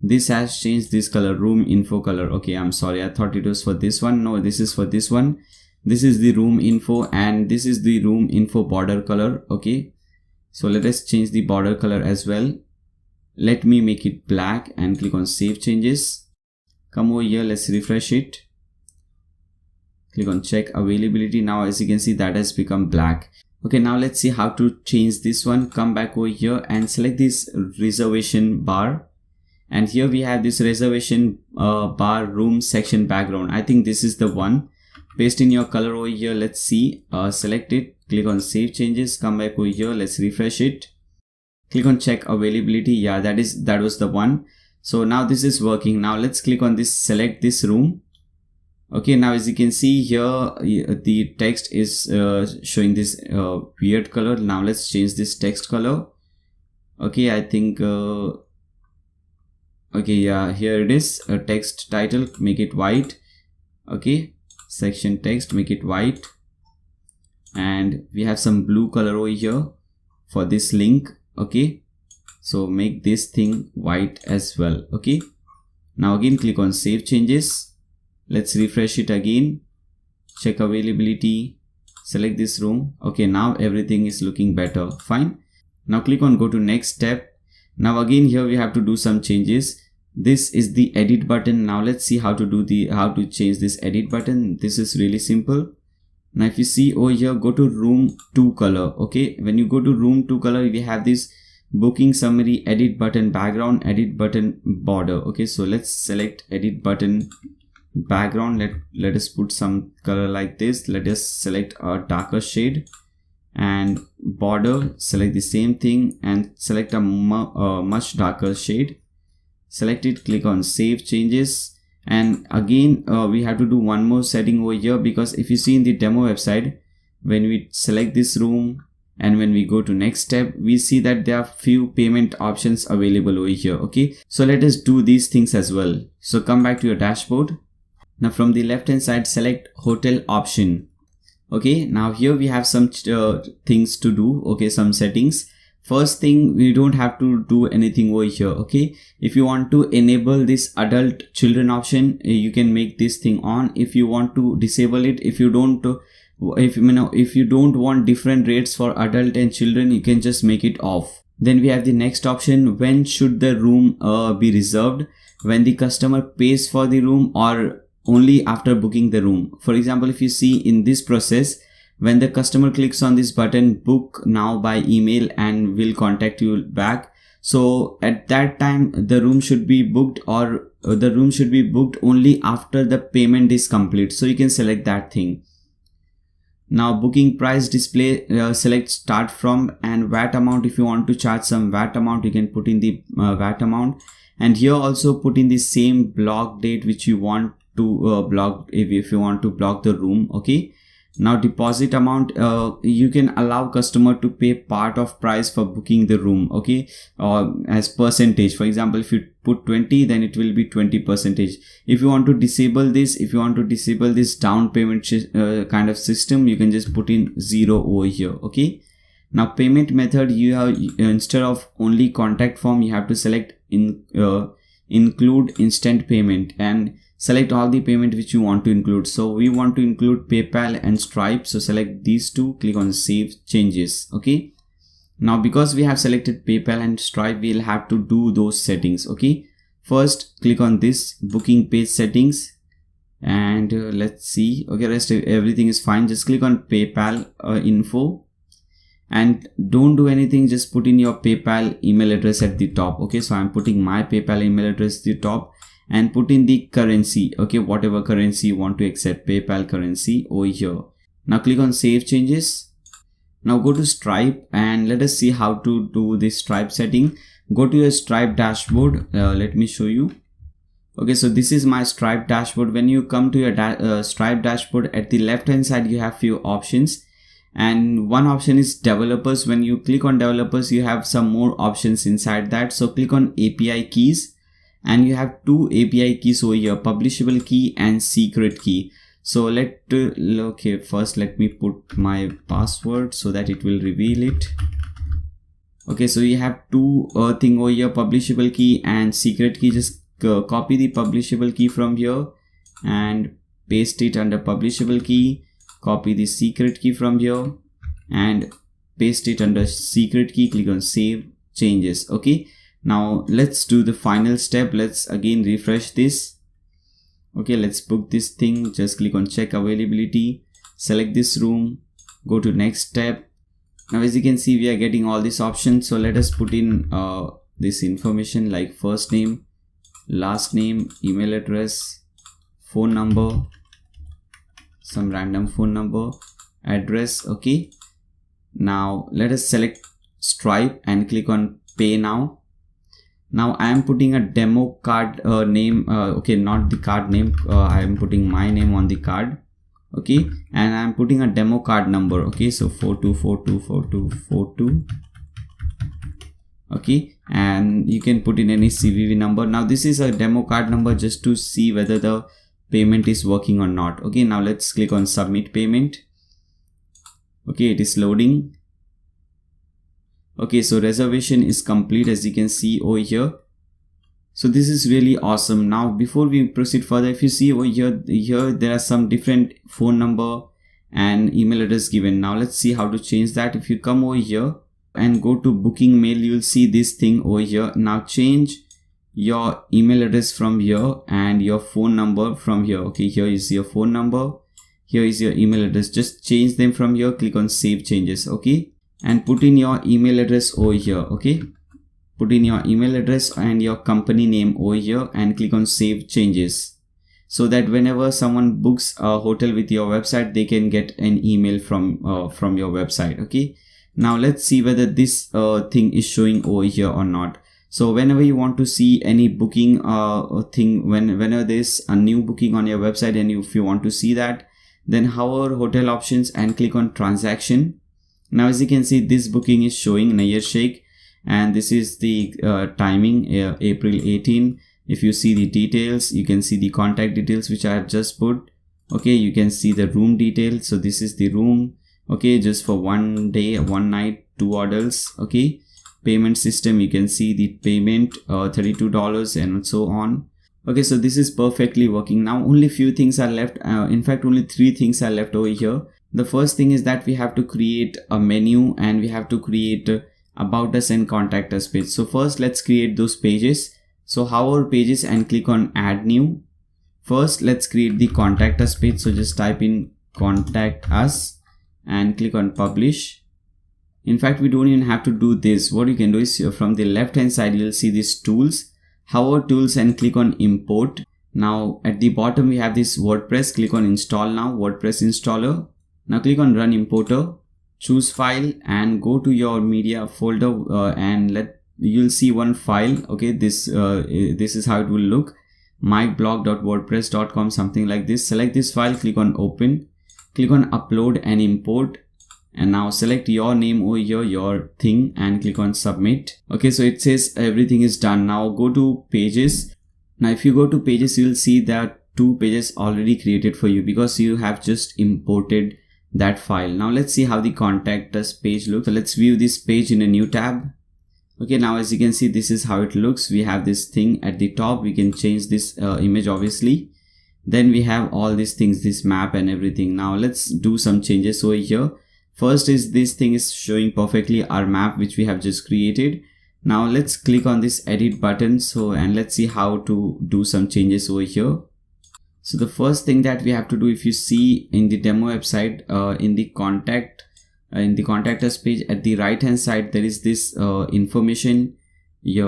this has changed this color, room info color. Okay, I'm sorry, I thought it was for this one. No, this is for this one. This is the room info and this is the room info border color. Okay, so let us change the border color as well. Let me make it black and click on save changes. Come over here, let's refresh it. Click on check availability. Now as you can see, that has become black. Okay, now let's see how to change this one. Come back over here and select this reservation bar. And here we have this reservation bar room section background. I think this is the one. Paste in your color over here. Let's see. Select it. Click on save changes. Come back over here. Let's refresh it. Click on check availability. Yeah, that was the one. So now this is working. Now let's click on this, select this room. Okay, now as you can see here, the text is showing this weird color. Now let's change this text color. Okay, I think okay, yeah, here it is. Text title, make it white. Okay, section text, make it white. And we have some blue color over here for this link. Okay, so make this thing white as well. Okay, now again click on save changes. Let's refresh it again. Check availability. Select this room. Okay, now everything is looking better. Fine. Now click on go to next step. Now again here we have to do some changes. This is the edit button. Now let's see how to change this edit button. This is really simple. Now if you see over here, go to room 2 color. Okay, when you go to room 2 color, we have this booking summary, edit button background, edit button border. Okay, so let's select edit button background. Let us put some color like this. Let us select a darker shade, and border, select the same thing and select a much darker shade. Select it, click on save changes. And again we have to do one more setting over here, because if you see in the demo website, when we select this room and when we go to next step, we see that there are few payment options available over here. Okay, so let us do these things as well. So come back to your dashboard. Now from the left hand side, select hotel option. Okay, now here we have some things to do. Okay, some settings. First thing, we don't have to do anything over here. Okay, if you want to enable this adult children option, you can make this thing on. If you want to disable it, if you don't want different rates for adult and children, you can just make it off. Then we have the next option. When should the room be reserved? When the customer pays for the room or only after booking the room? For example, if you see in this process, when the customer clicks on this button, book now by email and will contact you back. So at that time, the room should be booked, or the room should be booked only after the payment is complete. So you can select that thing. Now booking price display, select start from, and VAT amount. If you want to charge some VAT amount, you can put in the VAT amount. And here also put in the same block date which you want to block, if you want to block the room. Okay, now deposit amount, you can allow customer to pay part of price for booking the room. Okay, as percentage. For example, if you put 20, then it will be 20%. If you want to disable this down payment kind of system, you can just put in 0 over here. Okay, now payment method, you have, instead of only contact form, you have to select include instant payment, and select all the payment which you want to include. So we want to include PayPal and Stripe, so select these two, click on save changes. Okay, now because we have selected PayPal and Stripe, we'll have to do those settings. Okay, first click on this booking page settings, and let's see. Okay, rest everything is fine. Just click on PayPal info, and don't do anything, just put in your PayPal email address at the top. Okay, so I'm putting my PayPal email address at the top, and put in the currency. Okay, whatever currency you want to accept, PayPal currency over here. Now click on save changes. Now go to Stripe, and let us see how to do this Stripe setting. Go to your Stripe dashboard. Let me show you. Okay, so this is my Stripe dashboard. When you come to your Stripe dashboard, at the left hand side you have few options, and one option is developers. When you click on developers, you have some more options inside that. So click on API keys, and you have two API keys over here, publishable key and secret key. So okay, first let me put my password so that it will reveal it. Okay, so you have two thing over here, publishable key and secret key. Just copy the publishable key from here and paste it under publishable key. copy the secret key from here and paste it under secret key. Click on save changes. Okay, now let's do the final step. Let's again refresh this. Okay, let's book this thing. Just click on check availability, select this room, go to next step. Now as you can see, we are getting all these options. So let us put in this information like first name, last name, email address, phone number, some random phone number, address. Okay, now let us select Stripe and click on pay now. Now I am putting a demo card name, okay, not the card name, I am putting my name on the card. Okay, and I am putting a demo card number. Okay, so 42424242. Okay, and you can put in any CVV number. Now this is a demo card number just to see whether the payment is working or not. Okay, now let's click on submit payment. Okay, it is loading. Okay, so reservation is complete, as you can see over here. So this is really awesome. Now before we proceed further, if you see over here there are some different phone number and email address given. Now let's see how to change that. If you come over here and go to booking mail, you will see this thing over here. Now change your email address from here and your phone number from here. Okay, here is your phone number, here is your email address. Just change them from here. Click on save changes. Okay, and put in your email address over here. Okay, put in your email address and your company name over here and click on save changes, so that whenever someone books a hotel with your website, they can get an email from your website. Okay, now let's see whether this thing is showing over here or not. So whenever you want to see any booking thing, whenever there's a new booking on your website and if you want to see that, then hover hotel options and click on transaction. Now as you can see, this booking is showing Nayyar Sheikh, and this is the timing, April 18. If you see the details, you can see the contact details which I have just put. Okay, you can see the room details. So this is the room. Okay, just for 1 day, 1 night, 2 adults. Okay, payment system, you can see the payment, $32 and so on. Okay, so this is perfectly working. Now only few things are left. In fact, only 3 things are left over here. The first thing is that we have to create a menu and we have to create about us and contact us page. So first let's create those pages. So hover pages and click on add new. First let's create the contact us page. So just type in contact us and click on publish. In fact, we don't even have to do this. What you can do is from the left hand side, you'll see these tools. Hover tools and click on import. Now at the bottom we have this WordPress. Click on install now, WordPress installer. Now click on run importer, choose file and go to your media folder and you'll see one file. Okay, this is how it will look, myblog.wordpress.com, something like this. Select this file, click on open, click on upload and import, and now select your name over here, your thing, and click on submit. Okay, so it says everything is done. Now go to pages. Now if you go to pages, you'll see that 2 pages already created for you because you have just imported that file. Now let's see how the contact us page looks. So let's view this page in a new tab. Okay, now as you can see, this is how it looks. We have this thing at the top. We can change this image obviously. Then we have all these things, this map and everything. Now let's do some changes over here. First is this thing is showing perfectly our map which we have just created. Now let's click on this edit button. And let's see how to do some changes over here. So the first thing that we have to do, if you see in the demo website, in the contact us page at the right hand side, there is this information,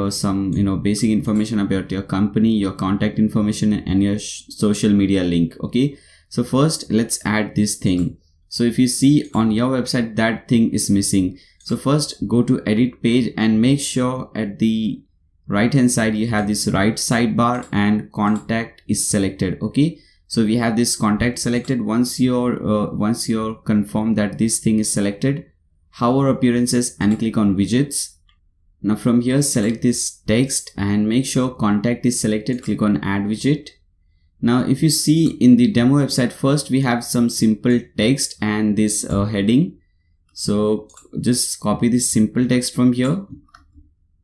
some basic information about your company, your contact information and your social media link. Okay, so first let's add this thing. So if you see on your website, that thing is missing. So first go to edit page and make sure at the right hand side you have this right sidebar and contact is selected. Okay, so we have this contact selected. Once you're confirmed that this thing is selected, hover appearances and click on widgets. Now from here select this text and make sure contact is selected. Click on add widget. Now if you see in the demo website, first we have some simple text and this heading. So just copy this simple text from here,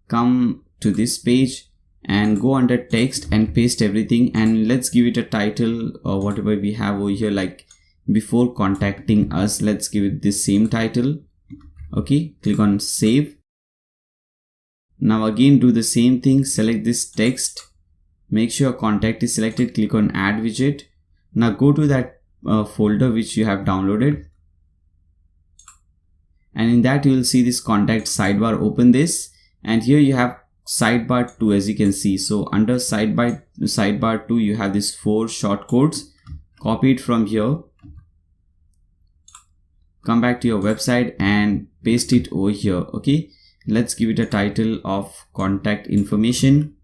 come to this page and go under text and paste everything, and let's give it a title or whatever we have over here, like before contacting us. Let's give it the same title. Okay, click on save. Now again do the same thing, select this text, make sure contact is selected, click on add widget. Now go to that folder which you have downloaded, and in that you will see this contact sidebar. Open this, and here you have sidebar 2 as you can see. So under sidebar 2 you have these 4 shortcodes. Copy it from here, come back to your website and paste it over here. Okay, let's give it a title of contact information.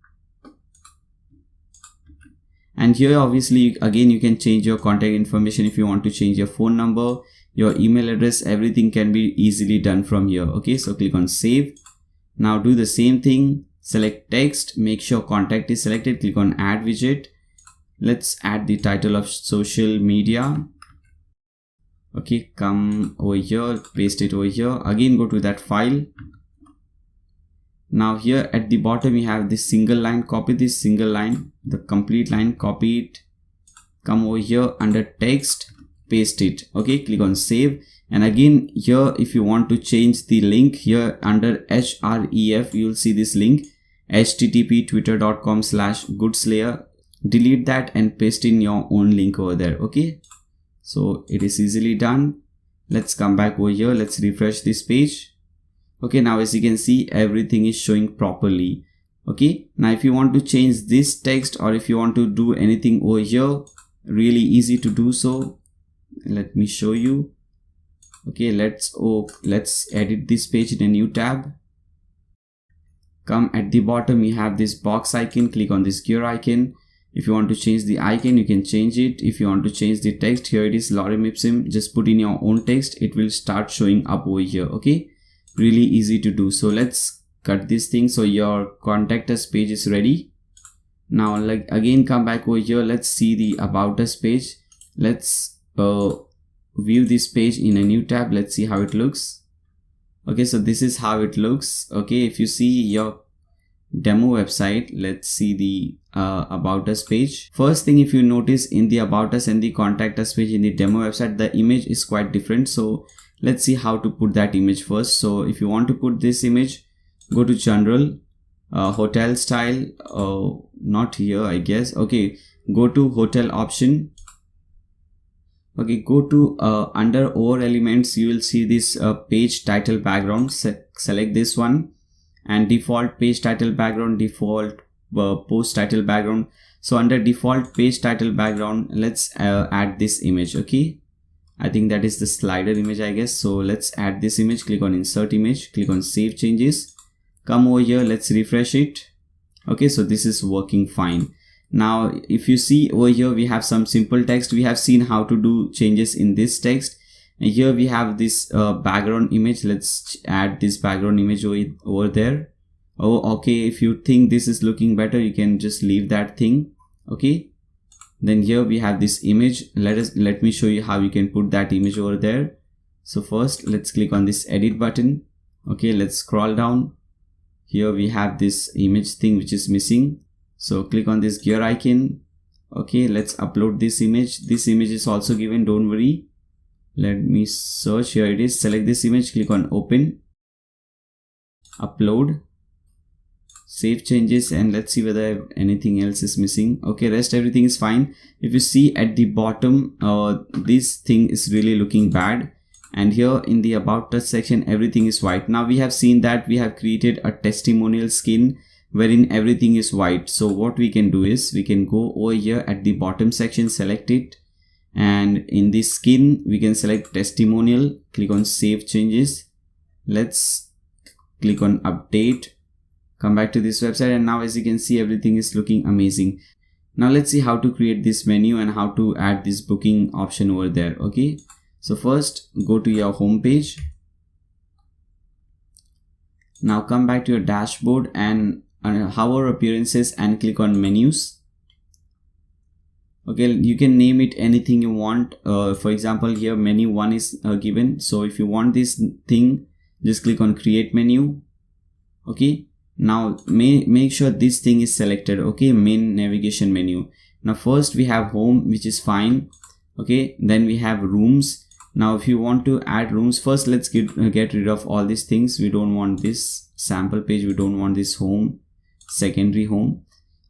And here obviously again you can change your contact information. If you want to change your phone number, your email address, everything can be easily done from here. Okay, so click on save. Now do the same thing, select text, make sure contact is selected, click on add widget. Let's add the title of social media. Okay, come over here, paste it over here. Again go to that file. Now here at the bottom you have this single line. Copy this single line, the complete line, copy it, come over here under text, paste it. Okay, click on save. And again here if you want to change the link, here under href you will see this link, http twitter.com/goodslayer. Delete that and paste in your own link over there. Okay, so it is easily done. Let's come back over here, let's refresh this page. Okay, now as you can see everything is showing properly. Okay, now if you want to change this text or if you want to do anything over here, really easy to do so. Let me show you. Okay, let's edit this page in a new tab. Come at the bottom you have this box icon, click on this gear icon. If you want to change the icon, you can change it. If you want to change the text, here it is lorem ipsum, just put in your own text, it will start showing up over here. Okay, really easy to do. So let's cut this thing. So your contact us page is ready. Now like again come back over here, let's see the about us page. Let's view this page in a new tab. Let's see how it looks. Okay, so this is how it looks. Okay, if you see your demo website, let's see the about us page. First thing, if you notice in the about us and the contact us page in the demo website, the image is quite different. So let's see how to put that image first. So if you want to put this image, go to general, hotel style, not here I guess. Okay, go to hotel option. Okay, go to under over elements, you will see this page title background. Select this one, and default page title background, default post title background. So under default page title background, let's add this image. Okay, I think that is the slider image I guess. So let's add this image, click on insert image, click on save changes, come over here, let's refresh it. Okay, so this is working fine. Now if you see over here we have some simple text. We have seen how to do changes in this text, and here we have this background image. Let's add this background image over there. Oh, okay, if you think this is looking better, you can just leave that thing. Okay, then here we have this image. Let me show you how you can put that image over there. So first let's click on this edit button. Okay, let's scroll down. Here we have this image thing which is missing. So click on this gear icon. Okay, let's upload this image. This image is also given, don't worry. Let me search. Here it is. Select this image, click on open, upload, save changes, and let's see whether anything else is missing. Okay, rest everything is fine. If you see at the bottom, this thing is really looking bad, and here in the about us section everything is white. Now we have seen that we have created a testimonial skin wherein everything is white. So what we can do is we can go over here at the bottom section, select it, and in this skin we can select testimonial, click on save changes. Let's click on update, come back to this website, and now as you can see everything is looking amazing. Now let's see how to create this menu and how to add this booking option over there. Okay, so first go to your home page. Now come back to your dashboard and hover appearances and click on menus. Okay, you can name it anything you want. For example, here menu 1 is given. So if you want this thing, just click on create menu. Okay, now make sure this thing is selected. Okay, main navigation menu. Now first we have home, which is fine. Okay, then we have rooms. Now if you want to add rooms, first let's get rid of all these things. We don't want this sample page, we don't want this home, secondary home.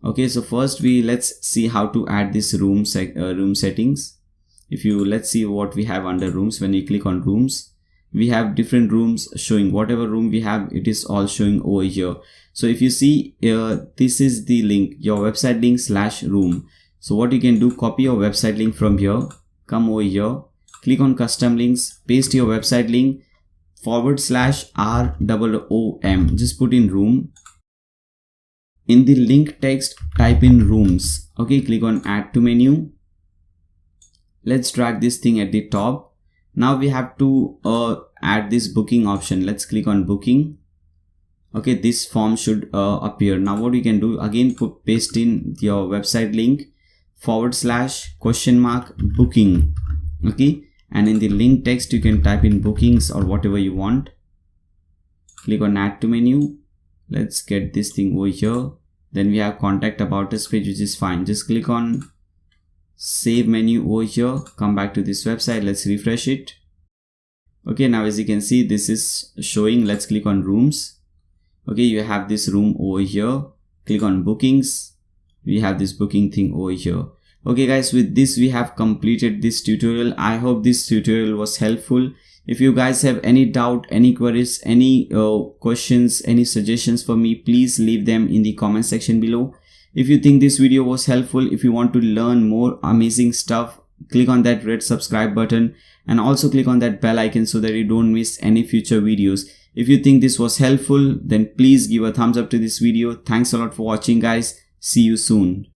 Okay, so first let's see how to add this room settings. Let's see what we have under rooms. When you click on rooms, we have different rooms showing. Whatever room we have, it is all showing over here. So if you see, this is the link, your website link /room. So what you can do, copy your website link from here, come over here, click on custom links, paste your website link /ROOM, just put in room. In the link text, type in rooms. Okay, click on add to menu. Let's drag this thing at the top. Now we have to add this booking option. Let's click on booking. Okay, this form should appear. Now what you can do, again paste in your website link /booking. Okay, and in the link text you can type in bookings or whatever you want. Click on add to menu. Let's get this thing over here. Then we have contact about us page, which is fine. Just click on save menu over here, come back to this website. Let's refresh it. Okay, now as you can see, this is showing. Let's click on rooms. Okay, you have this room over here. Click on bookings. We have this booking thing over here. Okay guys, with this we have completed this tutorial. I hope this tutorial was helpful. If you guys have any doubt, any queries, any questions, any suggestions for me, please leave them in the comment section below. If you think this video was helpful, if you want to learn more amazing stuff, click on that red subscribe button and also click on that bell icon so that you don't miss any future videos. If you think this was helpful, then please give a thumbs up to this video. Thanks a lot for watching guys. See you soon.